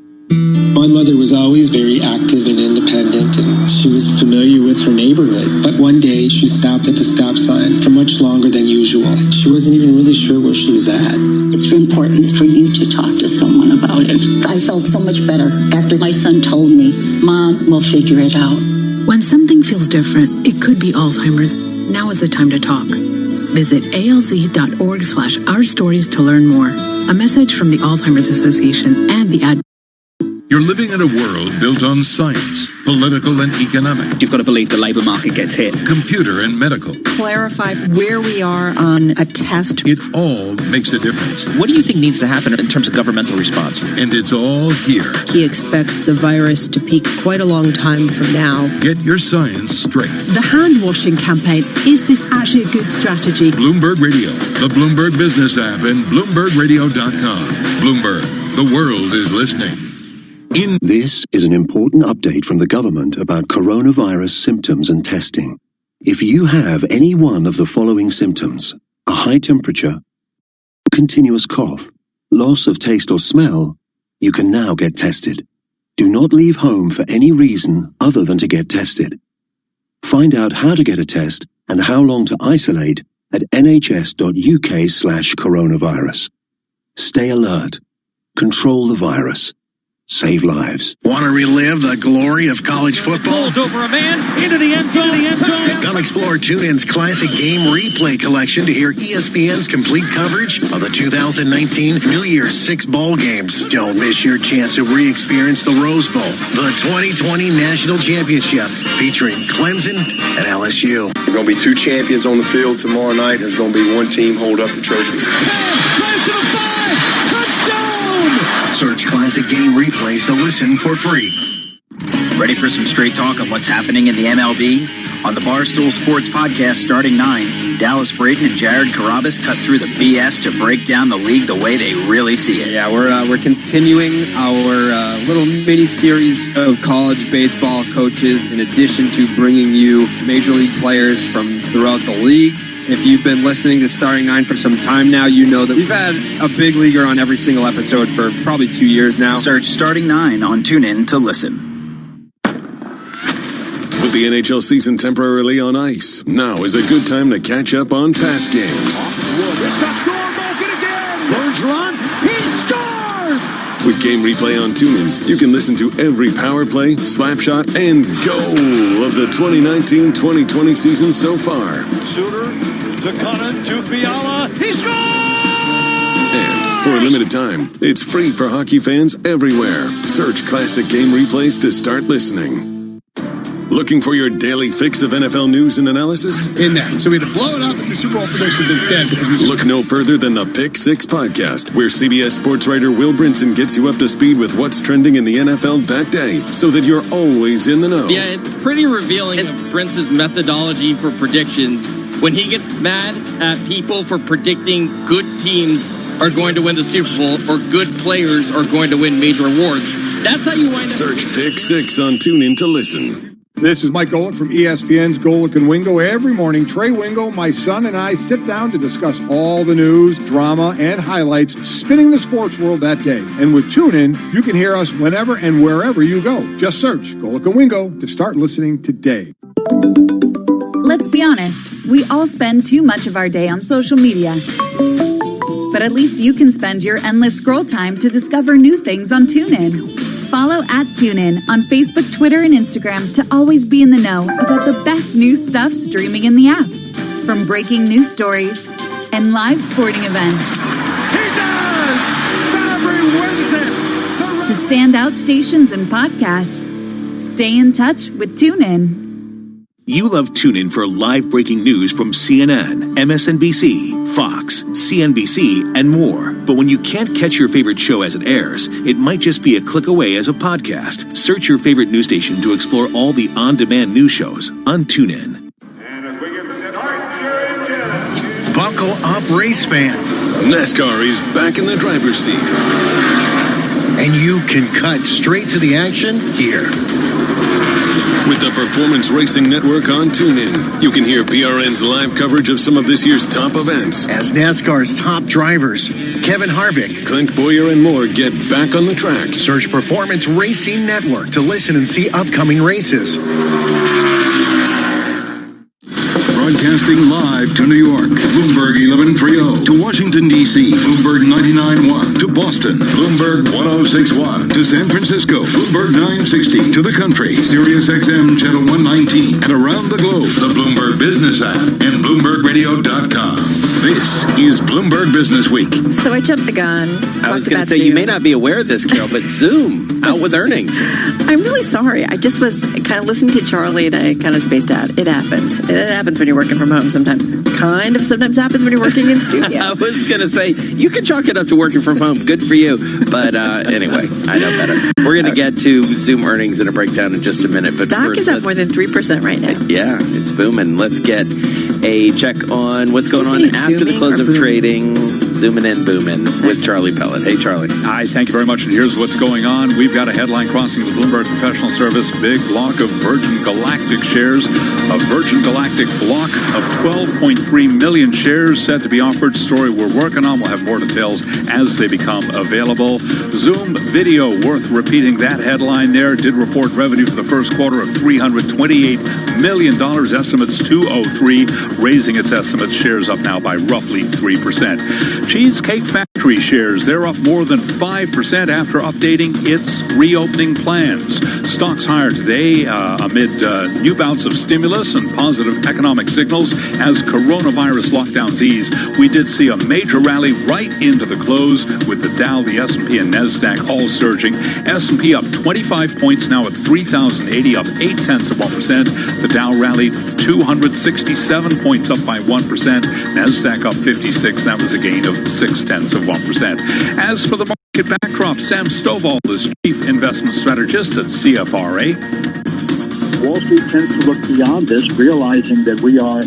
My mother was always very active and independent, and she was familiar with her neighborhood. But one day, she stopped at the stop sign for much longer than usual. She wasn't even really sure where she was at. It's important for you to talk to someone about it. I felt so much better after my son told me, Mom, we'll figure it out. When something feels different, it could be Alzheimer's. Now is the time to talk. Visit alz.org/ourstories to learn more. A message from the Alzheimer's Association and the ad. You're living in a world built on science, political and economic. You've got to believe the labor market gets hit. Computer and medical. Clarify where we are on a test. It all makes a difference. What do you think needs to happen in terms of governmental response? And it's all here. He expects the virus to peak quite a long time from now. Get your science straight. The hand washing campaign. Is this actually a good strategy? Bloomberg Radio, the Bloomberg Business app, and BloombergRadio.com. Bloomberg, the world is listening. This is an important update from the government about coronavirus symptoms and testing. If you have any one of the following symptoms, a high temperature, continuous cough, loss of taste or smell, you can now get tested. Do not leave home for any reason other than to get tested. Find out how to get a test and how long to isolate at nhs.uk/coronavirus. Stay alert. Control the virus. Save lives. Want to relive the glory of college football? Balls over a man, into the end zone. Come explore TuneIn's classic game replay collection to hear ESPN's complete coverage of the 2019 New Year's 6 bowl games. Don't miss your chance to re-experience the Rose Bowl, the 2020 National Championship, featuring Clemson and LSU. There are going to be 2 champions on the field tomorrow night. There's going to be 1 team hold up the trophy. 10, plays to the 5, touchdown! Search classic game replays to listen for free. Ready for some straight talk on what's happening in the MLB? On the Barstool Sports Podcast starting 9, Dallas Braden and Jared Carrabis cut through the BS to break down the league the way they really see it. Yeah, we're continuing our little mini-series of college baseball coaches in addition to bringing you major league players from throughout the league. If you've been listening to Starting Nine for some time now, you know that we've had a big leaguer on every single episode for probably 2 years now. Search Starting Nine on TuneIn to listen. With the NHL season temporarily on ice, now is a good time to catch up on past games. Bergeron, he scores! With game replay on TuneIn, you can listen to every power play, slap shot, and goal of the 2019-2020 season so far. Suter to Cunnin to Fiala, he scores! And for a limited time, it's free for hockey fans everywhere. Search Classic Game Replays to start listening. Looking for your daily fix of NFL news and analysis? In that. So we had to blow it up and do Super Bowl predictions instead. Look no further than the Pick Six podcast, where CBS sports writer Will Brinson gets you up to speed with what's trending in the NFL that day, so that you're always in the know. Yeah, it's pretty revealing of Brince's methodology for predictions. When he gets mad at people for predicting good teams are going to win the Super Bowl or good players are going to win major awards, that's how you wind up. Search Pick Six on TuneIn to listen. This is Mike Golick from ESPN's Golick and Wingo. Every morning, Trey Wingo, my son, and I sit down to discuss all the news, drama, and highlights spinning the sports world that day. And with TuneIn, you can hear us whenever and wherever you go. Just search Golick and Wingo to start listening today. Let's be honest, we all spend too much of our day on social media. But at least you can spend your endless scroll time to discover new things on TuneIn. Follow @TuneIn on Facebook, Twitter, and Instagram to always be in the know about the best new stuff streaming in the app. From breaking news stories and live sporting events. He does! Fabry wins it! To standout stations and podcasts. Stay in touch with TuneIn. You love TuneIn for live breaking news from CNN, MSNBC, Fox, CNBC, and more. But when you can't catch your favorite show as it airs, it might just be a click away as a podcast. Search your favorite news station to explore all the on-demand news shows on TuneIn. Buckle up, race fans. NASCAR is back in the driver's seat. And you can cut straight to the action here. With the Performance Racing Network on TuneIn, you can hear PRN's live coverage of some of this year's top events. As NASCAR's top drivers, Kevin Harvick, Clint Boyer, and more get back on the track. Search Performance Racing Network to listen and see upcoming races. Broadcasting live to New York, Bloomberg 1130. To Washington, D.C., Bloomberg 99.1. To Boston, Bloomberg 106.1. To San Francisco, Bloomberg 960. To the country, Sirius XM Channel 119. And around the globe, the Bloomberg Business app and BloombergRadio.com. This is Bloomberg Business Week. So I jumped the gun. I was going to say, Zoom. You may not be aware of this, Carol, but Zoom out with earnings. I'm really sorry. I just was kind of listening to Charlie and I kind of spaced out. It happens. It happens when you're working from home sometimes. Sometimes happens when you're working in studio. I was going to say, you can chalk it up to working from home. Good for you. But anyway, I know better. We're going to get to Zoom earnings in a breakdown in just a minute. But stock is up more than 3% right now. Yeah, it's booming. Let's get a check on what's going on after the close of trading. Zooming and booming with Charlie Pellet. Hey, Charlie. Hi, thank you very much. And here's what's going on. We've got a headline crossing the Bloomberg Professional Service big block of Virgin Galactic shares. A Virgin Galactic block of 12.3 million shares set to be offered. Story we're working on. We'll have more details as they become available. Zoom Video, worth repeating that headline there, did report revenue for the first quarter of $328 million. Estimates 203, raising its estimates. Shares up now by roughly 3%. Cheesecake Factory shares, they're up more than 5% after updating its reopening plans. Stocks higher today amid new bouts of stimulus and positive economic signals as coronavirus lockdowns ease. We did see a major rally right into the close with the Dow, the S&P, and NASDAQ all surging. S&P up 25 points, now at 3,080, up 0.8%. The Dow rallied 267 points, up by 1%. NASDAQ up 56. That was a gain of 0.6%. As for the market backdrop, Sam Stovall is Chief Investment Strategist at CFRA. Wall Street tends to look beyond this, realizing that we are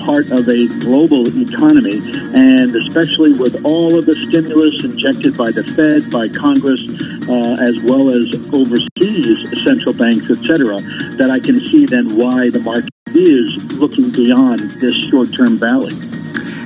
part of a global economy, and especially with all of the stimulus injected by the Fed, by Congress, as well as overseas central banks, etc., that I can see then why the market is looking beyond this short-term valley.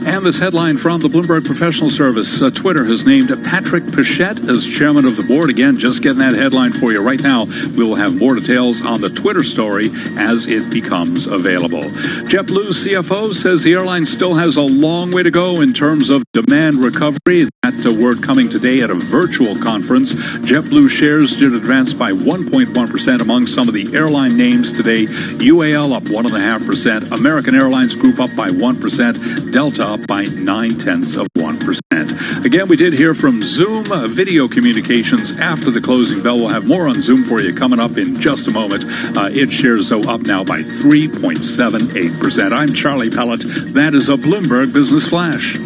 And this headline from the Bloomberg Professional Service. Twitter has named Patrick Pichette as chairman of the board. Again, just getting that headline for you right now. We will have more details on the Twitter story as it becomes available. JetBlue's CFO says the airline still has a long way to go in terms of demand recovery. That word coming today at a virtual conference. JetBlue shares did advance by 1.1% among some of the airline names today. UAL up 1.5%. American Airlines Group up by 1%. Delta up by 0.9%. Again, we did hear from Zoom Video Communications after the closing bell. We'll have more on Zoom for you coming up in just a moment. Its shares, though, up now by 3.78%. I'm Charlie Pellet. That is a Bloomberg Business Flash.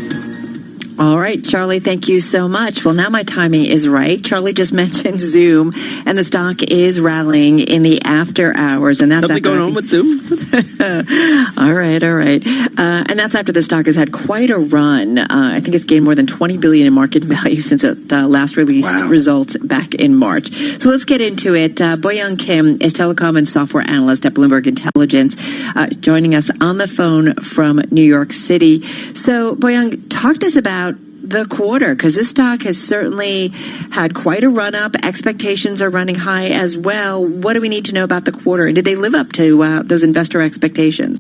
All right, Charlie, thank you so much. Well, now my timing is right. Charlie just mentioned Zoom, and the stock is rallying in the after hours. And that's something going on with Zoom? All right. And that's after the stock has had quite a run. I think it's gained more than $20 billion in market value since it last released results back in March. So let's get into it. Boyoung Kim is telecom and software analyst at Bloomberg Intelligence, joining us on the phone from New York City. So, Boyoung, talk to us about the quarter, because this stock has certainly had quite a run up. Expectations are running high as well. What do we need to know about the quarter? And did they live up to those investor expectations?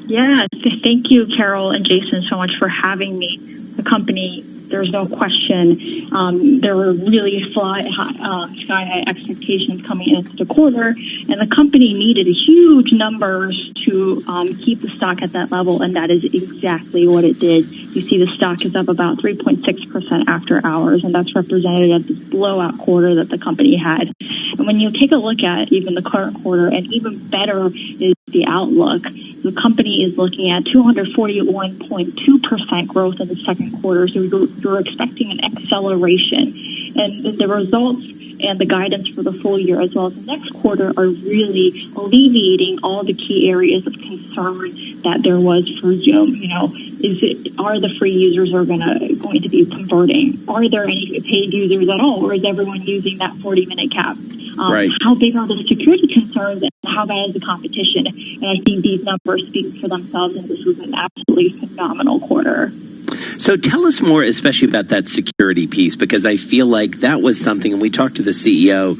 Yeah, thank you, Carol and Jason, so much for having me. The company, there's no question, there were really sky-high expectations coming into the quarter, and the company needed huge numbers to keep the stock at that level, and that is exactly what it did. You see the stock is up about 3.6% after hours, and that's represented at this blowout quarter that the company had. And when you take a look at even the current quarter, and even better is the outlook, the company is looking at 241.2% growth in the second quarter, so you're expecting an acceleration. And the results and the guidance for the full year as well as the next quarter are really alleviating all the key areas of concern that there was for Zoom. You know, are the free users going to be converting? Are there any paid users at all, or is everyone using that 40-minute cap? Right. How big are the security concerns, and how bad is the competition? And I think these numbers speak for themselves, and this was an absolutely phenomenal quarter. So tell us more, especially about that security piece, because I feel like that was something, and we talked to the CEO,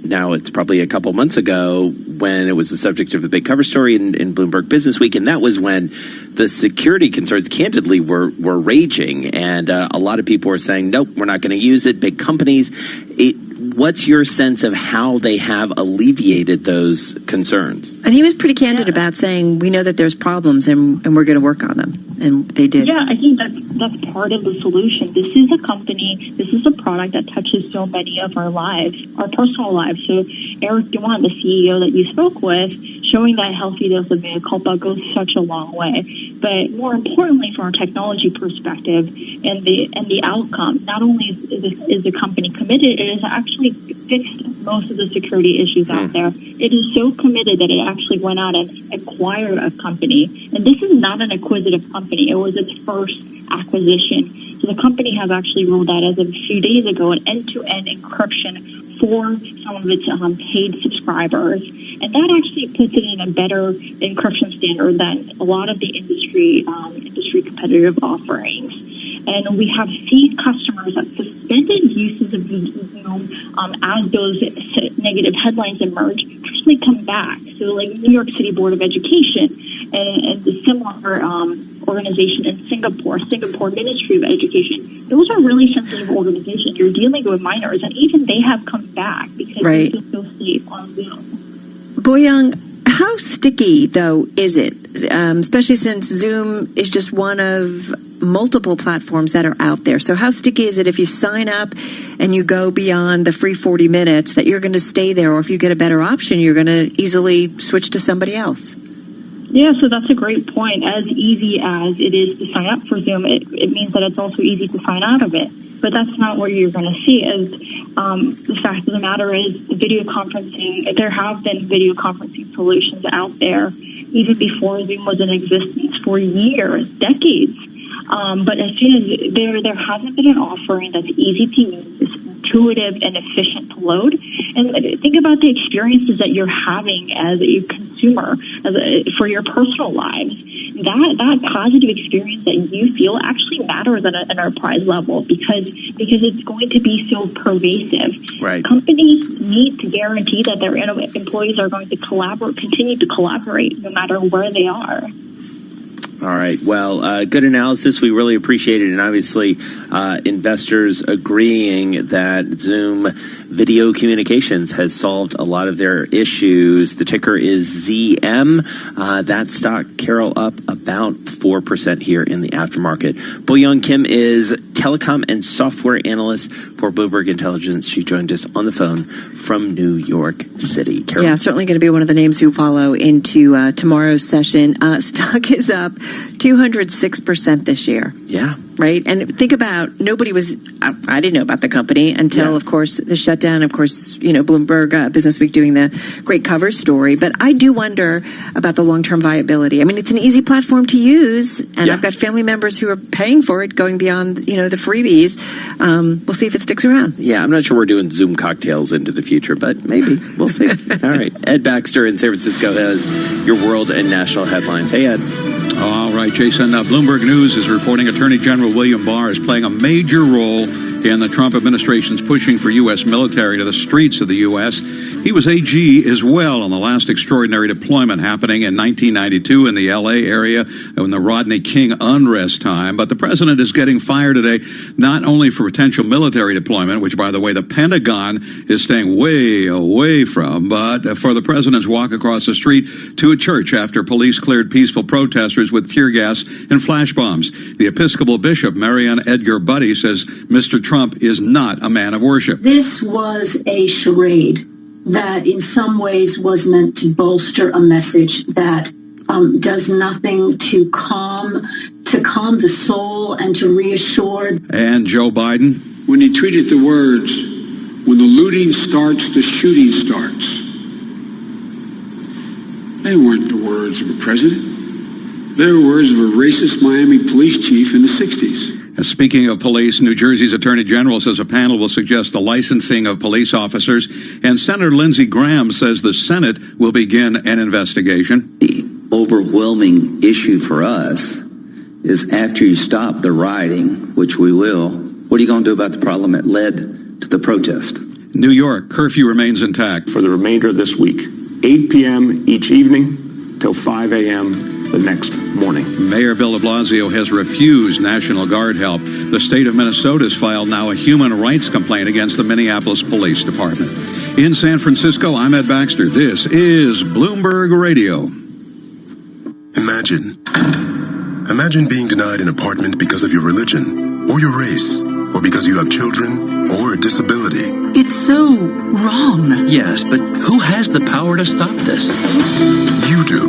now it's probably a couple months ago, when it was the subject of a big cover story in Bloomberg Business Week, and that was when the security concerns, candidly, were raging, and a lot of people were saying, nope, we're not going to use it, big companies. What's your sense of how they have alleviated those concerns? And he was pretty candid about saying, we know that there's problems and we're going to work on them. And they did. Yeah, I think that's part of the solution. This is a company, this is a product that touches so many of our lives, our personal lives. So Eric Duan, the CEO that you spoke with, showing that healthy dose of mea culpa goes such a long way. But more importantly, from a technology perspective and the outcome, not only is the company committed, it has actually fixed most of the security issues out there. It is so committed that it actually went out and acquired a company. And this is not an acquisitive company. It was its first acquisition. So the company has actually rolled out, as of a few days ago, an end-to-end encryption for some of its paid subscribers. And that actually puts it in a better encryption standard than a lot of the industry competitive offerings. And we have seen customers that suspended uses of Zoom as those negative headlines emerge actually come back. So like New York City Board of Education and the similar organization in Singapore Ministry of Education, those are really sensitive organizations. You're dealing with minors, and even they have come back because they feel so safe on Zoom. Boyoung, how sticky, though, is it? Especially since Zoom is just one of multiple platforms that are out there. So how sticky is it if you sign up and you go beyond the free 40 minutes that you're going to stay there, or if you get a better option, you're going to easily switch to somebody else? Yeah, so that's a great point. As easy as it is to sign up for Zoom, it means that it's also easy to sign out of it. But that's not what you're going to see. As the fact of the matter is, the video conferencing, there have been video conferencing solutions out there, even before Zoom was in existence for years, decades. But as soon as there hasn't been an offering that's easy to use, it's intuitive and efficient to load, and think about the experiences that you're having as a consumer for your personal lives. That positive experience that you feel actually matters at an enterprise level because it's going to be so pervasive. Right. Companies need to guarantee that their employees are going to continue to collaborate no matter where they are. All right. Well, good analysis. We really appreciate it. And obviously, investors agreeing that Zoom Video Communications has solved a lot of their issues. The ticker is ZM. That stock, Carol, up about 4% here in the aftermarket. Bo-Young Kim is telecom and software analyst for Bloomberg Intelligence. She joined us on the phone from New York City. Carol? Yeah, certainly going to be one of the names who follow into tomorrow's session. Stock is up 206% this year. Yeah. Right? And think about, I didn't know about the company until, of course, the shutdown. Of course, Bloomberg Business Week doing the great cover story. But I do wonder about the long-term viability. I mean, it's an easy platform to use, and I've got family members who are paying for it, going beyond, the freebies. We'll see if it sticks around. Yeah, I'm not sure we're doing Zoom cocktails into the future, but maybe. We'll see. All right. Ed Baxter in San Francisco has your world and national headlines. Hey, Ed. All right, Jason. Bloomberg News is reporting Attorney General William Barr is playing a major role in the Trump administration's pushing for U.S. military to the streets of the U.S. He was AG as well on the last extraordinary deployment happening in 1992 in the L.A. area in the Rodney King unrest time. But the president is getting fired today, not only for potential military deployment, which, by the way, the Pentagon is staying way away from, but for the president's walk across the street to a church after police cleared peaceful protesters with tear gas and flash bombs. The Episcopal Bishop, Marion Edgar Buddy, says Mr. Trump is not a man of worship. This was a charade that in some ways was meant to bolster a message that does nothing to calm the soul and to reassure. And Joe Biden? When he tweeted the words, "When the looting starts, the shooting starts." They weren't the words of a president. They were words of a racist Miami police chief in the 60s. Speaking of police, New Jersey's Attorney General says a panel will suggest the licensing of police officers, and Senator Lindsey Graham says the Senate will begin an investigation. The overwhelming issue for us is after you stop the rioting, which we will, what are you going to do about the problem that led to the protest? New York, curfew remains intact. For the remainder of this week, 8 p.m. each evening till 5 a.m. the next morning. Mayor Bill de Blasio has refused National Guard help. The state of Minnesota has filed now a human rights complaint against the Minneapolis Police Department. In San Francisco, I'm Ed Baxter. This is Bloomberg Radio. Imagine being denied an apartment because of your religion, or your race, or because you have children, or a disability. It's so wrong. Yes, but who has the power to stop this? You do.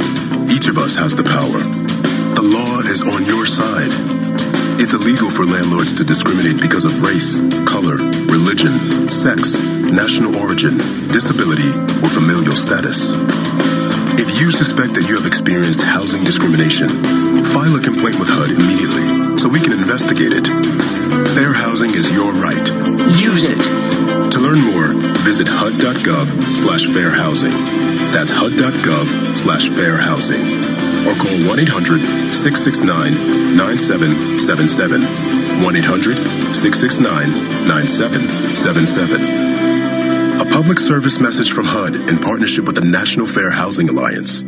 Each of us has the power. The law is on your side. It's illegal for landlords to discriminate because of race, color, religion, sex, national origin, disability, or familial status. If you suspect that you have experienced housing discrimination, file a complaint with HUD immediately so we can investigate it. Fair housing is your right. Use it. To learn more, visit HUD.gov/fairhousing. That's HUD.gov/fairhousing. Or call 1-800-669-9777. 1-800-669-9777. A public service message from HUD in partnership with the National Fair Housing Alliance.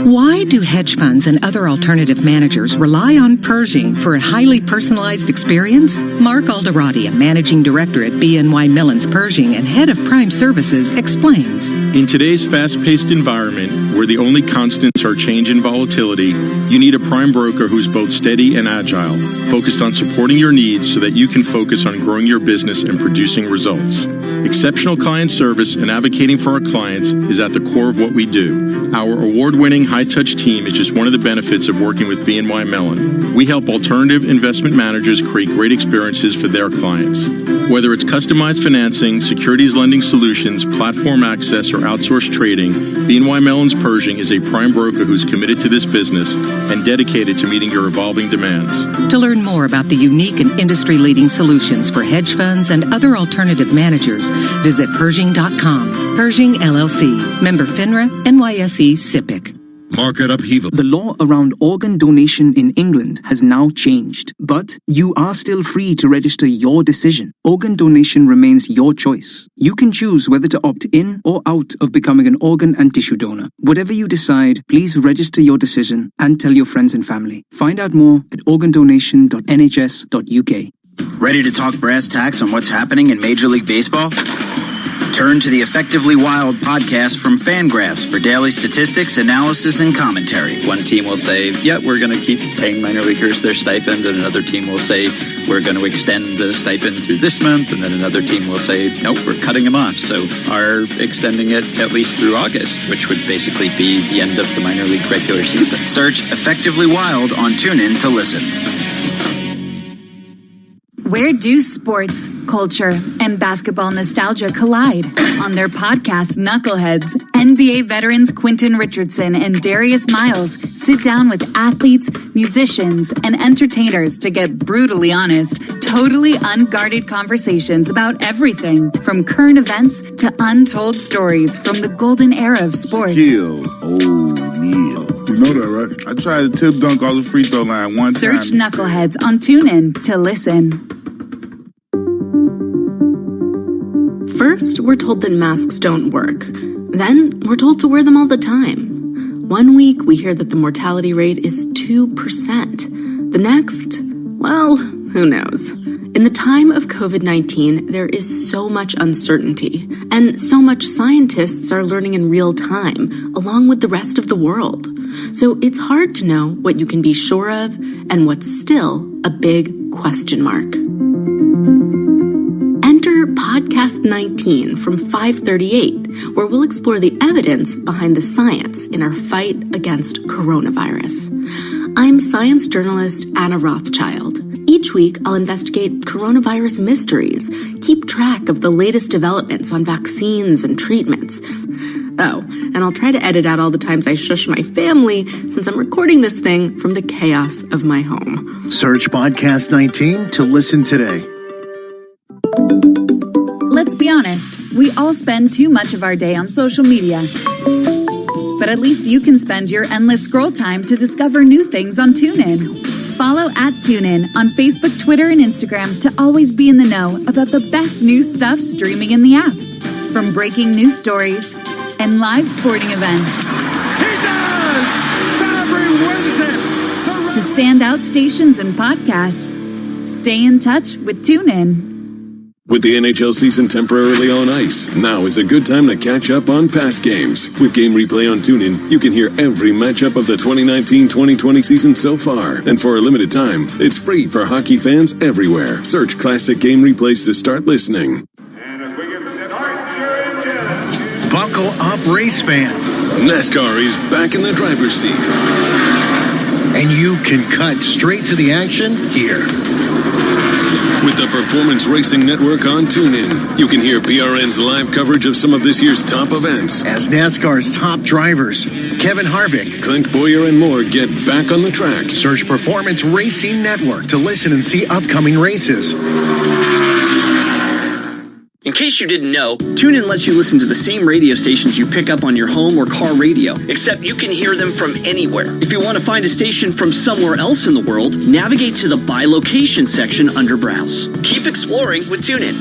Why do hedge funds and other alternative managers rely on Pershing for a highly personalized experience? Mark Alderati, a managing director at BNY Mellon's Pershing and head of Prime Services, explains. In today's fast-paced environment, where the only constants are change and volatility, you need a prime broker who's both steady and agile, focused on supporting your needs so that you can focus on growing your business and producing results. Exceptional client service and advocating for our clients is at the core of what we do. Our award-winning high-touch team is just one of the benefits of working with BNY Mellon. We help alternative investment managers create great experiences for their clients. Whether it's customized financing, securities lending solutions, platform access, or outsourced trading, BNY Mellon's Pershing is a prime broker who's committed to this business and dedicated to meeting your evolving demands. To learn more about the unique and industry-leading solutions for hedge funds and other alternative managers, visit Pershing.com. Pershing LLC. Member FINRA, NYSE, SIPC. Market upheaval. The law around organ donation in England has now changed, but you are still free to register your decision. Organ donation remains your choice. You can choose whether to opt in or out of becoming an organ and tissue donor. Whatever you decide, please register your decision and tell your friends and family. Find out more at organdonation.nhs.uk. Ready to talk brass tacks on what's happening in Major League Baseball? Turn to the Effectively Wild podcast from Fangraphs for daily statistics, analysis, and commentary. One team will say, yeah, we're going to keep paying minor leaguers their stipend, and another team will say, we're going to extend the stipend through this month, and then another team will say, nope, we're cutting them off. So are extending it at least through August, which would basically be the end of the minor league regular season. Search Effectively Wild on TuneIn to listen. Where do sports, culture, and basketball nostalgia collide? On their podcast, Knuckleheads, NBA veterans Quentin Richardson and Darius Miles sit down with athletes, musicians, and entertainers to get brutally honest, totally unguarded conversations about everything from current events to untold stories from the golden era of sports. O'Neal. You know that, right? I tried to tip dunk all the free throw line one time. Search Knuckleheads on TuneIn to listen. First, we're told that masks don't work. Then, we're told to wear them all the time. One week, we hear that the mortality rate is 2%. The next, well, who knows? In the time of COVID-19, there is so much uncertainty, and so much scientists are learning in real time, along with the rest of the world. So it's hard to know what you can be sure of and what's still a big question mark. Enter Podcast 19 from 538, where we'll explore the evidence behind the science in our fight against coronavirus. I'm science journalist Anna Rothschild. Each week, I'll investigate coronavirus mysteries, keep track of the latest developments on vaccines and treatments. Oh, and I'll try to edit out all the times I shush my family since I'm recording this thing from the chaos of my home. Search Podcast 19 to listen today. Let's be honest, we all spend too much of our day on social media. But at least you can spend your endless scroll time to discover new things on TuneIn. Follow @TuneIn on Facebook, Twitter, and Instagram to always be in the know about the best new stuff streaming in the app. From breaking news stories and live sporting events. He does! Fabry wins it! To standout stations and podcasts. Stay in touch with TuneIn. With the NHL season temporarily on ice, now is a good time to catch up on past games. With Game Replay on TuneIn, you can hear every matchup of the 2019-2020 season so far. And for a limited time, it's free for hockey fans everywhere. Search classic Game Replays to start listening. Buckle up, race fans. NASCAR is back in the driver's seat. And you can cut straight to the action here. With the Performance Racing Network on TuneIn, you can hear PRN's live coverage of some of this year's top events. As NASCAR's top drivers, Kevin Harvick, Clint Boyer, and more get back on the track. Search Performance Racing Network to listen and see upcoming races. In case you didn't know, TuneIn lets you listen to the same radio stations you pick up on your home or car radio, except you can hear them from anywhere. If you want to find a station from somewhere else in the world, navigate to the By Location section under Browse. Keep exploring with TuneIn.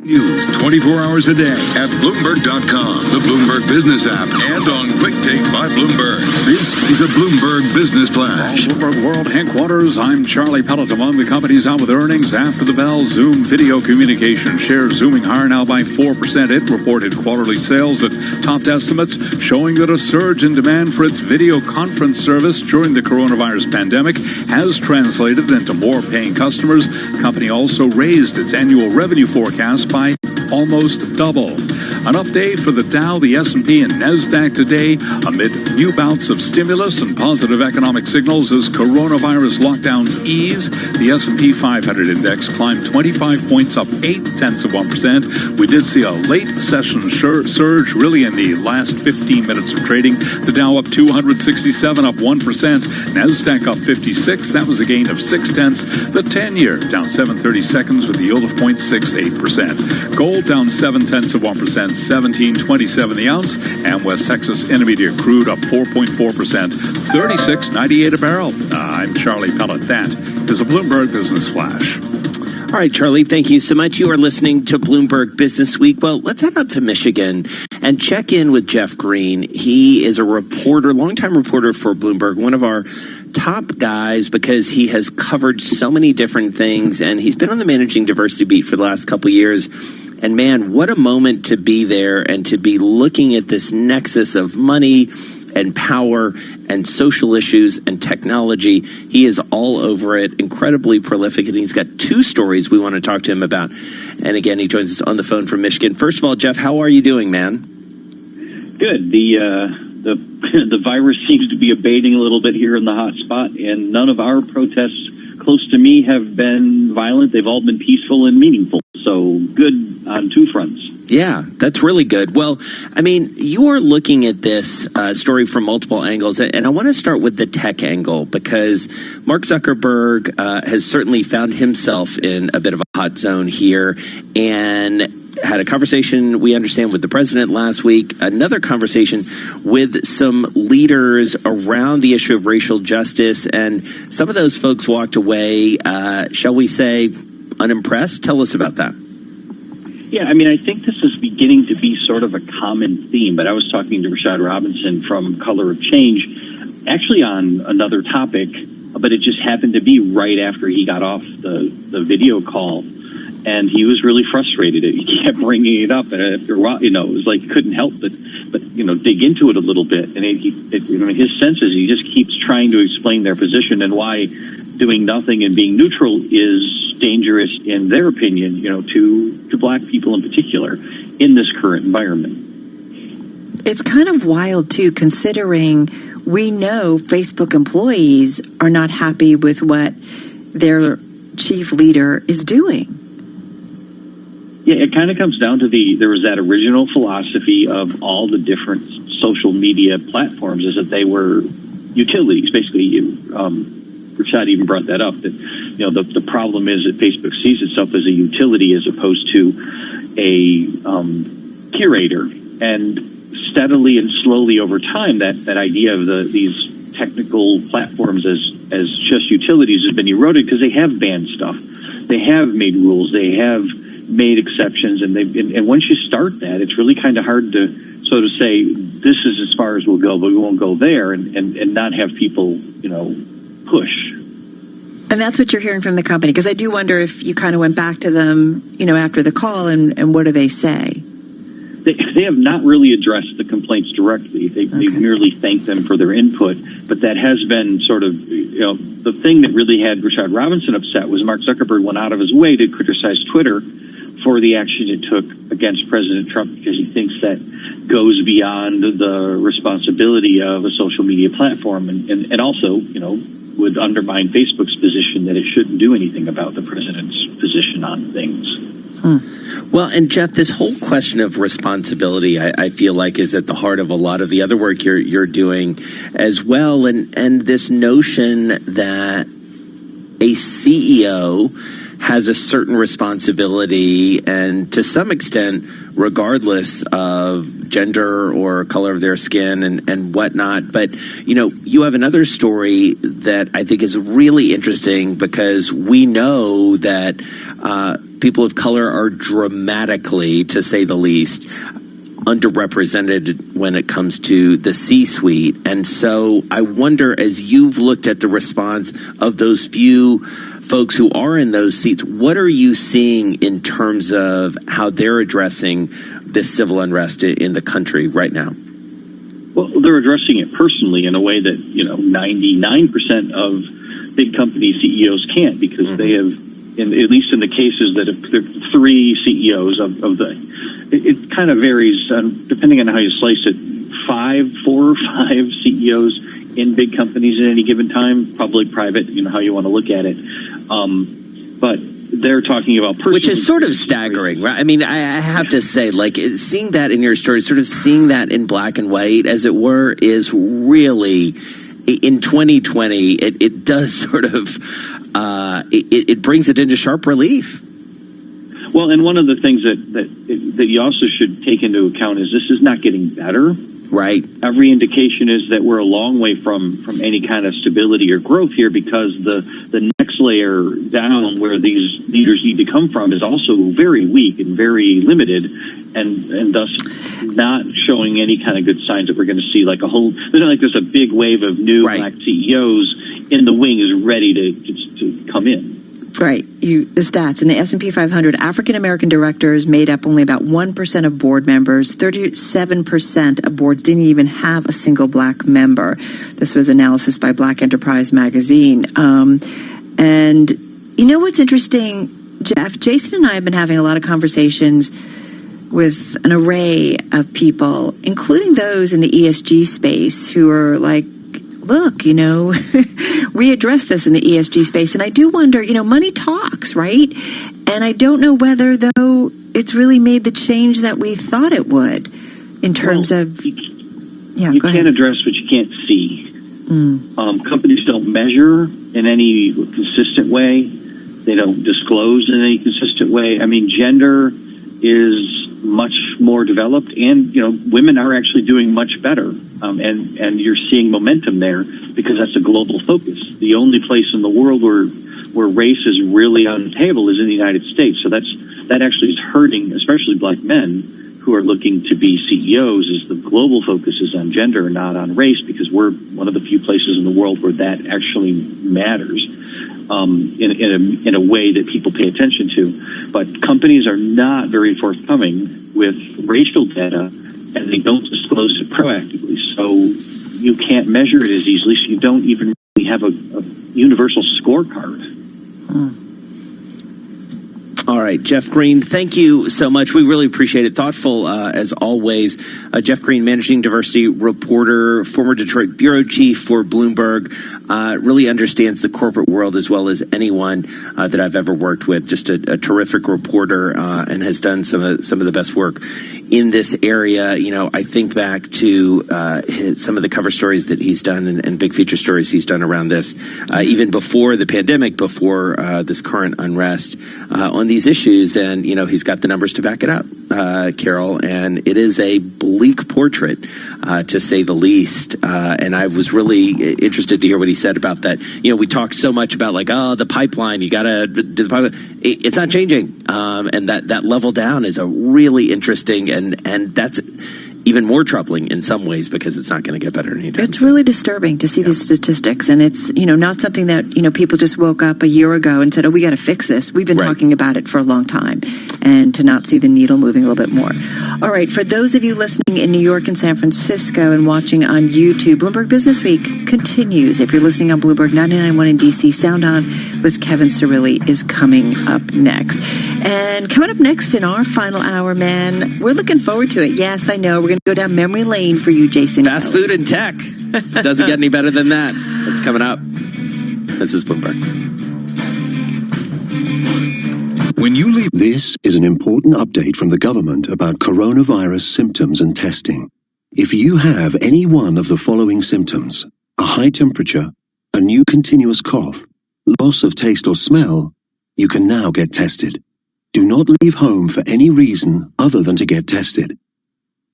News 24 hours a day at Bloomberg.com, the Bloomberg Business app, and on Quick Take by Bloomberg. This is a Bloomberg Business Flash. Bloomberg World Headquarters, I'm Charlie Pellet. Among the companies out with earnings after the bell, Zoom Video Communication shares zooming higher now by 4%. It reported quarterly sales that topped estimates, showing that a surge in demand for its video conference service during the coronavirus pandemic has translated into more paying customers. The company also raised its annual revenue forecast by almost double. An up day for the Dow, the S&P, and NASDAQ today amid new bouts of stimulus and positive economic signals as coronavirus lockdowns ease. The S&P 500 index climbed 25 points, up 0.8%. We did see a late session surge really in the last 15 minutes of trading. The Dow up 267, up 1%. NASDAQ up 56. That was a gain of 0.6. The 10-year down 7/32 with a yield of 0.68%. Gold down 0.7%, 17.27 the ounce. And West Texas Intermediate crude up 4.4%, 36.98 a barrel. I'm Charlie Pellet. That is a Bloomberg Business Flash. All right, Charlie, thank you so much. You are listening to Bloomberg Business Week. Well, let's head out to Michigan and check in with Jeff Green. He is a reporter, longtime reporter for Bloomberg, one of our top guys because he has covered so many different things, and he's been on the Managing Diversity beat for the last couple of years. And man, what a moment to be there and to be looking at this nexus of money and power and social issues and technology. He is all over it, incredibly prolific, and he's got two stories we want to talk to him about. And again, he joins us on the phone from Michigan. First of all, Jeff, how are you doing, man? Good. The virus seems to be abating a little bit here in the hot spot, and none of our protests close to me have been violent. They've all been peaceful and meaningful. So good on two fronts. Yeah, that's really good. Well, I mean, you are looking at this story from multiple angles, and I want to start with the tech angle because Mark Zuckerberg has certainly found himself in a bit of a hot zone here and had a conversation, we understand, with the president last week, another conversation with some leaders around the issue of racial justice, and some of those folks walked away, shall we say, unimpressed. Tell us about that. Yeah, I mean, I think this is beginning to be sort of a common theme, but I was talking to Rashad Robinson from Color of Change, actually on another topic, but it just happened to be right after he got off the video call, and he was really frustrated. He kept bringing it up, and after a while, it was like he couldn't help but dig into it a little bit. And his sense is he just keeps trying to explain their position and why doing nothing and being neutral is dangerous, in their opinion, to black people in particular in this current environment. It's kind of wild, too, considering we know Facebook employees are not happy with what their chief leader is doing. Yeah, it kind of comes down to there was that original philosophy of all the different social media platforms is that they were utilities. Basically, Rashad even brought that up, that the problem is that Facebook sees itself as a utility as opposed to a curator. And steadily and slowly over time, that idea of these technical platforms as just utilities has been eroded because they have banned stuff, they have made rules, they have made exceptions, and once you start that, it's really kind of hard to sort of say this is as far as we'll go, but we won't go there, and not have people push. And that's what you're hearing from the company, because I do wonder if you kind of went back to them, after the call, and what do they say? They have not really addressed the complaints directly. They've merely thanked them for their input, but that has been sort of, the thing that really had Rashad Robinson upset was Mark Zuckerberg went out of his way to criticize Twitter for the action it took against President Trump because he thinks that goes beyond the responsibility of a social media platform and also, would undermine Facebook's position that it shouldn't do anything about the president's position on things. Well, and Jeff, this whole question of responsibility, I feel like, is at the heart of a lot of the other work you're doing as well. And this notion that a CEO has a certain responsibility, and to some extent, regardless of gender or color of their skin and whatnot. But, you have another story that I think is really interesting because we know that people of color are dramatically, to say the least, underrepresented when it comes to the C-suite. And so I wonder, as you've looked at the response of those few folks who are in those seats, what are you seeing in terms of how they're addressing this civil unrest in the country right now? Well, they're addressing it personally in a way that, 99% of big company CEOs can't, because they have at least in the cases that there are 3 CEOs of the, it kind of varies depending on how you slice it. 4 or 5 CEOs in big companies at any given time, public, private, how you want to look at it. But they're talking about personal, which is sort of staggering, right? I mean, I have to say, like, seeing that in your story, sort of seeing that in black and white, as it were, is really, in 2020, it does sort of, it brings it into sharp relief. Well, and one of the things that you also should take into account is this is not getting better. Right. Every indication is that we're a long way from any kind of stability or growth here, because the next layer down where these leaders need to come from is also very weak and very limited, and thus not showing any kind of good signs that we're going to see like there's not like there's a big wave of new black CEOs in the wings ready to come in. Right. The stats in the S&P 500, African American directors made up only about 1% of board members. 37% of boards didn't even have a single black member. This was analysis by Black Enterprise magazine. And you know what's interesting, Jeff? Jason and I have been having a lot of conversations with an array of people, including those in the ESG space, who are like, look, we address this in the ESG space. And I do wonder, money talks, right? And I don't know whether, though, it's really made the change that we thought it would in terms of... You can't address what you can't see. Companies don't measure in any consistent way. They don't disclose in any consistent way. I mean, gender is much more developed, and women are actually doing much better, and you're seeing momentum there because that's a global focus. The only place in the world where race is really on the table is in the United States. So that actually is hurting, especially black men who are looking to be CEOs, is the global focus is on gender, not on race, because we're one of the few places in the world where that actually matters. In a way that people pay attention to. But companies are not very forthcoming with racial data, and they don't disclose it proactively. So you can't measure it as easily, so you don't even really have a universal scorecard. All right, Jeff Green, thank you so much. We really appreciate it. Thoughtful, as always. Jeff Green, Managing Diversity Reporter, former Detroit Bureau Chief for Bloomberg, really understands the corporate world as well as anyone that I've ever worked with. Just a terrific reporter, and has done some of the best work in this area. I think back to some of the cover stories that he's done and big feature stories he's done around this, even before the pandemic, before this current unrest on these issues. And, he's got the numbers to back it up, Carol. And it is a bleak portrait, to say the least. And I was really interested to hear what he said about that. We talked so much about the pipeline, you got to do the pipeline. It's not changing. And that level down is a really interesting, and that's even more troubling in some ways because it's not going to get better anytime. It's really disturbing to see these statistics, and it's not something that people just woke up a year ago and said, "Oh, we got to fix this." We've been talking about it for a long time, and to not see the needle moving a little bit more. All right, for those of you listening in New York and San Francisco and watching on YouTube, Bloomberg Business Week continues. If you're listening on Bloomberg 99.1 in DC, Sound On with Kevin Cirilli is coming up next. And coming up next in our final hour, man, we're looking forward to it. Yes, I know. We're going to go down memory lane for you, Jason. Fast food and tech. Doesn't get any better than that. It's coming up. This is Bloomberg. When you leave... This is an important update from the government about coronavirus symptoms and testing. If you have any one of the following symptoms, a high temperature, a new continuous cough, loss of taste or smell, you can now get tested. Do not leave home for any reason other than to get tested.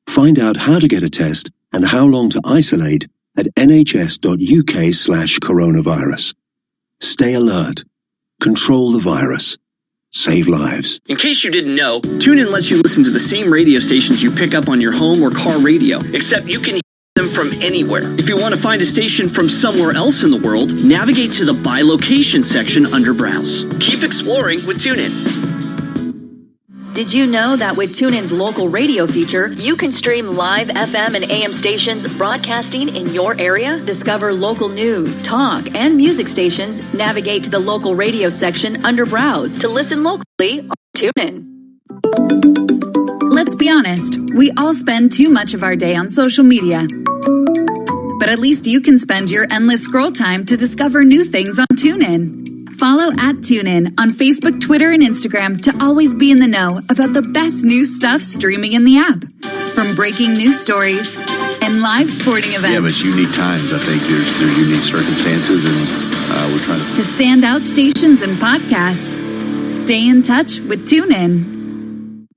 Find out how to get a test and how long to isolate at nhs.uk/coronavirus. Stay alert. Control the virus. Save lives. In case you didn't know, TuneIn lets you listen to the same radio stations you pick up on your home or car radio, except you can hear them from anywhere. If you want to find a station from somewhere else in the world, navigate to the By Location section under Browse. Keep exploring with TuneIn. Did you know that with TuneIn's local radio feature, you can stream live FM and AM stations broadcasting in your area? Discover local news, talk, and music stations. Navigate to the local radio section under Browse to listen locally on TuneIn. Let's be honest, we all spend too much of our day on social media. But at least you can spend your endless scroll time to discover new things on TuneIn. Follow @TuneIn on Facebook, Twitter, and Instagram to always be in the know about the best new stuff streaming in the app. From breaking news stories and live sporting events. Yeah, but it's unique times. I think there's unique circumstances, and we're trying to standout stations and podcasts. Stay in touch with TuneIn.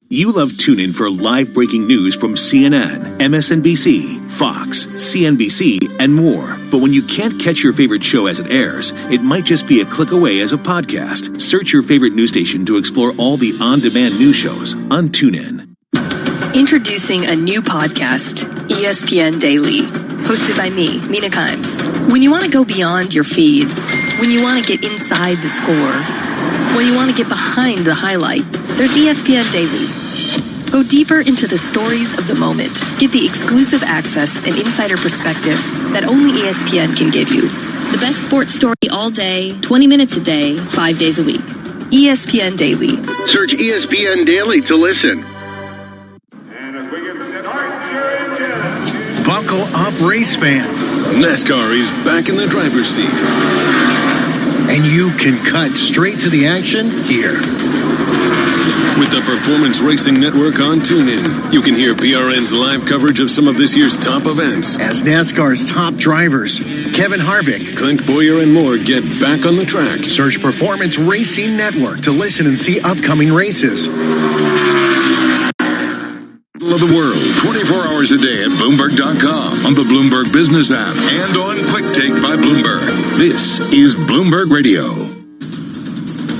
You love TuneIn for live breaking news from CNN, MSNBC, Fox, CNBC, and more. But when you can't catch your favorite show as it airs, it might just be a click away as a podcast. Search your favorite news station to explore all the on-demand news shows on TuneIn. Introducing a new podcast, ESPN Daily, hosted by me, Mina Kimes. When you want to go beyond your feed, when you want to get inside the score, when you want to get behind the highlight, there's ESPN Daily. Go deeper into the stories of the moment. Get the exclusive access and insider perspective that only ESPN can give you. The best sports story all day, 20 minutes a day, 5 days a week. ESPN Daily. Search ESPN Daily to listen. Buckle up, race fans. NASCAR is back in the driver's seat. And you can cut straight to the action here. With the Performance Racing Network on TuneIn, you can hear PRN's live coverage of some of this year's top events. As NASCAR's top drivers, Kevin Harvick, Clint Boyer, and more get back on the track. Search Performance Racing Network to listen and see upcoming races. Of the world, 24 hours a day at Bloomberg.com, on the Bloomberg Business app, and on Quick Take by Bloomberg. This is Bloomberg Radio.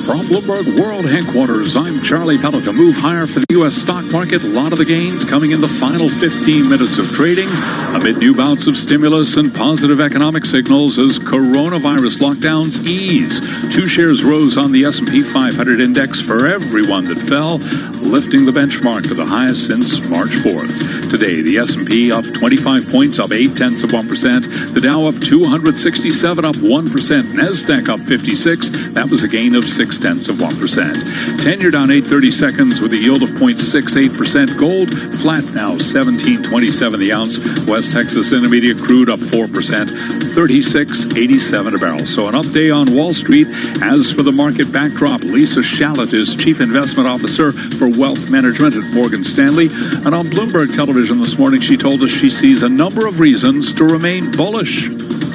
From Bloomberg World Headquarters, I'm Charlie Pellet. A move higher for the U.S. stock market. A lot of the gains coming in the final 15 minutes of trading amid new bouts of stimulus and positive economic signals as coronavirus lockdowns ease. 2 shares rose on the S&P 500 index for every one that fell, lifting the benchmark to the highest since March 4th. Today, the S&P up 25 points, up 0.8%. The Dow up 267, up 1%. NASDAQ up 56. That was a gain of 0.6%. 10-year down 8/30 seconds with a yield of 0.68%. Gold flat now, $17.27 the ounce. West Texas Intermediate crude up 4%, $36.87 a barrel. So an up day on Wall Street. As for the market backdrop, Lisa Shallot is Chief Investment Officer for Wealth Management at Morgan Stanley. And on Bloomberg Television this morning, she told us she sees a number of reasons to remain bullish.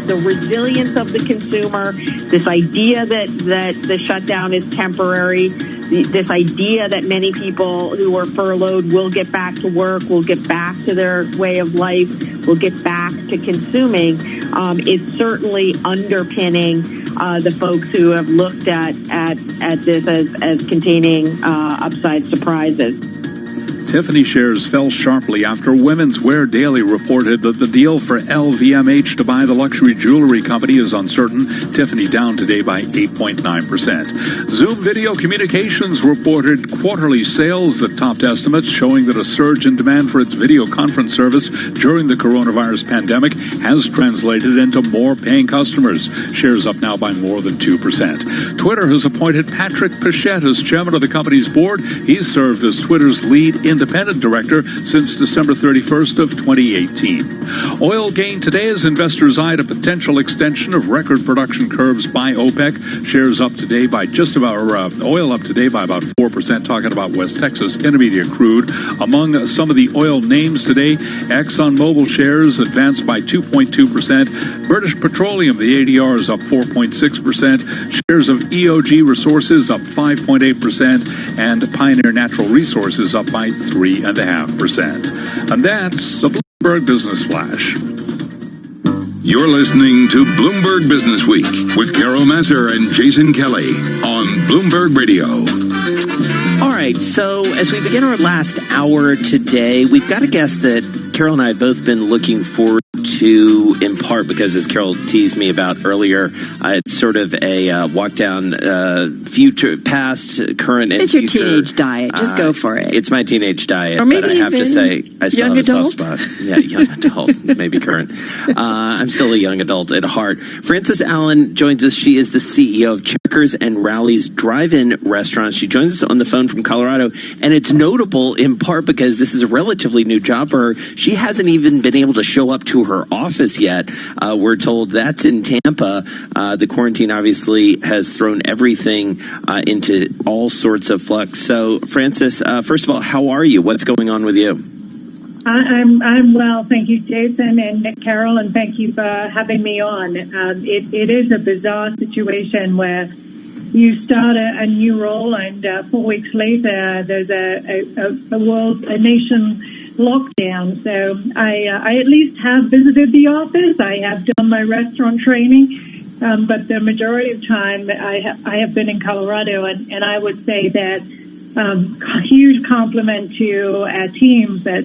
The resilience of the consumer, this idea that the shutdown is temporary, this idea that many people who are furloughed will get back to work, will get back to their way of life, will get back to consuming, is certainly underpinning the folks who have looked at this as containing upside surprises. Tiffany shares fell sharply after Women's Wear Daily reported that the deal for LVMH to buy the luxury jewelry company is uncertain. Tiffany down today by 8.9%. Zoom Video Communications reported quarterly sales that topped estimates, showing that a surge in demand for its video conference service during the coronavirus pandemic has translated into more paying customers. Shares up now by more than 2%. Twitter has appointed Patrick Pichette as chairman of the company's board. He's served as Twitter's lead independent director since December 31st of 2018. Oil gained today as investors eyed a potential extension of record production curves by OPEC. Shares up today by oil up today by about 4%, talking about West Texas Intermediate crude. Among some of the oil names today, ExxonMobil shares advanced by 2.2%. British Petroleum, the ADR, is up 4.6%. Shares of EOG Resources up 5.8%, and Pioneer Natural Resources up by 3.5%. And that's a Bloomberg Business Flash. You're listening to Bloomberg Business Week with Carol Masser and Jason Kelly on Bloomberg Radio. All right, so as we begin our last hour today, we've got a guest that Carol and I have both been looking forward to, in part, because as Carol teased me about earlier, it's sort of a walk down future, past, current, and it's future. It's your teenage diet. Just go for it. It's my teenage diet. Or maybe but I have to say, I still have a soft spot. Yeah, young adult, maybe current. I'm still a young adult at heart. Frances Allen joins us. She is the CEO of Checkers and Rallies Drive-In Restaurant. She joins us on the phone from Colorado, and it's notable in part because this is a relatively new job for her. She hasn't even been able to show up to her office yet. We're told that's in Tampa. The quarantine obviously has thrown everything into all sorts of flux. So, Frances, first of all, how are you? What's going on with you? I'm well, thank you, Jason and Carol, and thank you for having me on. It is a bizarre situation where you start a new role, and 4 weeks later, there's a nation lockdown. So I at least have visited the office. I have done my restaurant training, but the majority of time I have been in Colorado, and I would say that huge compliment to our teams that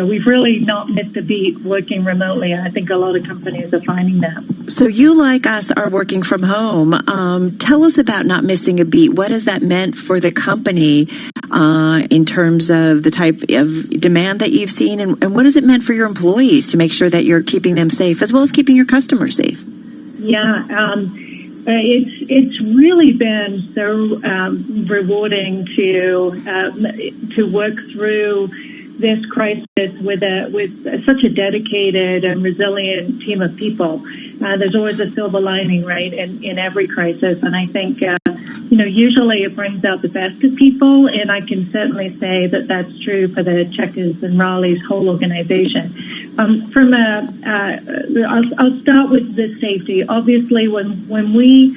we've really not missed a beat working remotely. I think a lot of companies are finding that. So you, like us, are working from home. Tell us about not missing a beat. What has that meant for the company in terms of the type of demand that you've seen, and what has it meant for your employees to make sure that you're keeping them safe as well as keeping your customers safe? Yeah, it's really been so rewarding to work through this crisis with such a dedicated and resilient team of people. There's always a silver lining, right, in every crisis, and I think usually it brings out the best of people, and I can certainly say that that's true for the Checkers and Rallies whole organization. I'll start with the safety. Obviously, when we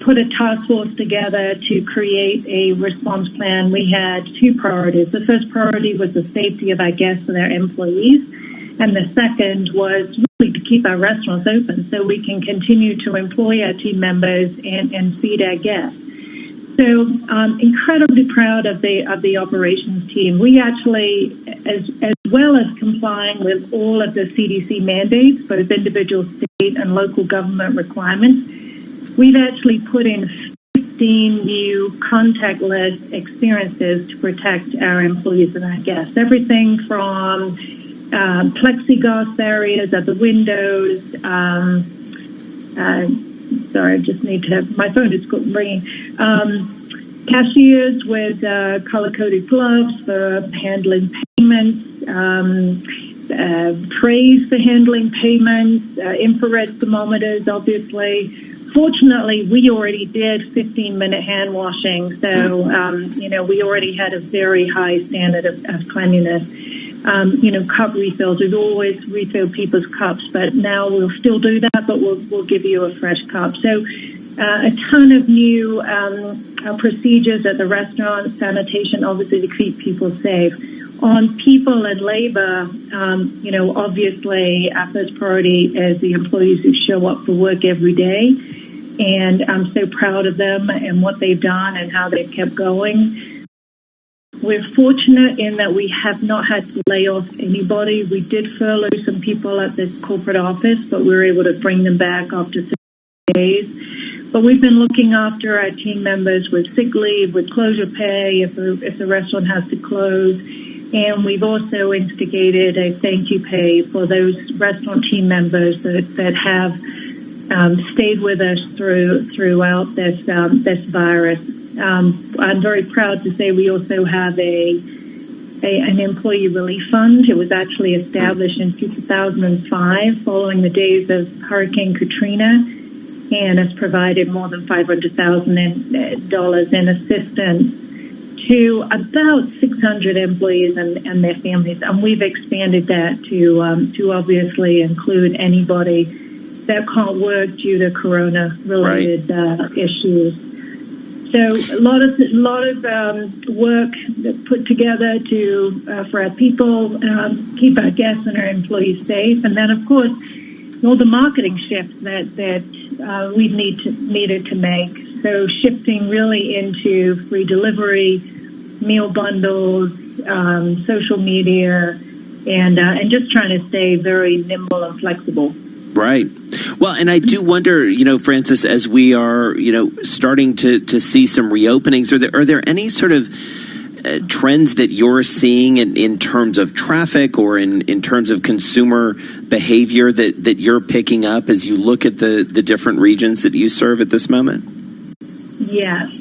put a task force together to create a response plan, we had two priorities. The first priority was the safety of our guests and their employees, and the second was really to keep our restaurants open so we can continue to employ our team members and feed our guests. So incredibly proud of the operations team. We actually, as well as complying with all of the CDC mandates, both individual, state, and local government requirements, we've actually put in 15 new contactless experiences to protect our employees and our guests. Everything from plexiglass barriers at the windows. Sorry, I just need to. My phone is ringing. Cashiers with color-coded gloves for handling payments. Trays for handling payments. Infrared thermometers, obviously. Fortunately, we already did 15-minute hand washing, so we already had a very high standard of cleanliness. Cup refills. We've always refilled people's cups, but now we'll still do that, but we'll give you a fresh cup. So a ton of new procedures at the restaurant, sanitation, obviously to keep people safe. On people and labor, obviously our first priority is the employees who show up for work every day. And I'm so proud of them and what they've done and how they've kept going. We're fortunate in that we have not had to lay off anybody. We did furlough some people at the corporate office, but we were able to bring them back after 6 days. But we've been looking after our team members with sick leave, with closure pay if the restaurant has to close. And we've also instigated a thank you pay for those restaurant team members that have stayed with us throughout this virus. I'm very proud to say we also have an employee relief fund. It was actually established in 2005 following the days of Hurricane Katrina, and has provided more than $500,000 in assistance to about 600 employees and their families. And we've expanded that to obviously include anybody that can't work due to corona-related issues. So a lot of work put together for our people, keep our guests and our employees safe, and then of course all the marketing shifts that we needed to make. So shifting really into free delivery, meal bundles, social media, and just trying to stay very nimble and flexible. Right. Well, and I do wonder, Frances, as we are, starting to see some reopenings, are there any sort of trends that you're seeing in terms of traffic or in terms of consumer behavior that you're picking up as you look at the different regions that you serve at this moment? Yes.